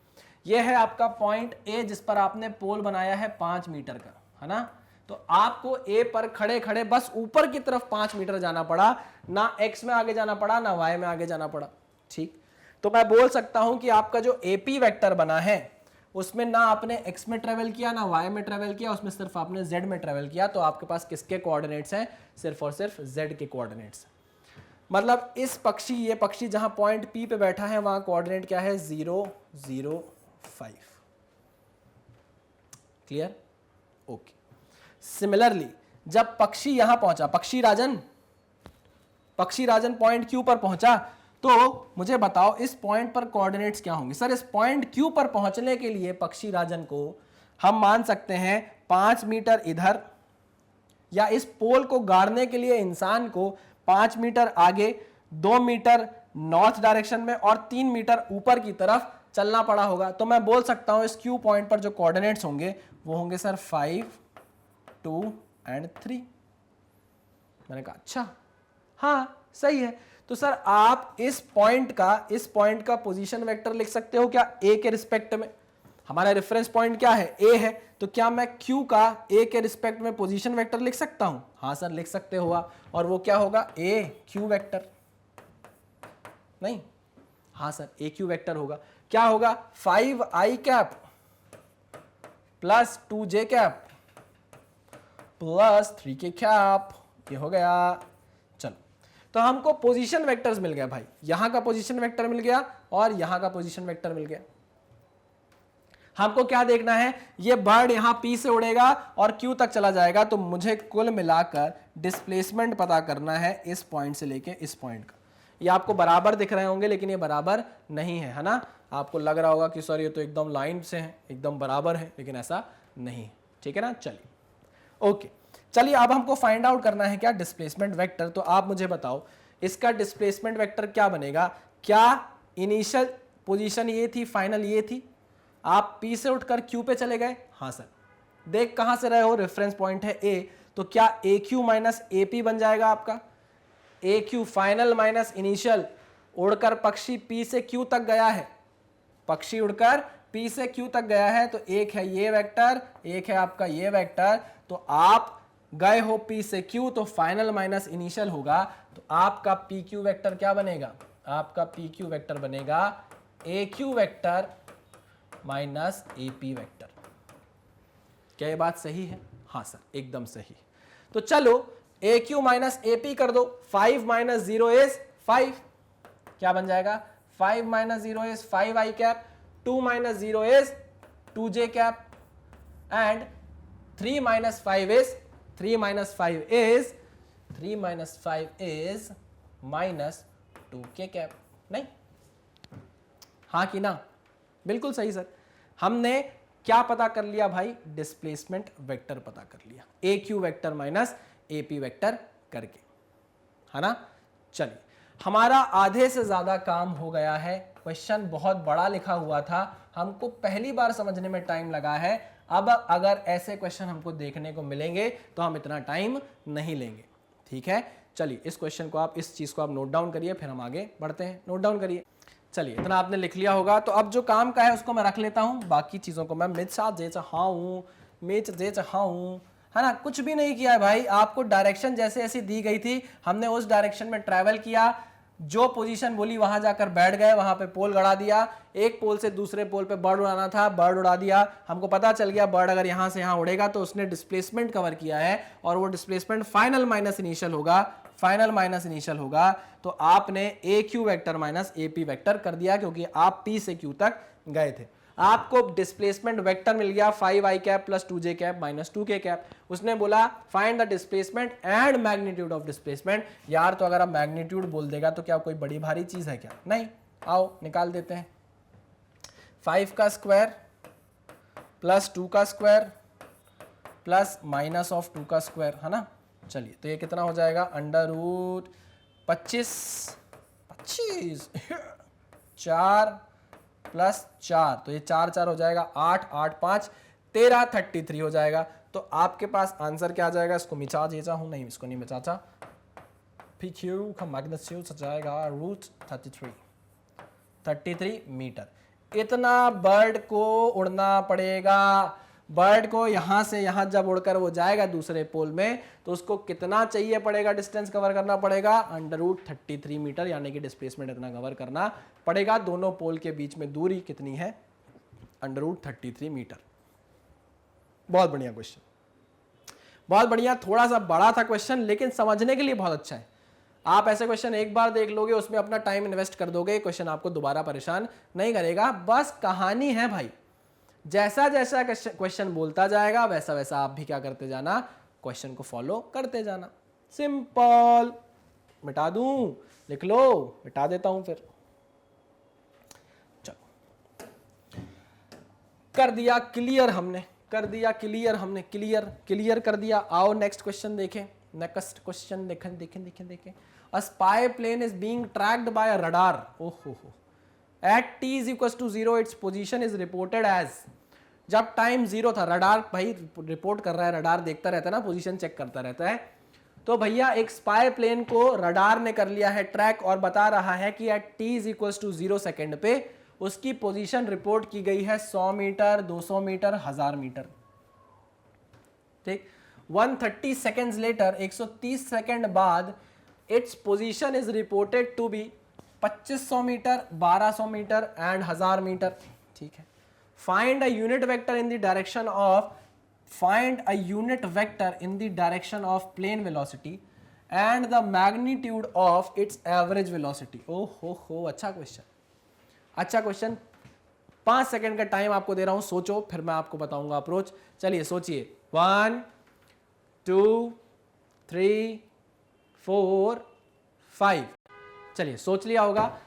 ये है आपका पॉइंट ए जिस पर आपने पोल बनाया है 5 मीटर का, है ना। तो आपको ए पर खड़े खड़े बस ऊपर की तरफ 5 मीटर जाना पड़ा, ना एक्स में आगे जाना पड़ा, ना वाई में आगे जाना पड़ा, ठीक। तो मैं बोल सकता हूं कि आपका जो एपी वेक्टर बना है उसमें ना आपने एक्स में ट्रेवल किया, ना वाई में ट्रेवल किया, उसमें सिर्फ आपने जेड में ट्रेवल किया। तो आपके पास किसके कोऑर्डिनेट्स हैं? सिर्फ और सिर्फ जेड के कोऑर्डिनेट्स। मतलब इस पक्षी, ये पक्षी जहां पॉइंट पी पे बैठा है वहां कोऑर्डिनेट क्या है? 0 0 5। क्लियर? ओके। सिमिलरली जब पक्षी यहां पहुंचा, पक्षी राजन पॉइंट क्यू पर पहुंचा, तो मुझे बताओ इस पॉइंट पर कोऑर्डिनेट्स क्या होंगे? सर इस पॉइंट क्यू पर पहुंचने के लिए पक्षी राजन को हम मान सकते हैं 5 मीटर इधर, या इस पोल को गाड़ने के लिए इंसान को 5 मीटर आगे, 2 मीटर नॉर्थ डायरेक्शन में और 3 मीटर ऊपर की तरफ चलना पड़ा होगा। तो मैं बोल सकता हूं इस क्यू पॉइंट पर जो कोऑर्डिनेट्स होंगे वो होंगे सर 5 2 एंड 3। मैंने कहा अच्छा, हाँ सही है। तो सर आप इस पॉइंट का पोजीशन वेक्टर लिख सकते हो क्या ए के रिस्पेक्ट में? हमारा रेफरेंस पॉइंट क्या है? ए है। तो क्या मैं क्यू का ए के रिस्पेक्ट में पोजीशन वेक्टर लिख सकता हूं? हाँ सर लिख सकते हो। और वो क्या होगा? ए क्यू वेक्टर। नहीं, हाँ सर ए क्यू वेक्टर होगा। क्या होगा? 5i cap plus 2j cap plus 3k cap. ये हो गया। चलो, तो हमको पोजीशन वेक्टर्स मिल गया भाई। यहां का पोजीशन वेक्टर मिल गया और यहां का पोजीशन वेक्टर मिल गया। हमको क्या देखना है? ये बर्ड यहां P से उड़ेगा और Q तक चला जाएगा, तो मुझे कुल मिलाकर डिस्प्लेसमेंट पता करना है इस पॉइंट से लेके इस पॉइंट का। ये आपको बराबर दिख रहे होंगे, लेकिन ये बराबर नहीं है, है ना। आपको लग रहा होगा कि सर ये तो एकदम लाइन से है, एकदम बराबर है, लेकिन ऐसा नहीं है, ठीक है ना। चलिए ओके, चलिए अब हमको फाइंड आउट करना है क्या? Displacement vector. तो आप मुझे बताओ इसका डिस्प्लेसमेंट वेक्टर क्या बनेगा? क्या इनिशियल पोजीशन ये थी, फाइनल ये थी, आप P से उठकर Q पे चले गए? हाँ सर। देख कहां से रहे हो? रेफरेंस पॉइंट है A, तो क्या AQ माइनस AP बन जाएगा आपका? AQ final minus initial. उड़कर पक्षी P से Q तक गया है, पक्षी उड़कर P से Q तक गया है, तो एक है ये वेक्टर, एक है आपका ये वेक्टर। तो आप गए हो P से Q, तो फाइनल माइनस इनिशियल होगा। तो आपका PQ वेक्टर क्या बनेगा? आपका PQ वेक्टर बनेगा AQ vector minus AP vector. क्या ये बात सही है? हाँ सर एकदम सही। तो चलो ए क्यू माइनस ए पी कर दो, 5 माइनस 0 इज 5, क्या बन जाएगा 5 minus 0 is 5 I cap, 2 minus 0 is 2 J cap and 3 minus 5 is 3 minus 5 is 3 minus 5 is minus 2 के कैप। नहीं, हाँ कि ना, बिल्कुल सही सर। हमने क्या पता कर लिया भाई, डिस्प्लेसमेंट वेक्टर पता कर लिया, A Q vector minus A P vector करके, है ना। चलिए हमारा आधे से ज्यादा काम हो गया है। क्वेश्चन बहुत बड़ा लिखा हुआ था, हमको पहली बार समझने में टाइम लगा है। अब अगर ऐसे क्वेश्चन हमको देखने को मिलेंगे तो हम इतना टाइम नहीं लेंगे, ठीक है। चलिए इस क्वेश्चन को आप, इस चीज को आप नोट डाउन करिए, फिर हम आगे बढ़ते हैं। नोट डाउन करिए। चलिए इतना आपने लिख लिया होगा, तो अब जो काम का है उसको मैं रख लेता हूं, बाकी चीजों को मैं है ना। कुछ भी नहीं किया है भाई, आपको डायरेक्शन जैसे ऐसी दी गई थी, हमने उस डायरेक्शन में ट्रैवल किया, जो पोजीशन बोली वहां जाकर बैठ गए, वहां पे पोल गड़ा दिया, एक पोल से दूसरे पोल पे बर्ड उड़ाना था, बर्ड उड़ा दिया। हमको पता चल गया बर्ड अगर यहां से यहां उड़ेगा तो उसने डिस्प्लेसमेंट कवर किया है, और वो डिस्प्लेसमेंट फाइनल माइनस इनिशियल होगा। तो आपने A Q vector minus A P vector कर दिया, क्योंकि आप पी से क्यू तक गए थे। आपको डिस्प्लेसमेंट वेक्टर मिल गया 5 आई कैप प्लस 2 जे कैप माइनस 2 के कैप। उसने बोला find the displacement and magnitude of displacement. यार तो अगर आप मैग्नीट्यूड बोल देगा तो क्या कोई बड़ी भारी चीज है क्या? नहीं, आओ निकाल देते हैं। 5 का स्क्वायर प्लस 2 का स्क्वायर प्लस माइनस ऑफ 2 का स्क्वायर, है ना। चलिए तो ये कितना हो जाएगा, अंडर रूट 25 4 प्लस 4, तो ये 4 4 हो जाएगा 8 8 5 13 33 हो जाएगा। तो आपके पास आंसर क्या आ जाएगा, इसको मिटा देता हूं, नहीं इसको नहीं मिटाता, PQ का मैग्नीट्यूड आ जाएगा रूट 33 मीटर। इतना बर्ड को उड़ना पड़ेगा। बर्ड को यहां से यहां जब उड़कर वो जाएगा दूसरे पोल में, तो उसको कितना चाहिए पड़ेगा, डिस्टेंस कवर करना पड़ेगा अंडर रूट 33 मीटर, यानी कि डिस्प्लेसमेंट इतना कवर करना पड़ेगा। दोनों पोल के बीच में दूरी कितनी है, अंडर रूट 33 मीटर। बहुत बढ़िया क्वेश्चन, बहुत बढ़िया। थोड़ा सा बड़ा था क्वेश्चन, लेकिन समझने के लिए बहुत अच्छा है। आप ऐसे क्वेश्चन एक बार देख लोगे, उसमें अपना टाइम इन्वेस्ट कर दोगे, क्वेश्चन आपको दोबारा परेशान नहीं करेगा। बस कहानी है भाई, जैसा जैसा क्वेश्चन बोलता जाएगा वैसा वैसा आप भी क्या करते जाना, क्वेश्चन को फॉलो करते जाना। सिंपल। मिटा दूं, लिख लो, मिटा देता हूं फिर। चलो कर दिया क्लियर हमने, क्लियर कर दिया। आओ नेक्स्ट क्वेश्चन देखें। देखें। A spy plane is being tracked by a radar. At t is equals to 0, its position is reported as, जब टाइम 0 था, रडार भाई रिपोर्ट कर रहा है, रडार देखता रहता है ना, पोजीशन चेक करता रहता है। तो भैया एक स्पाई प्लेन को रडार ने कर लिया है ट्रैक, और बता रहा है कि at t is equals to 0 second पे उसकी पोजीशन रिपोर्ट की गई है 100 मीटर, 200 मीटर, 1000 मीटर। ठीक, 130 सेकेंड्स लेटर, 130 सेकेंड बाद its position is reported to be 2500 metre, 1200 metre and 1000 metre. ठीक है, find a unit vector in the direction of plane velocity and the magnitude of its average velocity. हो, अच्छा question. 5 second का time आपको दे रहा हूं, सोचो, फिर मैं आपको बताऊंगा अप्रोच। चलिए सोचिए, 1 2 3 4 5। चलिए सोच लिया होगा।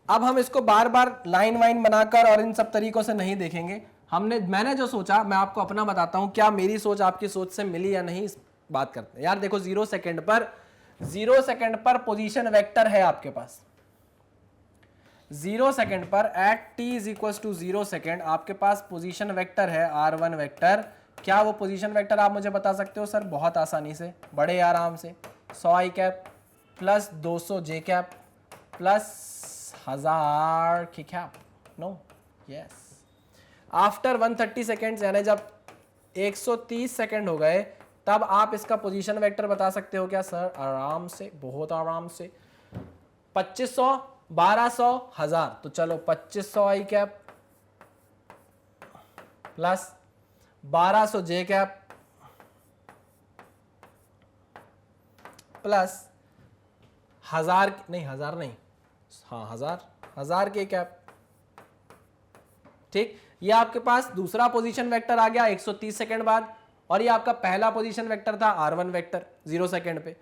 अब हम इसको बार बार लाइन वाइन बनाकर और इन सब तरीकों से नहीं देखेंगे। मैंने जो सोचा, मैं आपको अपना बताता हूं, क्या मेरी सोच आपकी सोच से मिली या नहीं, इस बात करते हैं। यार देखो, 0 सेकेंड पर पोजीशन वेक्टर है आपके पास। 0 सेकेंड पर at t is equal to 0 second आपके पास पोजीशन वेक्टर है r1 वेक्टर। क्या वो पोजीशन वेक्टर आप मुझे बता सकते हो सर? बहुत आसानी से, बड़े आराम से। 100 i cap plus 200 j cap plus 1000 की cap. No, yes. After 130 seconds, यानी जब 130 सेकेंड हो गए, तब आप इसका पोजीशन वेक्टर बता सकते हो क्या सर? आराम से, बहुत आराम से। 2500, 1200, 1000। तो चलो 2500 आई कैप प्लस 1200 जे कैप प्लस 1000 नहीं, 1000 नहीं, हाँ 1000 के कैप। ठीक, ये आपके पास दूसरा पोजीशन वेक्टर आ गया 130 सेकंड बाद, और ये आपका पहला पोजीशन वेक्टर था R1 वेक्टर 0 सेकंड पे।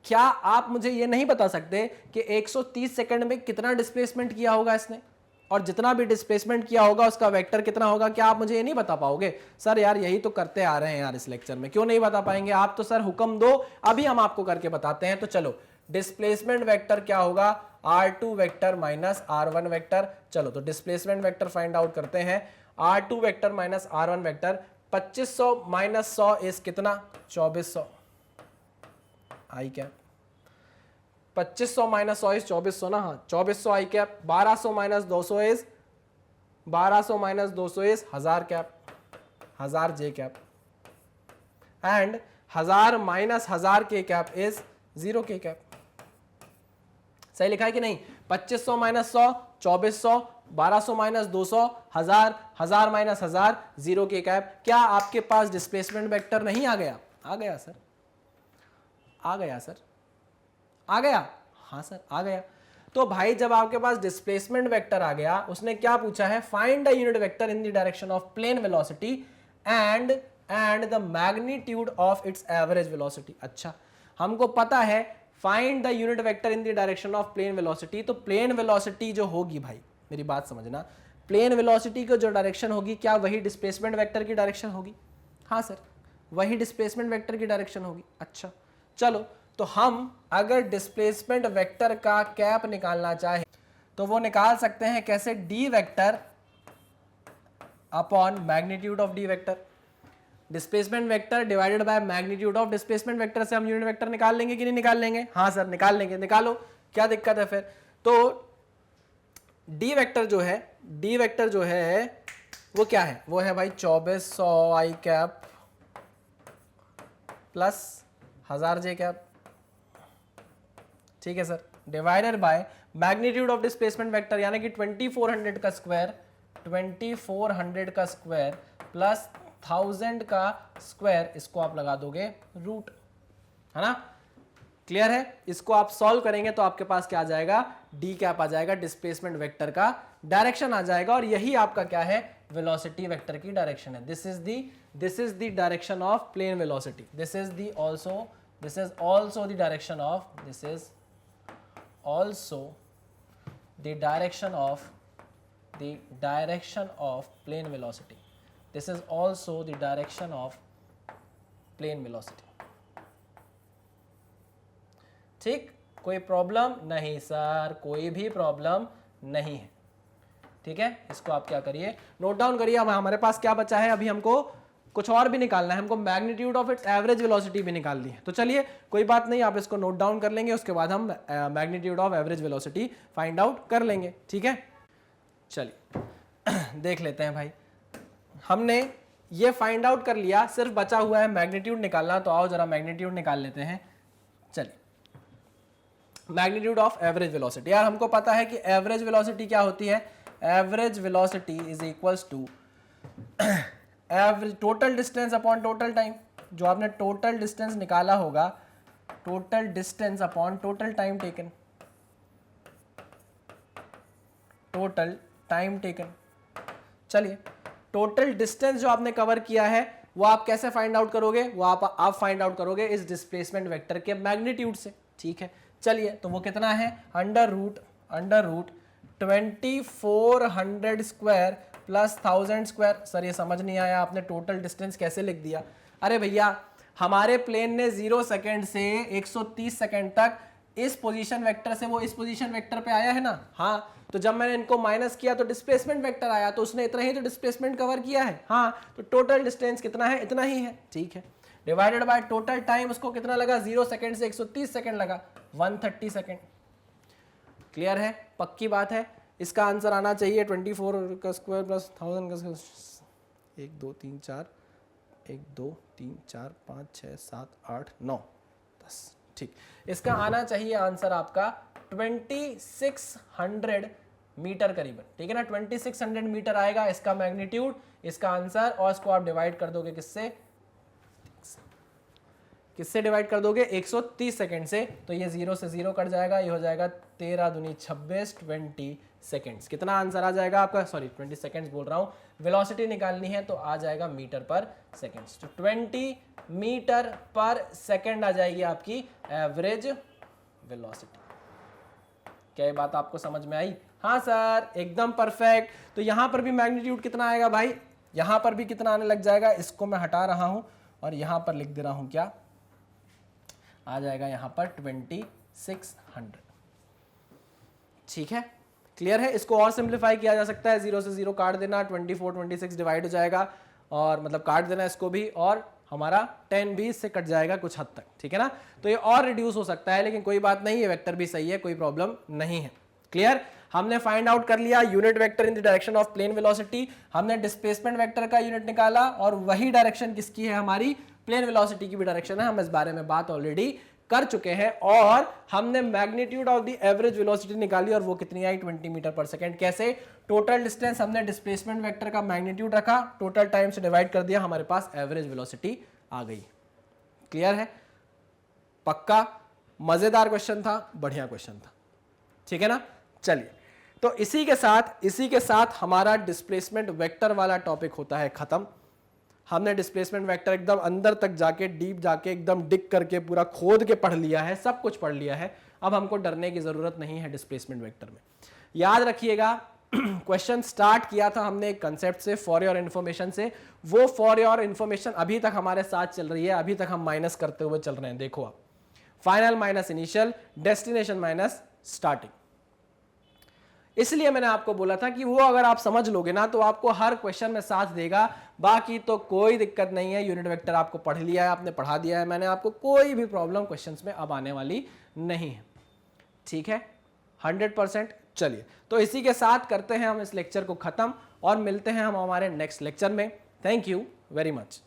क्या आप मुझे ये नहीं बता सकते कि 130 सेकंड में कितना डिस्प्लेसमेंट किया होगा इसने, और जितना भी डिस्प्लेसमेंट किया होगा उसका वेक्टर कितना होगा? क्या आप मुझे ये नहीं बता पाओगे? सर यार यही तो करते आ रहे हैं यार इस लेक्चर में, क्यों नहीं बता पाएंगे आप? तो सर हुक्म दो, अभी हम आपको करके बताते हैं। तो चलो, डिस्प्लेसमेंट वेक्टर क्या होगा? R2 vector minus R1 vector. चलो तो डिस्प्लेसमेंट वेक्टर फाइंड आउट करते हैं। R2 vector minus R1 vector, 2500 minus 100 is कितना? 2400 आई कैप। 2500 माइनस 100 इज 2400 ना, हाँ 2400 i cap. 1200 minus 200 is 1200 minus 200 is 1000 cap, 1000 j cap. And 1000 minus 1000 k cap is 0 के cap. सही लिखा है कि नहीं? 2500 माइनस 100 2400, 1200 माइनस 200 1000, 1000 माइनस 1000 0 के कैप। क्या आपके पास डिस्प्लेसमेंट वेक्टर नहीं आ गया? आ गया सर, आ गया सर, आ गया, हाँ सर आ गया। तो भाई जब आपके पास डिस्प्लेसमेंट वेक्टर आ गया, उसने क्या पूछा है? Find the unit vector in the direction of plane velocity and the magnitude of its average velocity. अच्छा, हमको पता है find the unit vector in the direction of plane velocity. तो प्लेन वेलोसिटी जो होगी भाई, मेरी बात समझना, प्लेन वेलोसिटी को जो डायरेक्शन होगी, क्या वही डिस्प्लेसमेंट वेक्टर की डायरेक्शन होगी? हाँ सर, वही डिस्प्लेसमेंट वेक्टर की डायरेक्शन होगी। अच्छा चलो, तो हम अगर डिस्प्लेसमेंट वेक्टर का कैप निकालना चाहे तो वो निकाल सकते हैं कैसे? D vector upon magnitude of D vector. Displacement vector divided by magnitude of displacement vector से हम यूनिट वेक्टर निकाल लेंगे कि नहीं निकाल लेंगे? हाँ सर निकाल लेंगे, निकालो, क्या दिक्कत है फिर? तो डी वेक्टर जो है, डी वेक्टर जो है वो क्या है? वो है भाई 2400 i cap plus 1000 j cap. ठीक है sir, divided by magnitude of displacement vector यानी कि 2400 का स्क्वायर, 2400 का स्क्वायर प्लस 1000 का स्क्वायर, इसको आप लगा दोगे रूट, है ना? क्लियर है? इसको आप सॉल्व करेंगे तो आपके पास क्या आ जाएगा? डी कैप आ जाएगा, डिस्प्लेसमेंट वेक्टर का डायरेक्शन आ जाएगा, और यही आपका क्या है? वेलोसिटी वेक्टर की डायरेक्शन है। This is the direction of plane velocity. This is also the direction of, this is also the direction of plane velocity. This is also the direction of plane velocity. ठीक, कोई problem नहीं sir, कोई भी problem नहीं है। ठीक है, इसको आप क्या करिए, नोट डाउन करिए। अब हमारे पास क्या बचा है? अभी हमको कुछ और भी निकालना है, हमको magnitude of its average velocity भी निकालनी है। तो चलिए कोई बात नहीं, आप इसको नोट डाउन कर लेंगे, उसके बाद हम magnitude of average velocity find out कर लेंगे। ठीक है, चलिए देख लेते हैं भाई। हमने ये फाइंड आउट कर लिया, सिर्फ बचा हुआ है मैग्नीट्यूड निकालना। तो आओ जरा मैग्नीट्यूड निकाल लेते हैं। चलिए, मैग्नीट्यूड ऑफ एवरेज वेलोसिटी। यार हमको पता है कि एवरेज वेलोसिटी क्या होती है? Average velocity is equals to average total distance upon total time. जो आपने टोटल डिस्टेंस निकाला होगा, total distance upon total time taken, total time taken. चलिए, टोटल डिस्टेंस जो आपने कवर किया है वो आप कैसे फाइंड आउट करोगे? वो आप फाइंड आउट करोगे इस डिस्प्लेसमेंट वेक्टर के मैग्नीट्यूड से। ठीक है, चलिए तो वो कितना है? Under root 2400 square plus 1000 square. Sir ये समझ नहीं आया, आपने टोटल डिस्टेंस कैसे लिख दिया? अरे भैया, हमारे प्लेन ने 0 सेकेंड से 130 सेकेंड तक इस पोजीशन वेक्टर से वो इस पोजीशन वेक्टर पे आया है ना? हाँ, तो जब मैंने इनको माइनस किया तो डिस्प्लेसमेंट वेक्टर आया, तो उसने इतना ही तो डिस्प्लेसमेंट कवर किया है। हाँ, तो टोटल डिस्टेंस कितना है? इतना ही है। ठीक है, डिवाइडेड बाय टोटल टाइम, उसको कितना लगा? 0 सेकेंड से 130 सेकेंड लगा, 130 सेकेंड। क्लियर है? पक्की बात है। इसका आंसर आना चाहिए 24 का स्क्वायर प्लस 1000 का स्क्वायर। 1 2 3 4 1 2 3 4 5 6 7 8 9 10। ठीक, इसका आना चाहिए आंसर आपका 2600 मीटर करीबन। ठीक है ना, 2600 मीटर आएगा इसका मैग्नीट्यूड, इसका आंसर, और इसको आप डिवाइड कर दोगे किससे? किससे डिवाइड कर दोगे 130 सेकंड से, तो ये 0 से 0 कट जाएगा, ये हो जाएगा 13 दूनी 26 20 सेकंड्स। कितना आंसर आ जाएगा आपका, सॉरी 20 सेकंड्स बोल रहा हूँ, वेलोसिटी निकालनी है तो आ जाएगा मीटर पर सेकंड्स। तो 20 मीटर पर सेकंड आ जाएगी आपकी एवरेज वेलोसिटी। क्या ये बात आपको समझ में आई? हाँ सर एकदम परफेक्ट। तो यहां पर भी मैग्नीट्यूड कितना आएगा भाई, यहां पर भी कितना आने लग जाएगा, इसको मैं हटा रहा हूं और यहां पर लिख दे रहा हूं, क्या आ जाएगा यहां पर 2600। ठीक है, क्लियर है? इसको और सिंप्लीफाई किया जा सकता है, 0 से 0 काट देना, 24 26 डिवाइड हो जाएगा, और मतलब काट देना इसको भी, और हमारा 10 भी इससे कट जाएगा कुछ हद तक, ठीक है ना? तो ये और रिड्यूस हो सकता है, लेकिन कोई बात नहीं, ये वेक्टर भी सही है, कोई प्रॉब्लम नहीं है। क्लियर? हमने फाइंड आउट कर लिया unit vector in the direction of plane velocity, हमने डिस्प्लेसमेंट वेक्टर का यूनिट निकाला, और वही डायरेक्शन किसकी है, हमारी प्लेन वेलोसिटी की भी डायरेक्शन है। हम इस बारे में बात ऑलरेडी कर चुके हैं, और हमने magnitude of the average velocity निकाली, और वो कितनी आई 20 मीटर पर सेकंड। कैसे? टोटल डिस्टेंस हमने डिस्प्लेसमेंट वेक्टर का मैग्नीट्यूड रखा, टोटल टाइम से डिवाइड कर दिया, हमारे पास एवरेज वेलोसिटी आ गई। क्लियर है? पक्का मजेदार क्वेश्चन था, बढ़िया क्वेश्चन था, ठीक है ना? चलिए, तो इसी के साथ हमारा डिस्प्लेसमेंट वेक्टर वाला टॉपिक होता है खत्म। हमने डिस्प्लेसमेंट वेक्टर एकदम अंदर तक जाके, डीप जाके, एकदम डिग करके, पूरा खोद के पढ़ लिया है, सब कुछ पढ़ लिया है। अब हमको डरने की जरूरत नहीं है डिस्प्लेसमेंट वेक्टर में। याद रखिएगा, क्वेश्चन स्टार्ट किया था हमने एक कंसेप्ट से, फॉर योर इन्फॉर्मेशन से। वो फॉर योर इन्फॉर्मेशन अभी तक हमारे साथ चल रही है, अभी तक हम माइनस करते हुए चल रहे हैं। देखो आप, final minus initial, destination minus starting. इसलिए मैंने आपको बोला था कि वो अगर आप समझ लोगे ना, तो आपको हर क्वेश्चन में साथ देगा। बाकी तो कोई दिक्कत नहीं है, यूनिट वेक्टर आपको पढ़ लिया है, आपने पढ़ा दिया है मैंने आपको, कोई भी प्रॉब्लम क्वेश्चंस में अब आने वाली नहीं है। ठीक है, 100%। चलिए, तो इसी के साथ करते हैं हम इस लेक्चर को खत्म, और मिलते हैं हम हमारे नेक्स्ट लेक्चर में। Thank you very much.